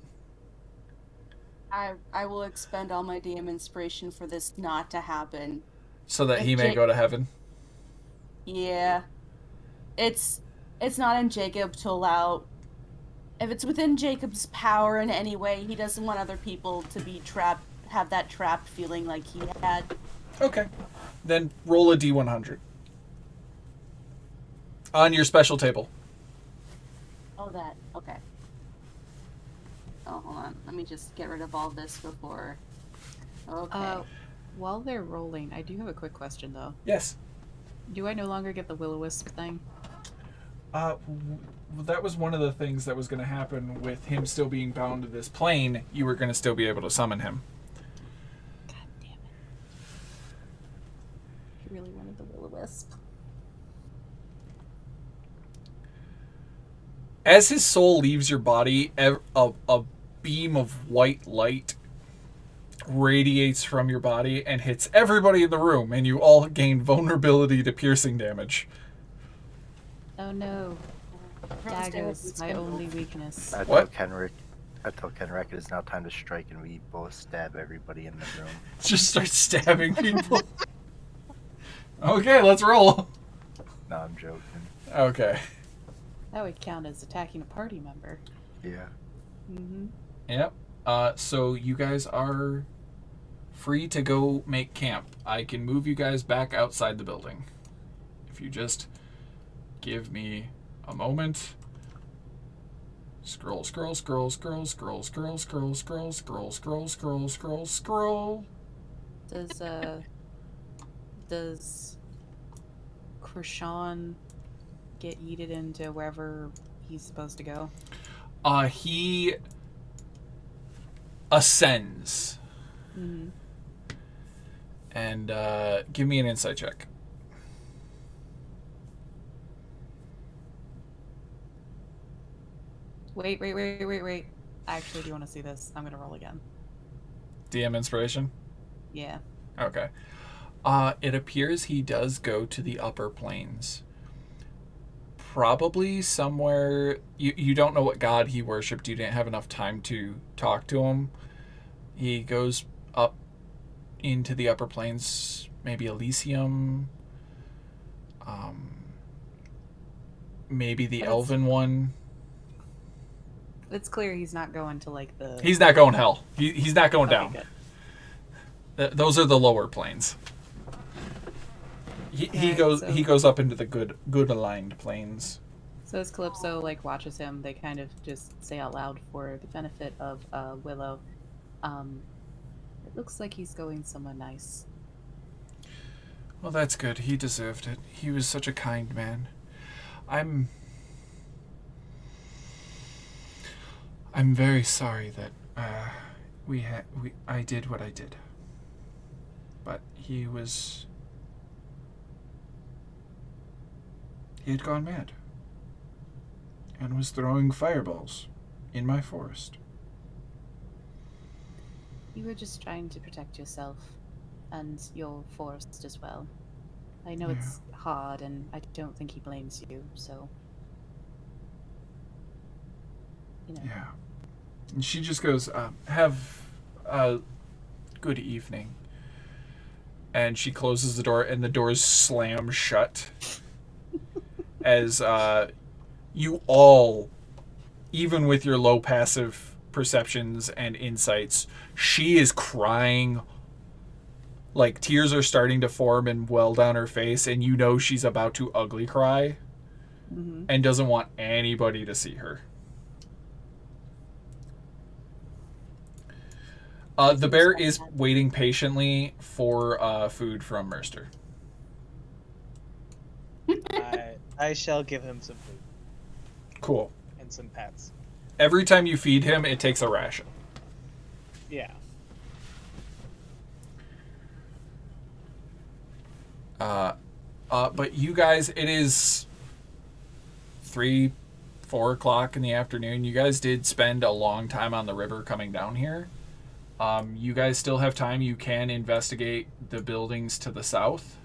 I will expend all my DM inspiration for this not to happen. So that If he may Ja- go to heaven. Yeah. It's not in Jacob to allow... If it's within Jacob's power in any way, he doesn't want other people to be trapped, have that trapped feeling like he had. Okay. Then roll a D100. On your special table. Oh, that. Okay. Oh, hold on. Let me just get rid of all this before... Okay. While they're rolling, I do have a quick question though. Yes. Do I no longer get the Will-O-Wisp thing? That was one of the things that was going to happen with him still being bound to this plane. You were going to still be able to summon him. God damn it. He really wanted the Will-O-Wisp. As his soul leaves your body, a beam of white light radiates from your body and hits everybody in the room, and you all gain vulnerability to piercing damage. Oh no. Daggers, my only weakness. I What? tell Kenrick it is now time to strike, and we both stab everybody in the room. Just start stabbing people. Okay, let's roll. No, I'm joking. Okay. That would count as attacking a party member. Yeah. Mm-hmm. Yep. So you guys are free to go make camp. I can move you guys back outside the building. If you just give me a moment. Scroll, scroll, scroll, scroll, scroll, scroll, scroll, scroll, scroll, scroll, scroll, scroll, scroll. Does Krishan get yeeted into wherever he's supposed to go? He ascends. Mm-hmm. And give me an insight check. Wait. I actually do want to see this. I'm gonna roll again. DM inspiration? Yeah. Okay. It appears he does go to the upper planes. Probably somewhere... You don't know what god he worshipped. You didn't have enough time to talk to him. He goes up into the upper planes, maybe Elysium. Maybe the Elven one. It's clear he's not going to like the... He's not going hell. He's not going Okay, down. good. Those are the lower planes. He goes up into the good aligned planes. So as Calypso watches him, they kind of just say out loud for the benefit of Wyllow. It looks like he's going somewhere nice. Well, that's good. He deserved it. He was such a kind man. I'm very sorry that I did what I did. But he had gone mad and was throwing fireballs in my forest. You were just trying to protect yourself and your forest as well. I know it's hard, and I don't think he blames you, so... Yeah. And she just goes, have a good evening. And she closes the door, and the doors slam shut. As you all, even with your low passive perceptions and insights, she is crying. Tears are starting to form and well down her face, and you know she's about to ugly cry. Mm-hmm. And doesn't want anybody to see her. The bear is waiting patiently for food from Merster. I shall give him some food. Cool. And some pets. Every time you feed him, it takes a ration. Yeah. But you guys, it is 3-4 o'clock in the afternoon. You guys did spend a long time on the river coming down here. You guys still have time. You can investigate the buildings to the south.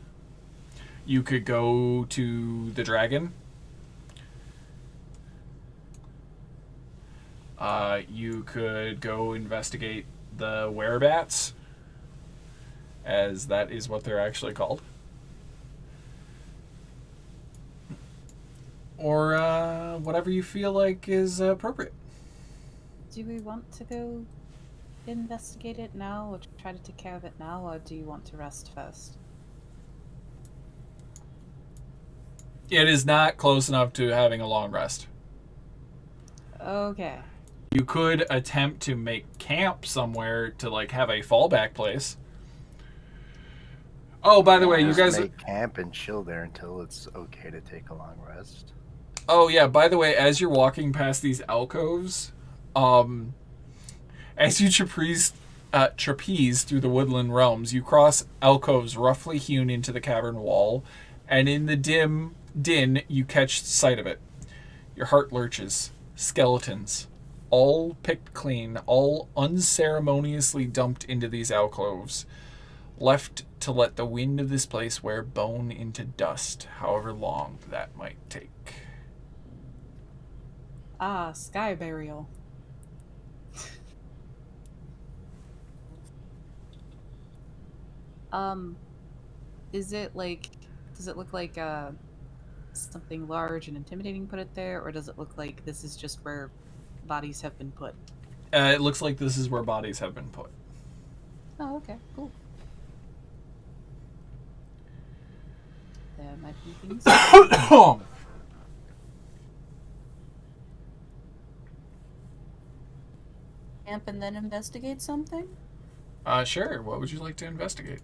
You could go to the dragon. You could go investigate the werebats, as that is what they're actually called. Or whatever you feel like is appropriate. Do we want to go investigate it now, or try to take care of it now, or do you want to rest first? It is not close enough to having a long rest. Okay. You could attempt to make camp somewhere to have a fallback place. Oh, by the way, you guys make camp and chill there until it's okay to take a long rest. Oh yeah, by the way, as you're walking past these alcoves, as you trapeze through the woodland realms, you cross alcoves roughly hewn into the cavern wall, and in the din, you catch sight of it. Your heart lurches. Skeletons, all picked clean, all unceremoniously dumped into these alcoves, left to let the wind of this place wear bone into dust, however long that might take. Ah, sky burial. Is it like, does it look like something large and intimidating put it there, or does it look like this is just where bodies have been put? It looks like this is where bodies have been put. Oh, okay, cool. There might be things. Camp and then investigate something? Sure. What would you like to investigate?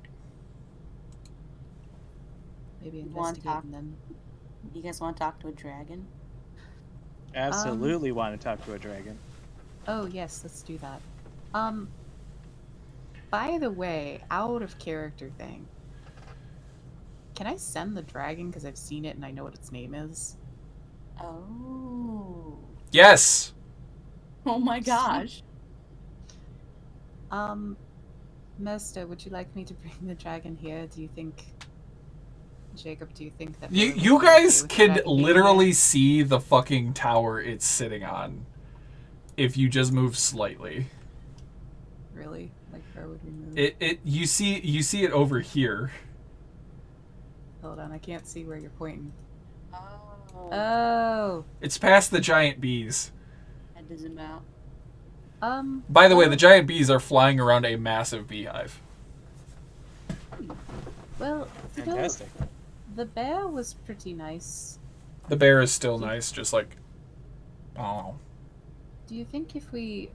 Maybe You want investigate talk- and then. You guys want to talk to a dragon? Absolutely want to talk to a dragon. Oh yes, let's do that. By the way, out of character thing. Can I send the dragon because I've seen it and I know what its name is? Oh. Yes. Oh my gosh. Mester, would you like me to bring the dragon here? Do you think, Jacob? Do you think that You Wyllow would you be guys okay with the can dragon being literally there? see the fucking tower it's sitting on if you just move slightly. Really? Like, where would we move? You see it over here. Hold on, I can't see where you're pointing. Oh. Oh. It's past the giant bees. That doesn't matter. By the way, well- the giant bees are flying around a massive beehive. Well, you know, Fantastic. the bear was pretty nice. The bear is still nice, just like, oh. Do you think if we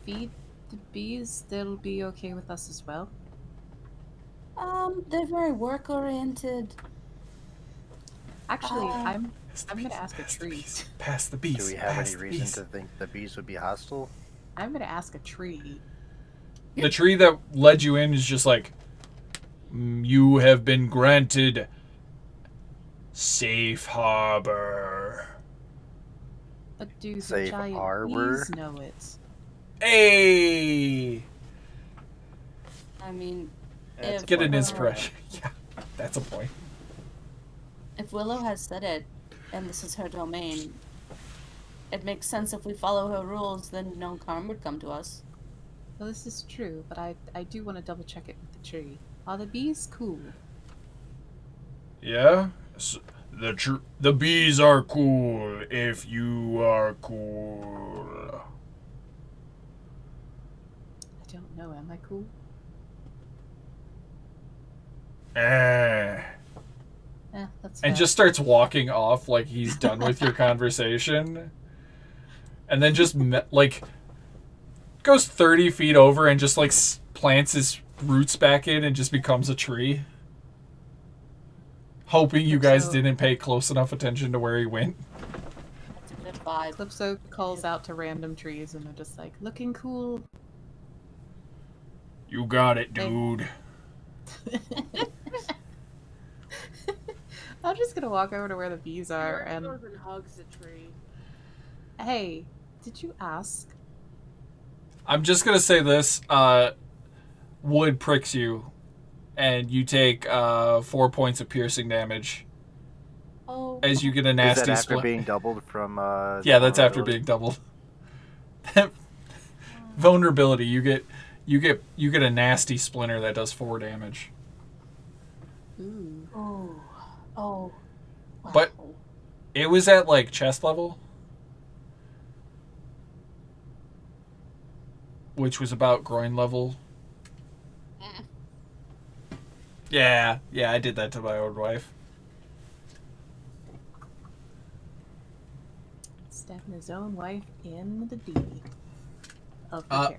feed the bees, they'll be okay with us as well? They're very work-oriented. Actually, I'm Past gonna bees, ask a past the tree. bees, past the bees. Do we have past any the reason bees. to think the bees would be hostile? I'm gonna ask a tree. The tree that led you in is just like, you have been granted safe harbor. But do the Safe giant harbor? bees know it? Hey! I mean, That's if Get an Wyllow- inspiration. Yeah, that's a point. If Wyllow has said it, and this is her domain, it makes sense if we follow her rules, then no harm would come to us. Well, this is true, but I do want to double check it with the tree. Are the bees cool? Yeah? The bees are cool if you are cool. I don't know. Am I cool? That's fair. And just starts walking off like he's done with your conversation. And then just, like, goes 30 feet over and just, like, plants his roots back in and just becomes a tree. Hoping you guys So- didn't pay close enough attention to where he went. That's a good vibe. Calypso calls out to random trees, and they're just like, looking cool. You got it, dude. I'm just gonna walk over to where the bees are and goes and hugs the tree. hey, did you ask? I'm just gonna say this. Wood pricks you, and you take 4 points of piercing damage Oh. as you get a Is nasty that after split. being doubled from? Yeah, that's after vulnerability? being doubled. Vulnerability. You get a nasty splinter that does 4 damage. Ooh. Oh. Oh. Wow. But- It was at like chest level, which was about groin level. Yeah, I did that to my own wife. Stabbing his own wife in the D of the character.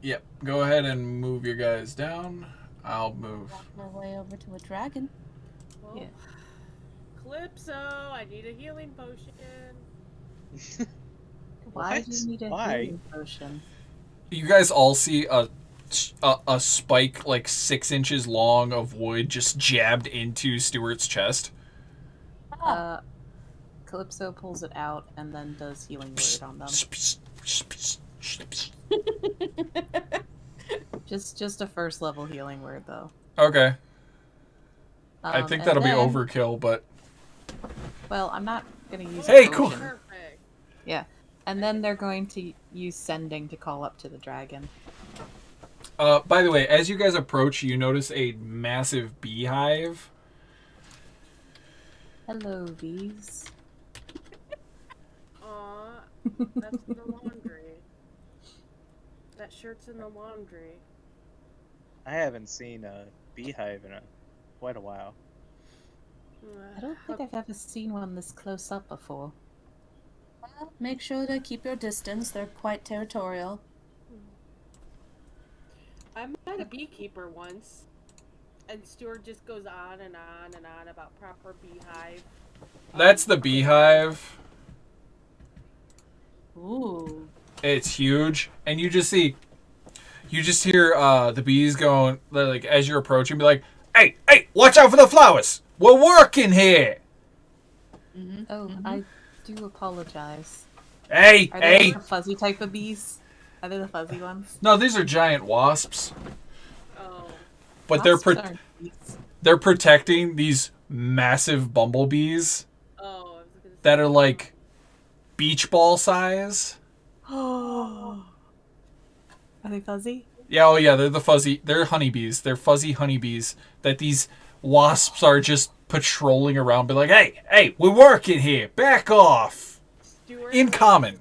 Yep. Go ahead and move your guys down. I'll move. Walk my way over to a dragon. Well, Yeah. Calypso, I need a healing potion. Why do What? you need a Why? healing potion? You guys all see a spike like 6 inches long of wood just jabbed into Stuart's chest. Calypso pulls it out and then does healing word on them. Just a first level healing word though. Okay. I think And that'll be then- overkill, but Well, I'm not gonna use. Hey, potion. cool. Perfect. Yeah, and then they're going to use sending to call up to the dragon. By the way, as you guys approach, you notice a massive beehive. Hello, bees. Aw, that's in the laundry. That shirt's in the laundry. I haven't seen a beehive in quite a while. I don't think I've ever seen one this close up before. Well, make sure to keep your distance. They're quite territorial. I met a beekeeper once, and Stuart just goes on and on and on about proper beehive. That's the beehive. Ooh. It's huge, and you just hear the bees going, like, as you're approaching, be like, hey, watch out for the flowers. We're working here. Mm-hmm. Oh, I do apologize. Hey. Are they the fuzzy type of bees? Are they the fuzzy ones? No, these are giant wasps, Oh, but Wasps aren't bees. they're protecting these massive bumblebees I was gonna say. that are like beach ball size. Oh. Are they fuzzy? Yeah, oh yeah, they're honeybees. They're fuzzy honeybees that these wasps are just patrolling around, be like, hey, we're working here. Back off. Stuart In common.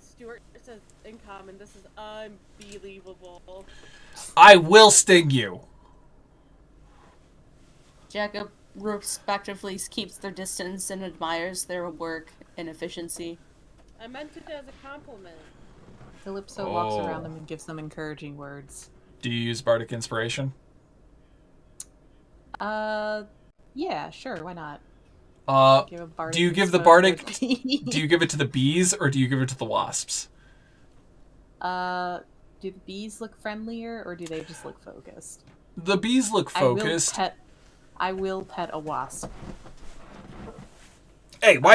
Stuart says in common. This is unbelievable. I will sting you. Jacob respectively keeps their distance and admires their work and efficiency. I meant it as a compliment. Calypso walks around them and gives them encouraging words. Do you use bardic inspiration? Yeah, sure, why not? Do you give the bardic? Do Do you give it to the bees or do you give it to the wasps? do the bees look friendlier or do they just look focused? The bees look focused. I will pet a wasp. Hey, why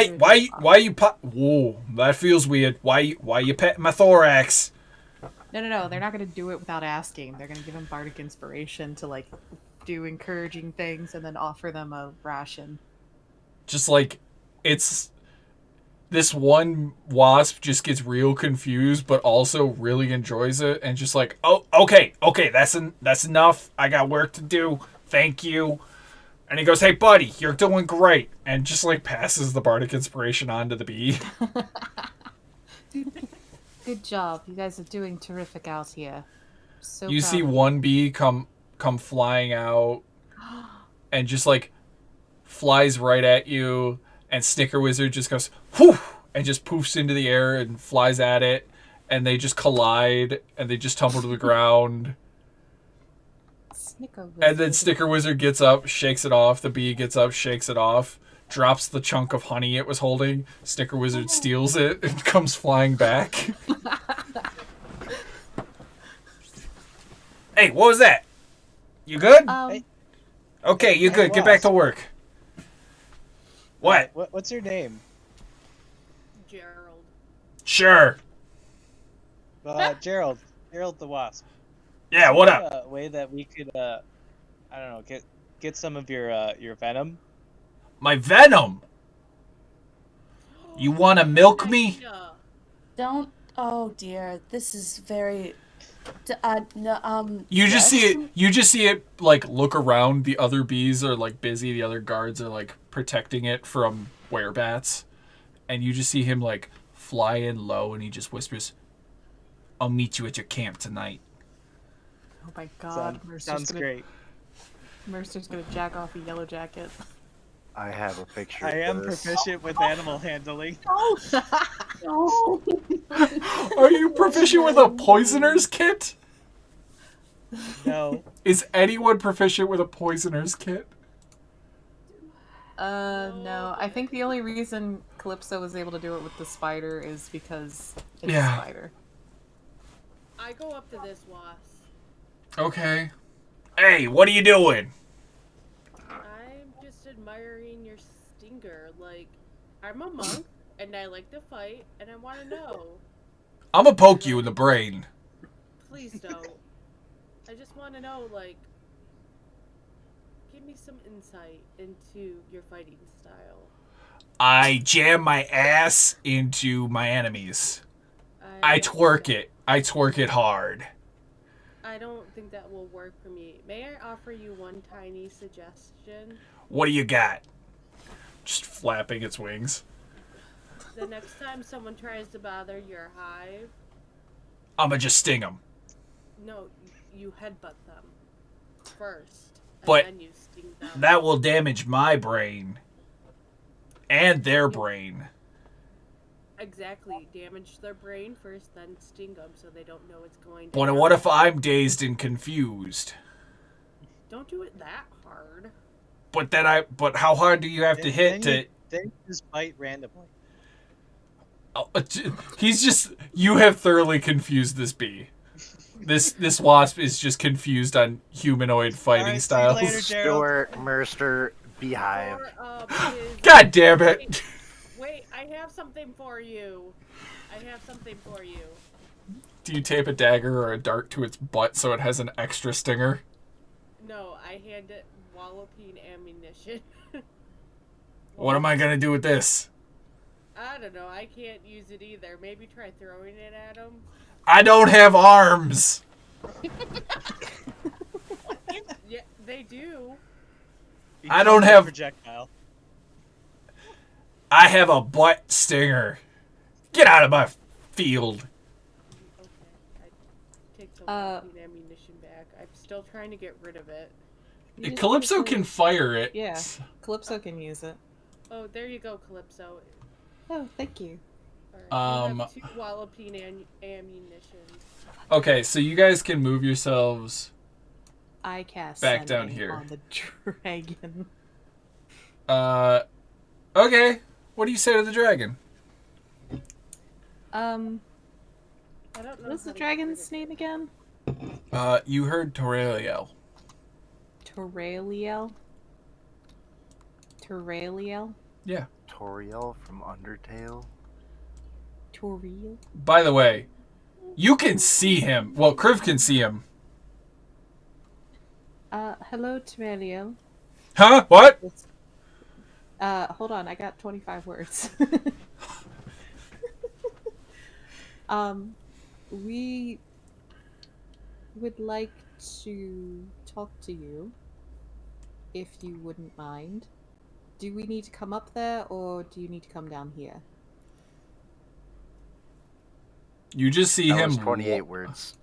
you Whoa, that feels weird. Why you petting my thorax? No, they're not gonna do it without asking. They're gonna give them bardic inspiration to, like, do encouraging things and then offer them a ration. Just like, it's... This one wasp just gets real confused, but also really enjoys it, and just like, oh, okay, that's enough. I got work to do. Thank you. And he goes, hey, buddy, you're doing great. And just, like, passes the bardic inspiration on to the bee. Good job. You guys are doing terrific out here. So You proud see of you. one bee come flying out and just, like, flies right at you. And Snicker Wizard just goes, whew, and just poofs into the air and flies at it. And they just collide and they just tumble to the ground. Snicker And then Wizard. Sticker Wizard gets up, shakes it off. The bee gets up, shakes it off, drops the chunk of honey it was holding. Sticker Wizard steals it and comes flying back. Hey, what was that? You good? Okay, you good. Get back to work. What? What's your name? Gerald. Sure. Gerald the Wasp. Yeah, what up? A way that we could, I don't know, get some of your venom. My venom? You want to milk me? Yeah. Don't. Oh dear, this is very. You just yes? see it. You just see it, like, look around. The other bees are, like, busy. The other guards are, like, protecting it from werebats. And you just see him, like, fly in low, and he just whispers, I'll meet you at your camp tonight. Oh my god. Sounds great. Mercer's gonna jack off a yellow jacket. I have a picture. I am of this. proficient with animal handling. No. Are you proficient with a poisoner's kit? No. Is anyone proficient with a poisoner's kit? No. I think the only reason Calypso was able to do it with the spider is because it's Yeah. a spider. I go up to this wasp. Okay. Hey, what are you doing? I'm just admiring your stinger. Like, I'm a monk, and I like to fight, and I want to know. I'm gonna poke you in the brain. Please don't. I just want to know, like, give me some insight into your fighting style. I jam my ass into my enemies. I twerk it. I twerk it hard. I don't think that will work for me. May I offer you one tiny suggestion? What do you got? Just flapping its wings. The next time someone tries to bother your hive, I'ma just sting them. no, you headbutt them first, and But then you sting them. that will damage my brain. And their brain. Exactly. Damage their brain first, then sting them so they don't know what's going to But happen. what if I'm dazed and confused? Don't do it that hard. But how hard do you have to hit to... Then you just bite randomly. He's just... You have thoroughly confused this bee. This wasp is just confused on humanoid fighting Alright, see you styles. later, Gerald. Stuart, Mercer, Beehive. Or, God damn it! Wait, I have something for you. Do you tape a dagger or a dart to its butt so it has an extra stinger? No, I hand it walloping ammunition. What am I gonna do with this? I don't know. I can't use it either. Maybe try throwing it at him. I don't have arms! Yeah, they do. I don't have... Projectile. I have a butt stinger. Get out of my field. Okay, I take the walloping ammunition back. I'm still trying to get rid of it. You just Calypso need to- can fire it. Yeah, Calypso can use it. Oh, there you go, Calypso. Oh, thank you. Alright, you have 2 walloping ammunition. Okay, so you guys can move yourselves. I cast Back down Sending here. on the dragon. Okay. What do you say to the dragon? I don't know. What's the how to dragon's word it. name again? You heard Toreliel. Toreliel? Toreliel? Yeah. Toriel from Undertale. Toriel? By the way, you can see him. Well, Kriv can see him. Hello, Toreliel. Huh? What? Hold on, I got 25 words. We would like to talk to you, if you wouldn't mind. Do we need to come up there, or do you need to come down here? You just see That him. was 28 words.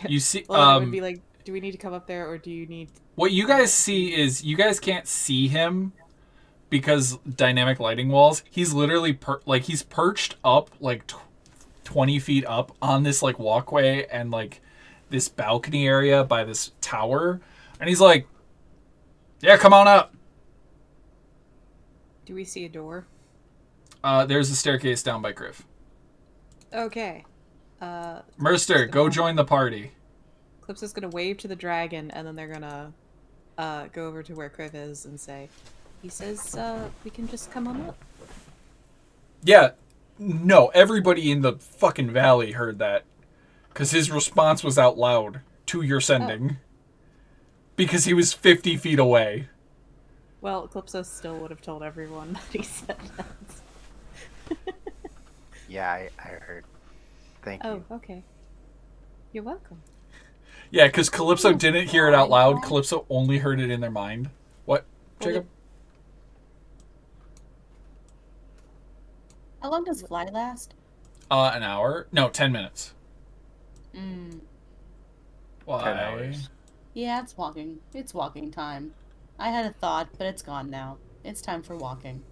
You see. Well, it would be like, do we need to come up there, or do you need... What you guys see is you guys can't see him because dynamic lighting walls. He's literally he's perched up like 20 feet up on this like walkway and like this balcony area by this tower, and he's like, "Yeah, come on up." Do we see a door? There's a staircase down by Kriv. Okay. Merster, go join the party. Clips is gonna wave to the dragon, and then they're gonna go over to where Kriv is and say, he says, we can just come on up. Yeah, no, everybody in the fucking valley heard that. Because his response was out loud to your sending. Because he was 50 feet away. Well, Calypso still would have told everyone that he said that. Yeah, I heard. Thank you. Oh, okay. You're welcome. Yeah, because Calypso didn't hear it out loud. Calypso only heard it in their mind. What, Jacob? How long does fly last? An hour? No, 10 minutes. Why? 10 hours. Yeah, it's walking. It's walking time. I had a thought, but it's gone now. It's time for walking.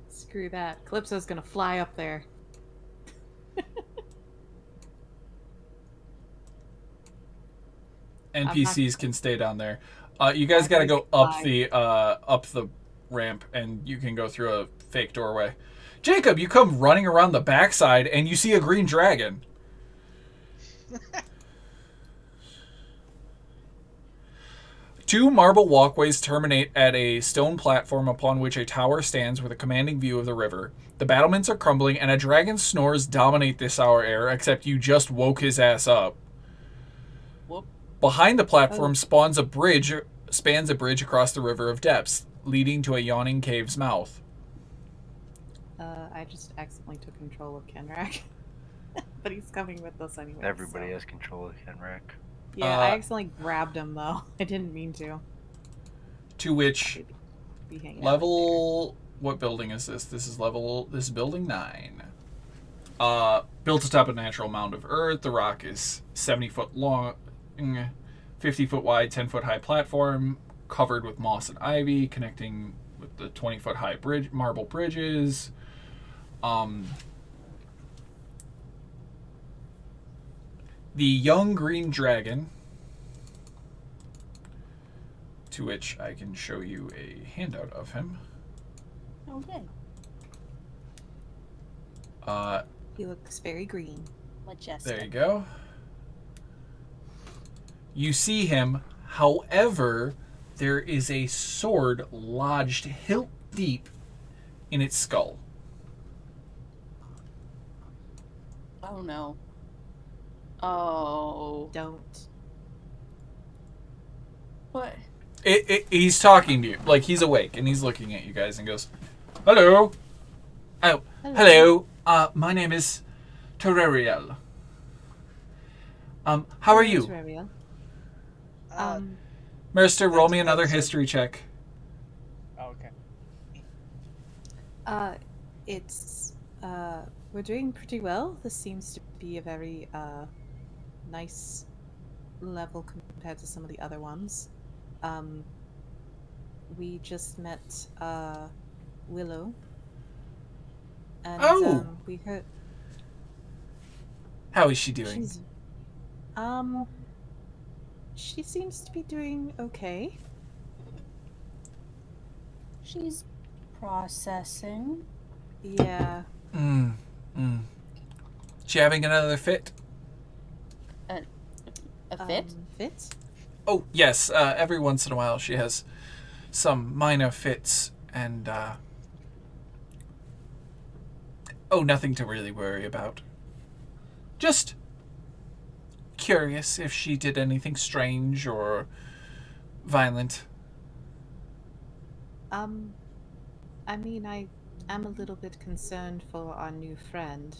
Screw that. Calypso's gonna fly up there. NPCs can stay down there. You guys gotta go up the ramp, and you can go through a fake doorway. Jacob, you come running around the backside, and you see a green dragon. Two marble walkways terminate at a stone platform upon which a tower stands with a commanding view of the river. The battlements are crumbling, and a dragon's snores dominate this hour air, except you just woke his ass up. Whoop. Behind the platform spans a bridge across the River of Depths, leading to a yawning cave's mouth. I just accidentally took control of Kenrak. But he's coming with us anyway. Everybody so. has control of Kenrak. Yeah, I accidentally grabbed him though. I didn't mean to. To which Probably be hanging out level? What building is this? This is building 9. Built atop a natural mound of earth. The rock is 70 foot long, 50 foot wide, 10 foot high platform covered with moss and ivy, connecting with the 20 foot high marble bridges. The young green dragon, to which I can show you a handout of him. Okay. He looks very green. Majestic. There you go. You see him, however, there is a sword lodged hilt deep in its skull. Oh no. Oh. Don't. What? He's talking to you. Like, he's awake, and he's looking at you guys and goes, Hello. Oh, hello. My name is Terrariel. How are you? Terrariel. Merster, roll me That's another awesome. history check. Oh, okay. It's we're doing pretty well. This seems to be a very nice level compared to some of the other ones. We just met Wyllow. And Oh! we heard How is she doing? she's she seems to be doing okay. She's processing. Yeah. She having another fit? A fit? Fit? Oh, yes. Every once in a while she has some minor fits and, nothing to really worry about. Just curious if she did anything strange or violent. I mean, I am a little bit concerned for our new friend.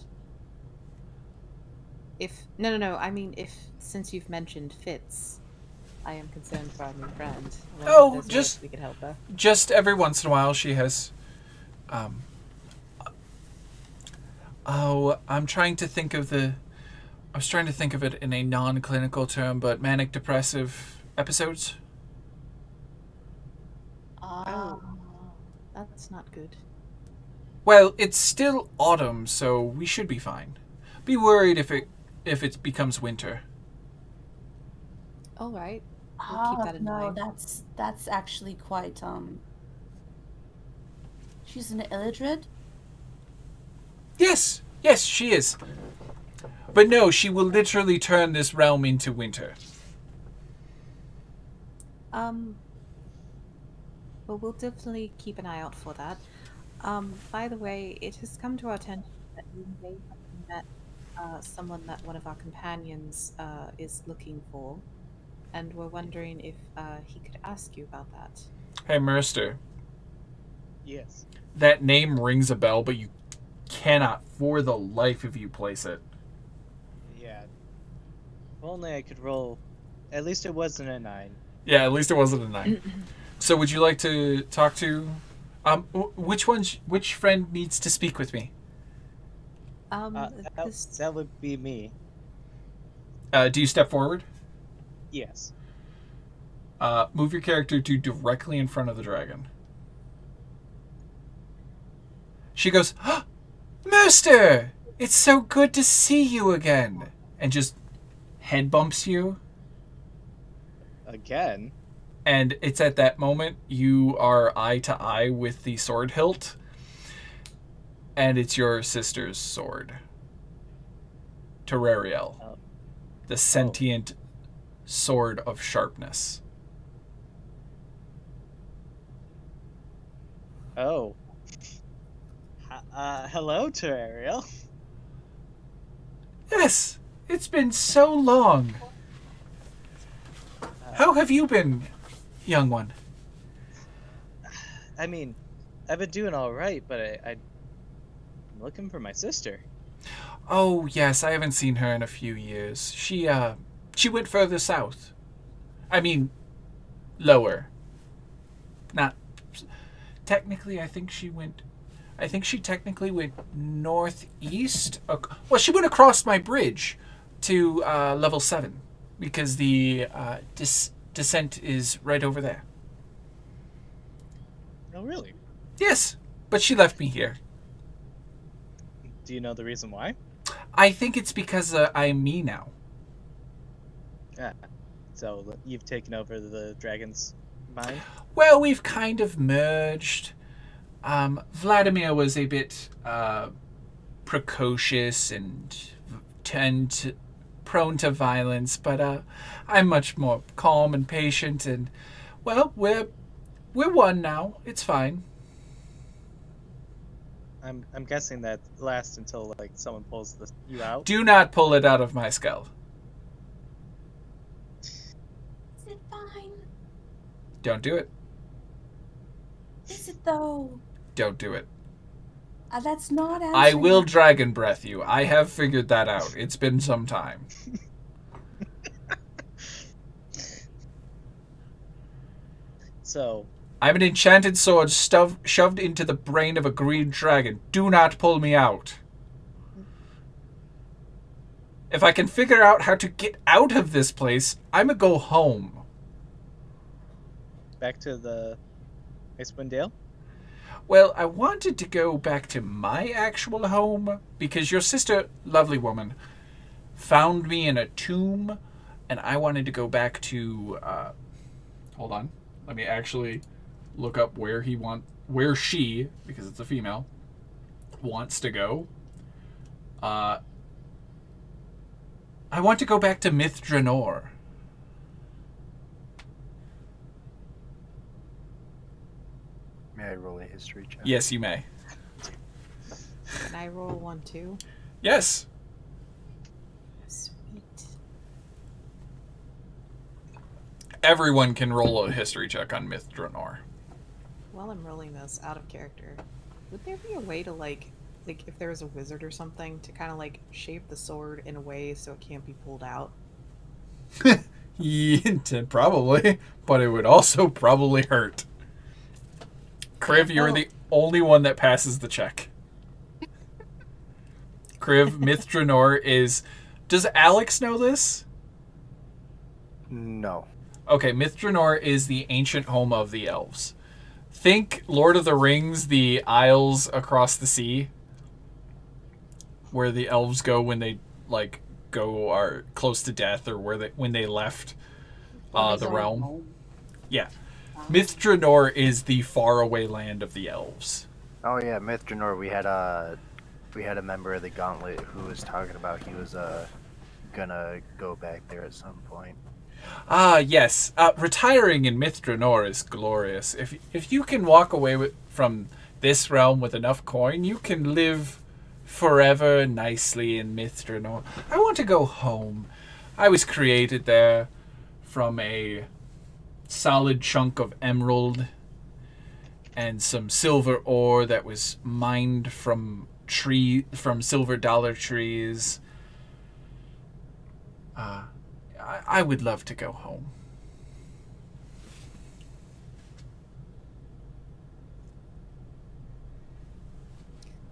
No, I mean, since you've mentioned Fitz, I am concerned for our new friend. I wonder if there's ways we could help her. Just every once in a while she has, I'm trying to think of I was trying to think of it in a non-clinical term, but manic depressive episodes. That's not good. Well, it's still autumn, so we should be fine. Be worried if it becomes winter. All right. We'll keep that in mind. That's actually quite She's an illiterate? Yes, she is. But no, she will literally turn this realm into winter. Well, we'll definitely keep an eye out for that. By the way, it has come to our attention that you may have met someone that one of our companions is looking for, and we're wondering if he could ask you about that. Hey, Merster, Yes. that name rings a bell, but you cannot for the life of you place it. Yeah. If only I could roll. At least it wasn't a 9. Yeah, at least it wasn't a 9. So would you like to talk to... which friend needs to speak with me? That would be me. Do you step forward? Yes. Move your character to directly in front of the dragon. She goes, oh, Merster! It's so good to see you again! And just head bumps you. Again? And it's at that moment you are eye to eye with the sword hilt. And it's your sister's sword. Terrariel. Oh. The sentient sword of sharpness. Oh. Hello, Terrariel. Yes, it's been so long. How have you been, young one? I mean, I've been doing all right, but looking for my sister. Oh, yes, I haven't seen her in a few years. She went further south. I mean, lower. Not... Technically, I think she technically went northeast. Well, she went across my bridge to level 7 because the descent is right over there. Oh, really? Yes, but she left me here. Do you know the reason why? I think it's because I'm me now. Yeah. So you've taken over the dragon's mind? Well, we've kind of merged. Vladimir was a bit precocious and prone to violence, but I'm much more calm and patient, and well, we're one now. It's fine. I'm guessing that lasts until like someone pulls you out. Do not pull it out of my skull. Is it fine? Don't do it. Is it though? Don't do it. That's not answering. I will dragon breath you. I have figured that out. It's been some time. So I'm an enchanted sword shoved into the brain of a green dragon. Do not pull me out. If I can figure out how to get out of this place, I'ma go home. back to the Icewind Dale? Well, I wanted to go back to my actual home because your sister, lovely woman, found me in a tomb, and I wanted to go back to... hold on. Let me actually look up where she, because it's a female, wants to go. I want to go back to Mithranor. May I roll a history check? Yes, you may. Can I roll one too? Yes. Sweet. Everyone can roll a history check on Mithranor. While I'm rolling this out of character, would there be a way to like if there was a wizard or something to kind of like shape the sword in a way so it can't be pulled out? Yeah, probably, but it would also probably hurt. Kriv, you're the only one that passes the check. Kriv, Mithranor is... Does Alex know this? No. Okay, Mithranor is the ancient home of the elves. Think Lord of the Rings, the isles across the sea, where the elves go when they are close to death, or when they left the realm. Yeah. Mithranor is the faraway land of the elves. Oh yeah, Mithranor. We had a member of the Gauntlet who was talking about he was gonna go back there at some point. Ah, yes. Retiring in Mithranor is glorious. If you can walk away from this realm with enough coin, you can live forever nicely in Mithranor. I want to go home. I was created there from a solid chunk of emerald and some silver ore that was mined from silver dollar trees. I would love to go home.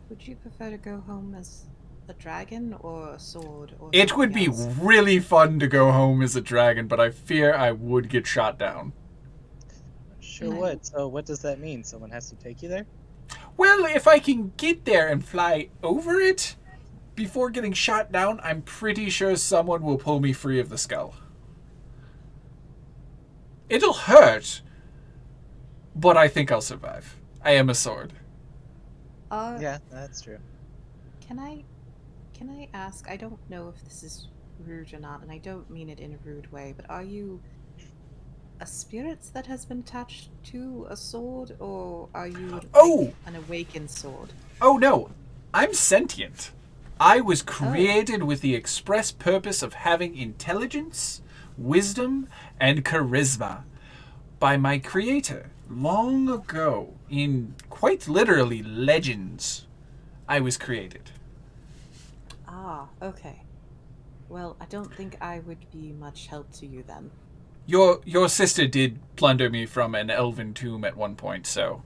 Would you prefer to go home as a dragon or a sword? Or It would be something else? really fun to go home as a dragon, but I fear I would get shot down. Sure would. So what does that mean? Someone has to take you there? Well, if I can get there and fly over it before getting shot down, I'm pretty sure someone will pull me free of the skull. It'll hurt, but I think I'll survive. I am a sword. Yeah, that's true. Can I ask? I don't know if this is rude or not, and I don't mean it in a rude way, but are you a spirit that has been attached to a sword, or are you an awakened sword? Oh no, I'm sentient. I was created with the express purpose of having intelligence, wisdom, and charisma by my creator long ago, in quite literally legends. I was created. Ah, okay. Well, I don't think I would be much help to you then. Your sister did plunder me from an elven tomb at one point, so.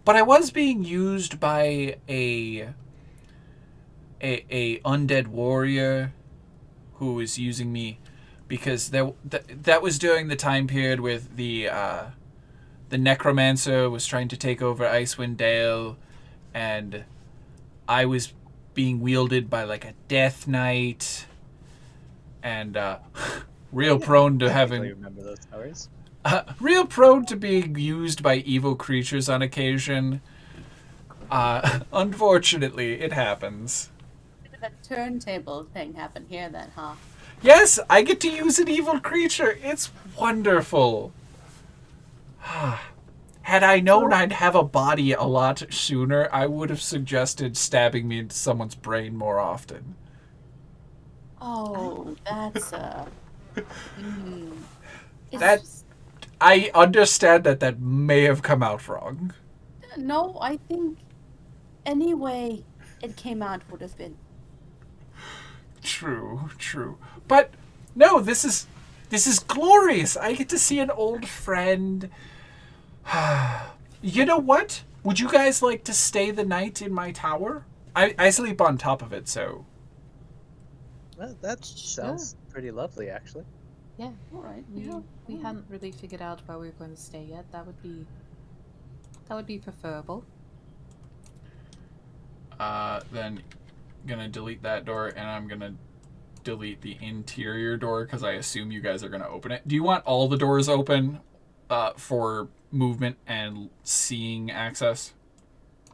But I was being used by a undead warrior who was using me because that was during the time period with the necromancer was trying to take over Icewind Dale, and I was being wielded by like a death knight, and real prone to I having remember those stories. real prone to being used by evil creatures on occasion. Unfortunately, it happens. That turntable thing happened here then, huh? Yes, I get to use an evil creature. It's wonderful. Had I known I'd have a body a lot sooner, I would have suggested stabbing me into someone's brain more often. Oh, that's That I understand that may have come out wrong. No, I think any way it came out would have been. True. But no, this is glorious. I get to see an old friend. You know what? Would you guys like to stay the night in my tower? I sleep on top of it, so. Well, that sounds pretty lovely, actually. Yeah, All right. we hadn't really figured out where we were going to stay yet. That would be preferable. Then gonna delete that door, and I'm gonna delete the interior door because I assume you guys are gonna open it. Do you want all the doors open for movement and seeing access?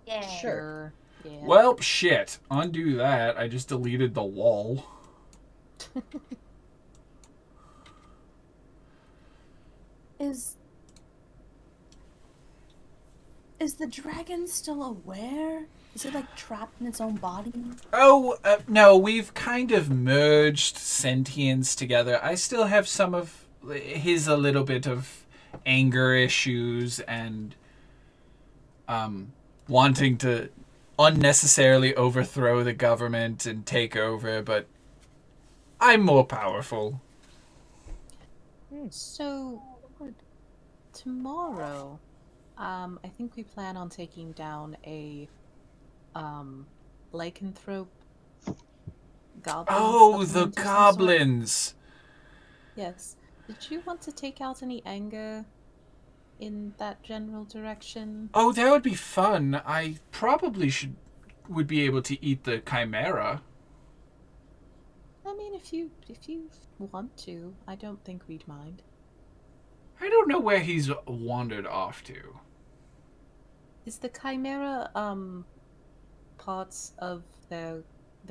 Yeah. Sure. Yeah. Well, shit. Undo that. I just deleted the wall. Is the dragon still aware? Is it like trapped in its own body? Oh, no, we've kind of merged sentience together. I still have some of his a little bit of anger issues and wanting to unnecessarily overthrow the government and take over, but I'm more powerful. So, tomorrow, I think we plan on taking down a lycanthrope goblin. Oh, the supplement of some sort. goblins! Yes. Did you want to take out any anger in that general direction? Oh, that would be fun. I probably would be able to eat the chimera. I mean, if you want to, I don't think we'd mind. I don't know where he's wandered off to. Is the chimera parts of the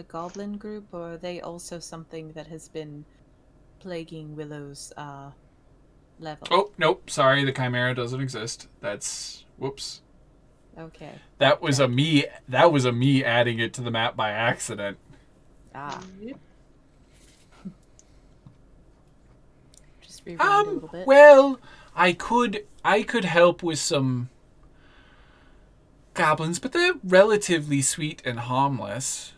goblin group, or are they also something that has been plaguing Willow's level? Oh, nope. Sorry, the chimera doesn't exist. That's whoops. Okay. That was a me adding it to the map by accident. Ah. Just rewind a little bit. Well, I could help with some goblins, but they're relatively sweet and harmless.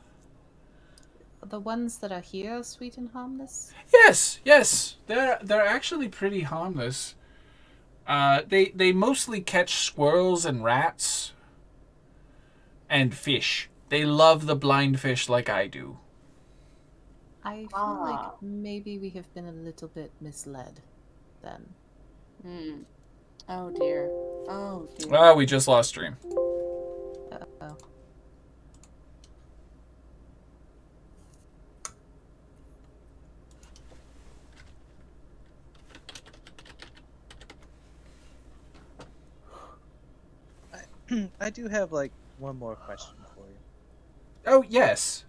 The ones that are here, sweet and harmless? Yes. They're actually pretty harmless. They mostly catch squirrels and rats and fish. They love the blind fish like I do. I feel like maybe we have been a little bit misled then. Oh dear. Oh dear. Well, we just lost stream. Uh-oh. I do have like one more question for you. Oh, yes.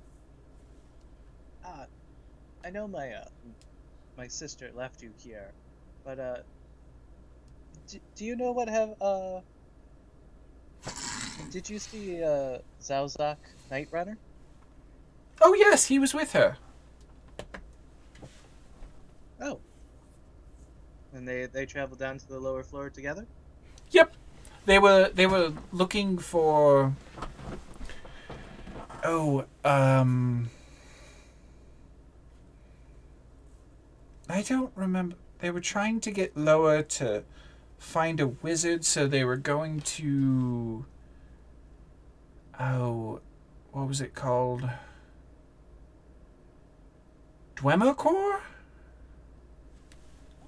I know my sister left you here, but do you know what did you see Zalzak Night Runner? Oh, yes, he was with her. Oh. And they traveled down to the lower floor together? Yep. They were looking for. Oh, I don't remember. They were trying to get Loa to find a wizard, so they were going to. Oh, what was it called? Dwemercore?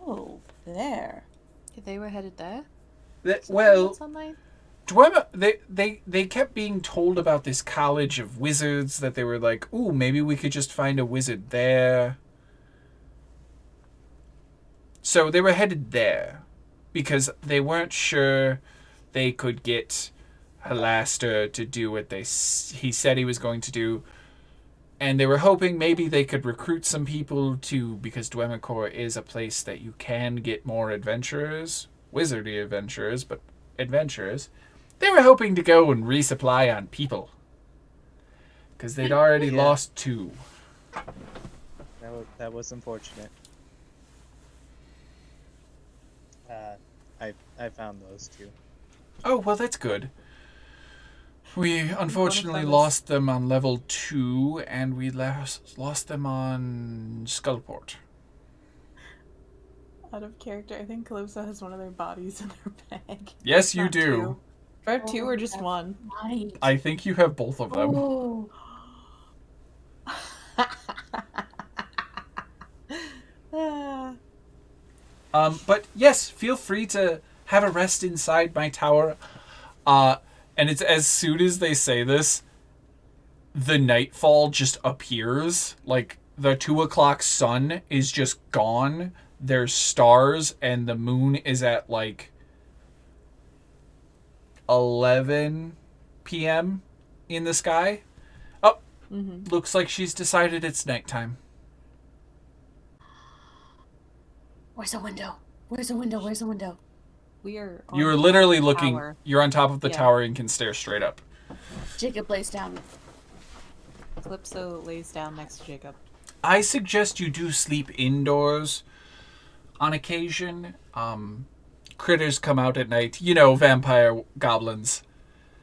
Oh, there. They were headed there? Well, Sunlight? Dwemer, they kept being told about this college of wizards that they were like, ooh, maybe we could just find a wizard there. So they were headed there because they weren't sure they could get Halaster to do what he said he was going to do. And they were hoping maybe they could recruit some people to, because Dwemercore is a place that you can get more adventurers, wizardy adventurers, but adventurers. They were hoping to go and resupply on people. Because they'd already lost 2. That was unfortunate. I found those 2. Oh, well, that's good. We unfortunately them is- lost them on level 2, and we lost them on Skullport. Out of character, I think Calypso has one of their bodies in their bag. Yes, you Not do. 2. Do I have 2 or just that's 1? Right. I think you have both of them. Oh. But yes, feel free to have a rest inside my tower. And it's as soon as they say this, the nightfall just appears. Like, the 2 o'clock sun is just gone. There's stars, and the moon is at, like, 11 p.m. in the sky. Oh, looks like she's decided it's nighttime. Where's the window? Where's the window? Where's the window? We are. You're on literally the looking. tower. You're on top of the Yeah. tower and can stare straight up. Jacob lays down. Calypso lays down next to Jacob. I suggest you do sleep indoors on occasion. Critters come out at night. You know, vampire goblins.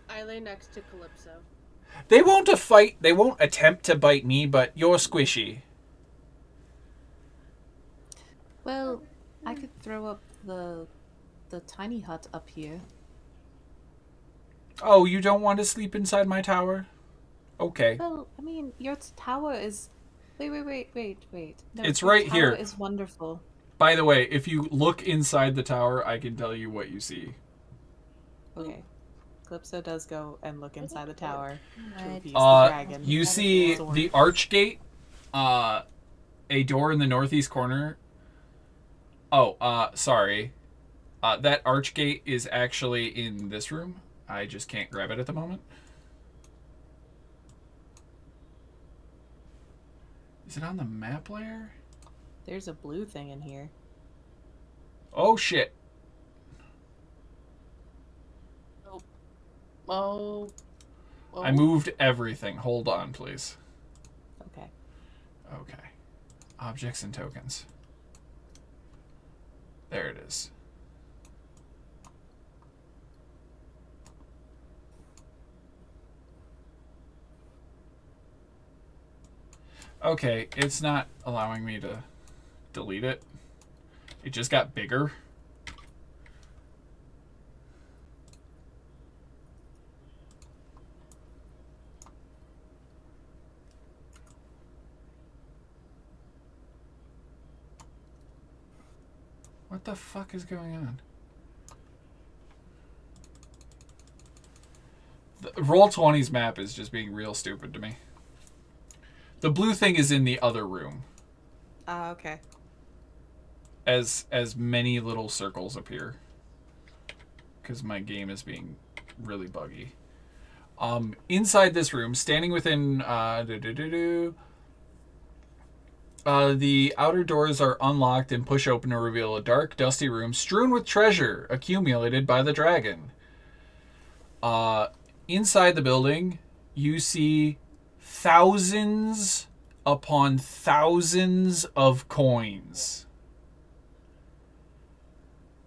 I lay next to Calypso. They won't fight. They won't attempt to bite me, but you're squishy. Well, I could throw up the tiny hut up here. Oh, you don't want to sleep inside my tower? Okay. Well, I mean, your tower is. Wait. No, It's your right tower here. is wonderful. By the way, if you look inside the tower, I can tell you what you see. Okay. Calypso does go and look inside the tower to Right. appease the dragon. You That is see sword. the archgate, a door in the northeast corner. Oh, sorry. That archgate is actually in this room. I just can't grab it at the moment. Is it on the map layer? There's a blue thing in here. Oh, shit. Oh. I moved everything. Hold on, please. Okay. Okay. Objects and tokens. There it is. Okay, it's not allowing me to delete it. It just got bigger. What the fuck is going on? The Roll20's map is just being real stupid to me. The blue thing is in the other room. Okay. As many little circles appear. Because my game is being really buggy. Inside this room, standing within the outer doors are unlocked and push open to reveal a dark, dusty room strewn with treasure accumulated by the dragon. Inside the building, you see thousands upon thousands of coins.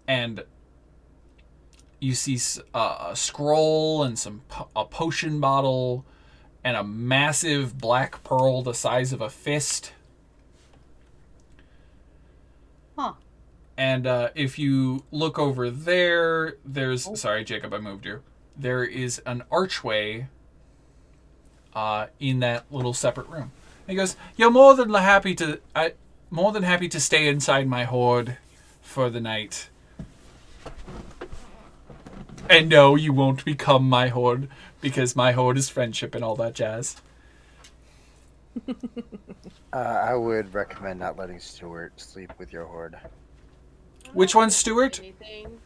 And you see a scroll and a potion bottle and a massive black pearl the size of a fist. Huh. And if you look over there, there's... Sorry, Jacob, I moved you. There is an archway in that little separate room. And he goes, "You're more than happy to stay inside my hoard for the night. And no, you won't become my hoard, because my hoard is friendship and all that jazz." I would recommend not letting Stuart sleep with your horde. I'm Which not one's gonna take Stuart? anything.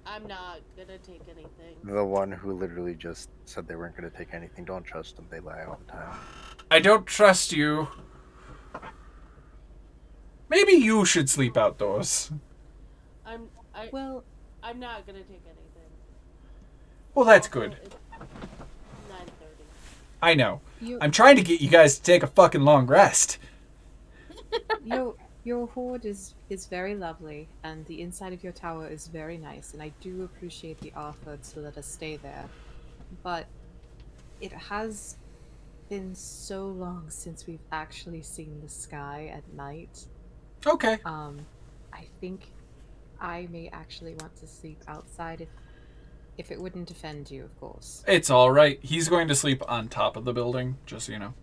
I'm not gonna take anything. The one who literally just said they weren't going to take anything. Don't trust them. They lie all the time. I don't trust you. Maybe you should sleep outdoors. Well, I'm not gonna take anything. Well, that's Also, good. it's 9:30. I know. you, I'm trying to get you guys to take a fucking long rest. your hoard is very lovely, and the inside of your tower is very nice, and I do appreciate the offer to let us stay there. But it has been so long since we've actually seen the sky at night. Okay. I think I may actually want to sleep outside if it wouldn't offend you, of course. It's all right. He's going to sleep on top of the building, just so you know.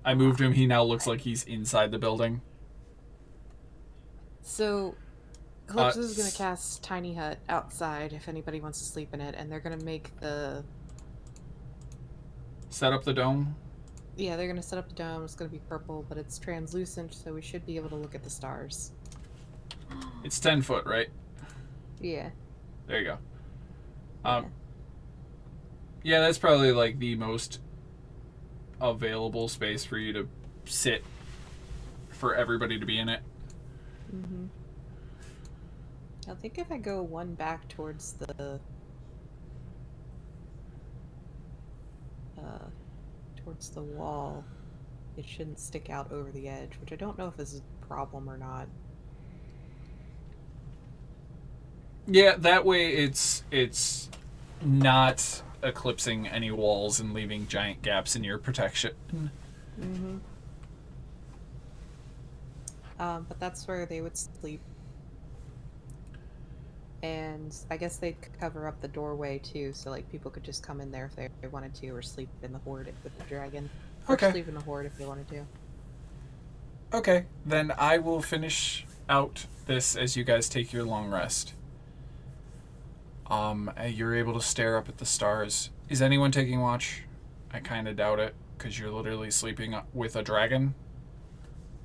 I moved him. He now looks like he's inside the building. So, Clips is going to cast Tiny Hut outside if anybody wants to sleep in it, and they're going to make the... Set up the dome. Yeah, they're going to set up the dome. It's going to be purple, but it's translucent, so we should be able to look at the stars. It's 10 foot, right? Yeah. There you go. Yeah, that's probably like the most available space for you to sit for everybody to be in it. Mm-hmm. I think if I go one back towards the wall, it shouldn't stick out over the edge, which I don't know if this is a problem or not. Yeah, that way it's not eclipsing any walls and leaving giant gaps in your protection. Mm-hmm. But that's where they would sleep. And I guess they'd cover up the doorway too, so like people could just come in there if they wanted to, or sleep in the hoard with the dragon. Or Okay. sleep in the hoard if they wanted to. Okay, then I will finish out this as you guys take your long rest. You're able to stare up at the stars. Is anyone taking watch? I kind of doubt it, because you're literally sleeping with a dragon.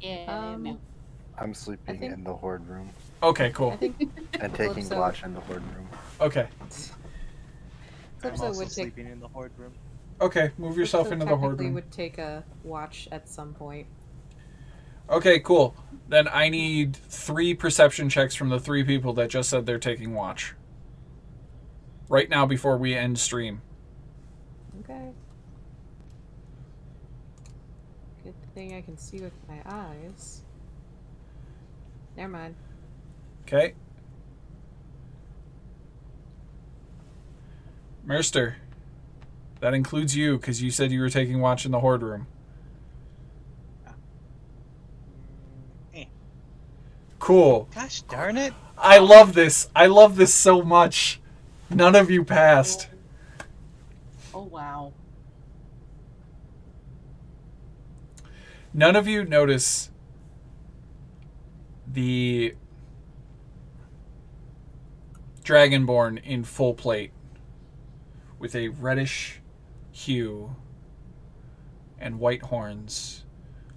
Yeah, no. I'm sleeping think- in the horde room Okay, cool. I think and taking Calypso- watch in the horde room. Okay. I'm Calypso also would take sleeping in the horde room. Okay, move yourself Calypso into the horde technically room. would take a watch at some point. Okay, cool. Then I need 3 perception checks from the 3 people that just said they're taking watch. Right now before we end stream. Okay. Good thing I can see with my eyes. Never mind. Okay. Merster. That includes you, because you said you were taking watch in the horde room. Eh. Cool. Gosh darn it. I love this. I love this so much. None of you passed. Oh, wow. None of you notice the Dragonborn in full plate with a reddish hue and white horns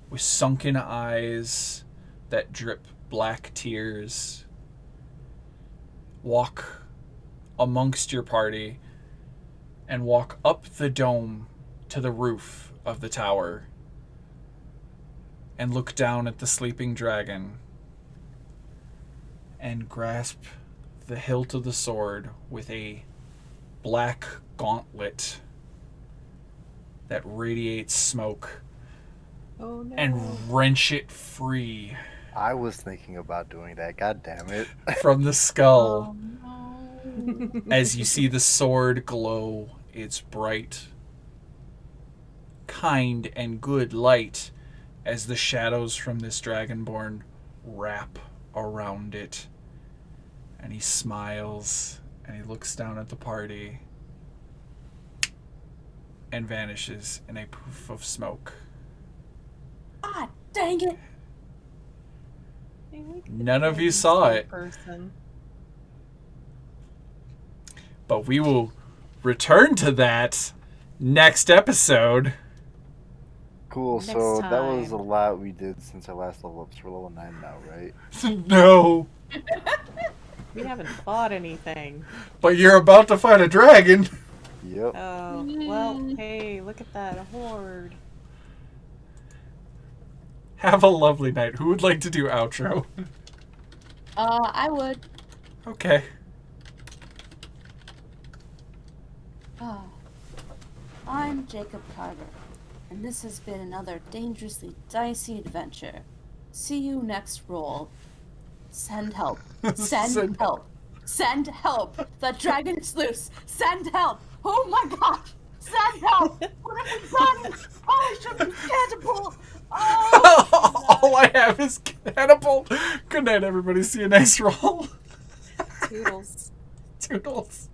with sunken eyes that drip black tears walk amongst your party and walk up the dome to the roof of the tower and look down at the sleeping dragon and grasp the hilt of the sword with a black gauntlet that radiates smoke Oh no. and wrench it free I was thinking about doing that. God damn it. from the skull. Oh, as you see the sword glow its bright, kind, and good light as the shadows from this dragonborn wrap around it. And he smiles and he looks down at the party and vanishes in a poof of smoke. Ah, dang it! None of you saw it, Person. but we will return to that next episode. Cool. Next So that was a time. lot we did since our last level up. So we're level 9 now, right? No, We haven't fought anything. but you're about to fight a dragon. Yep. Oh, well, hey, look at that hoard. Have a lovely night. Who would like to do outro? I would. Okay. I'm Jacob Carter, and this has been another dangerously dicey adventure. See you next roll. Send help. Send Send help. Send help. The dragon is loose. Send help. Oh my gosh. Send help. What have we done? Holy shit, we catapult. Oh. All I have is catapult. Good night, everybody. See you next roll. Toodles. Toodles.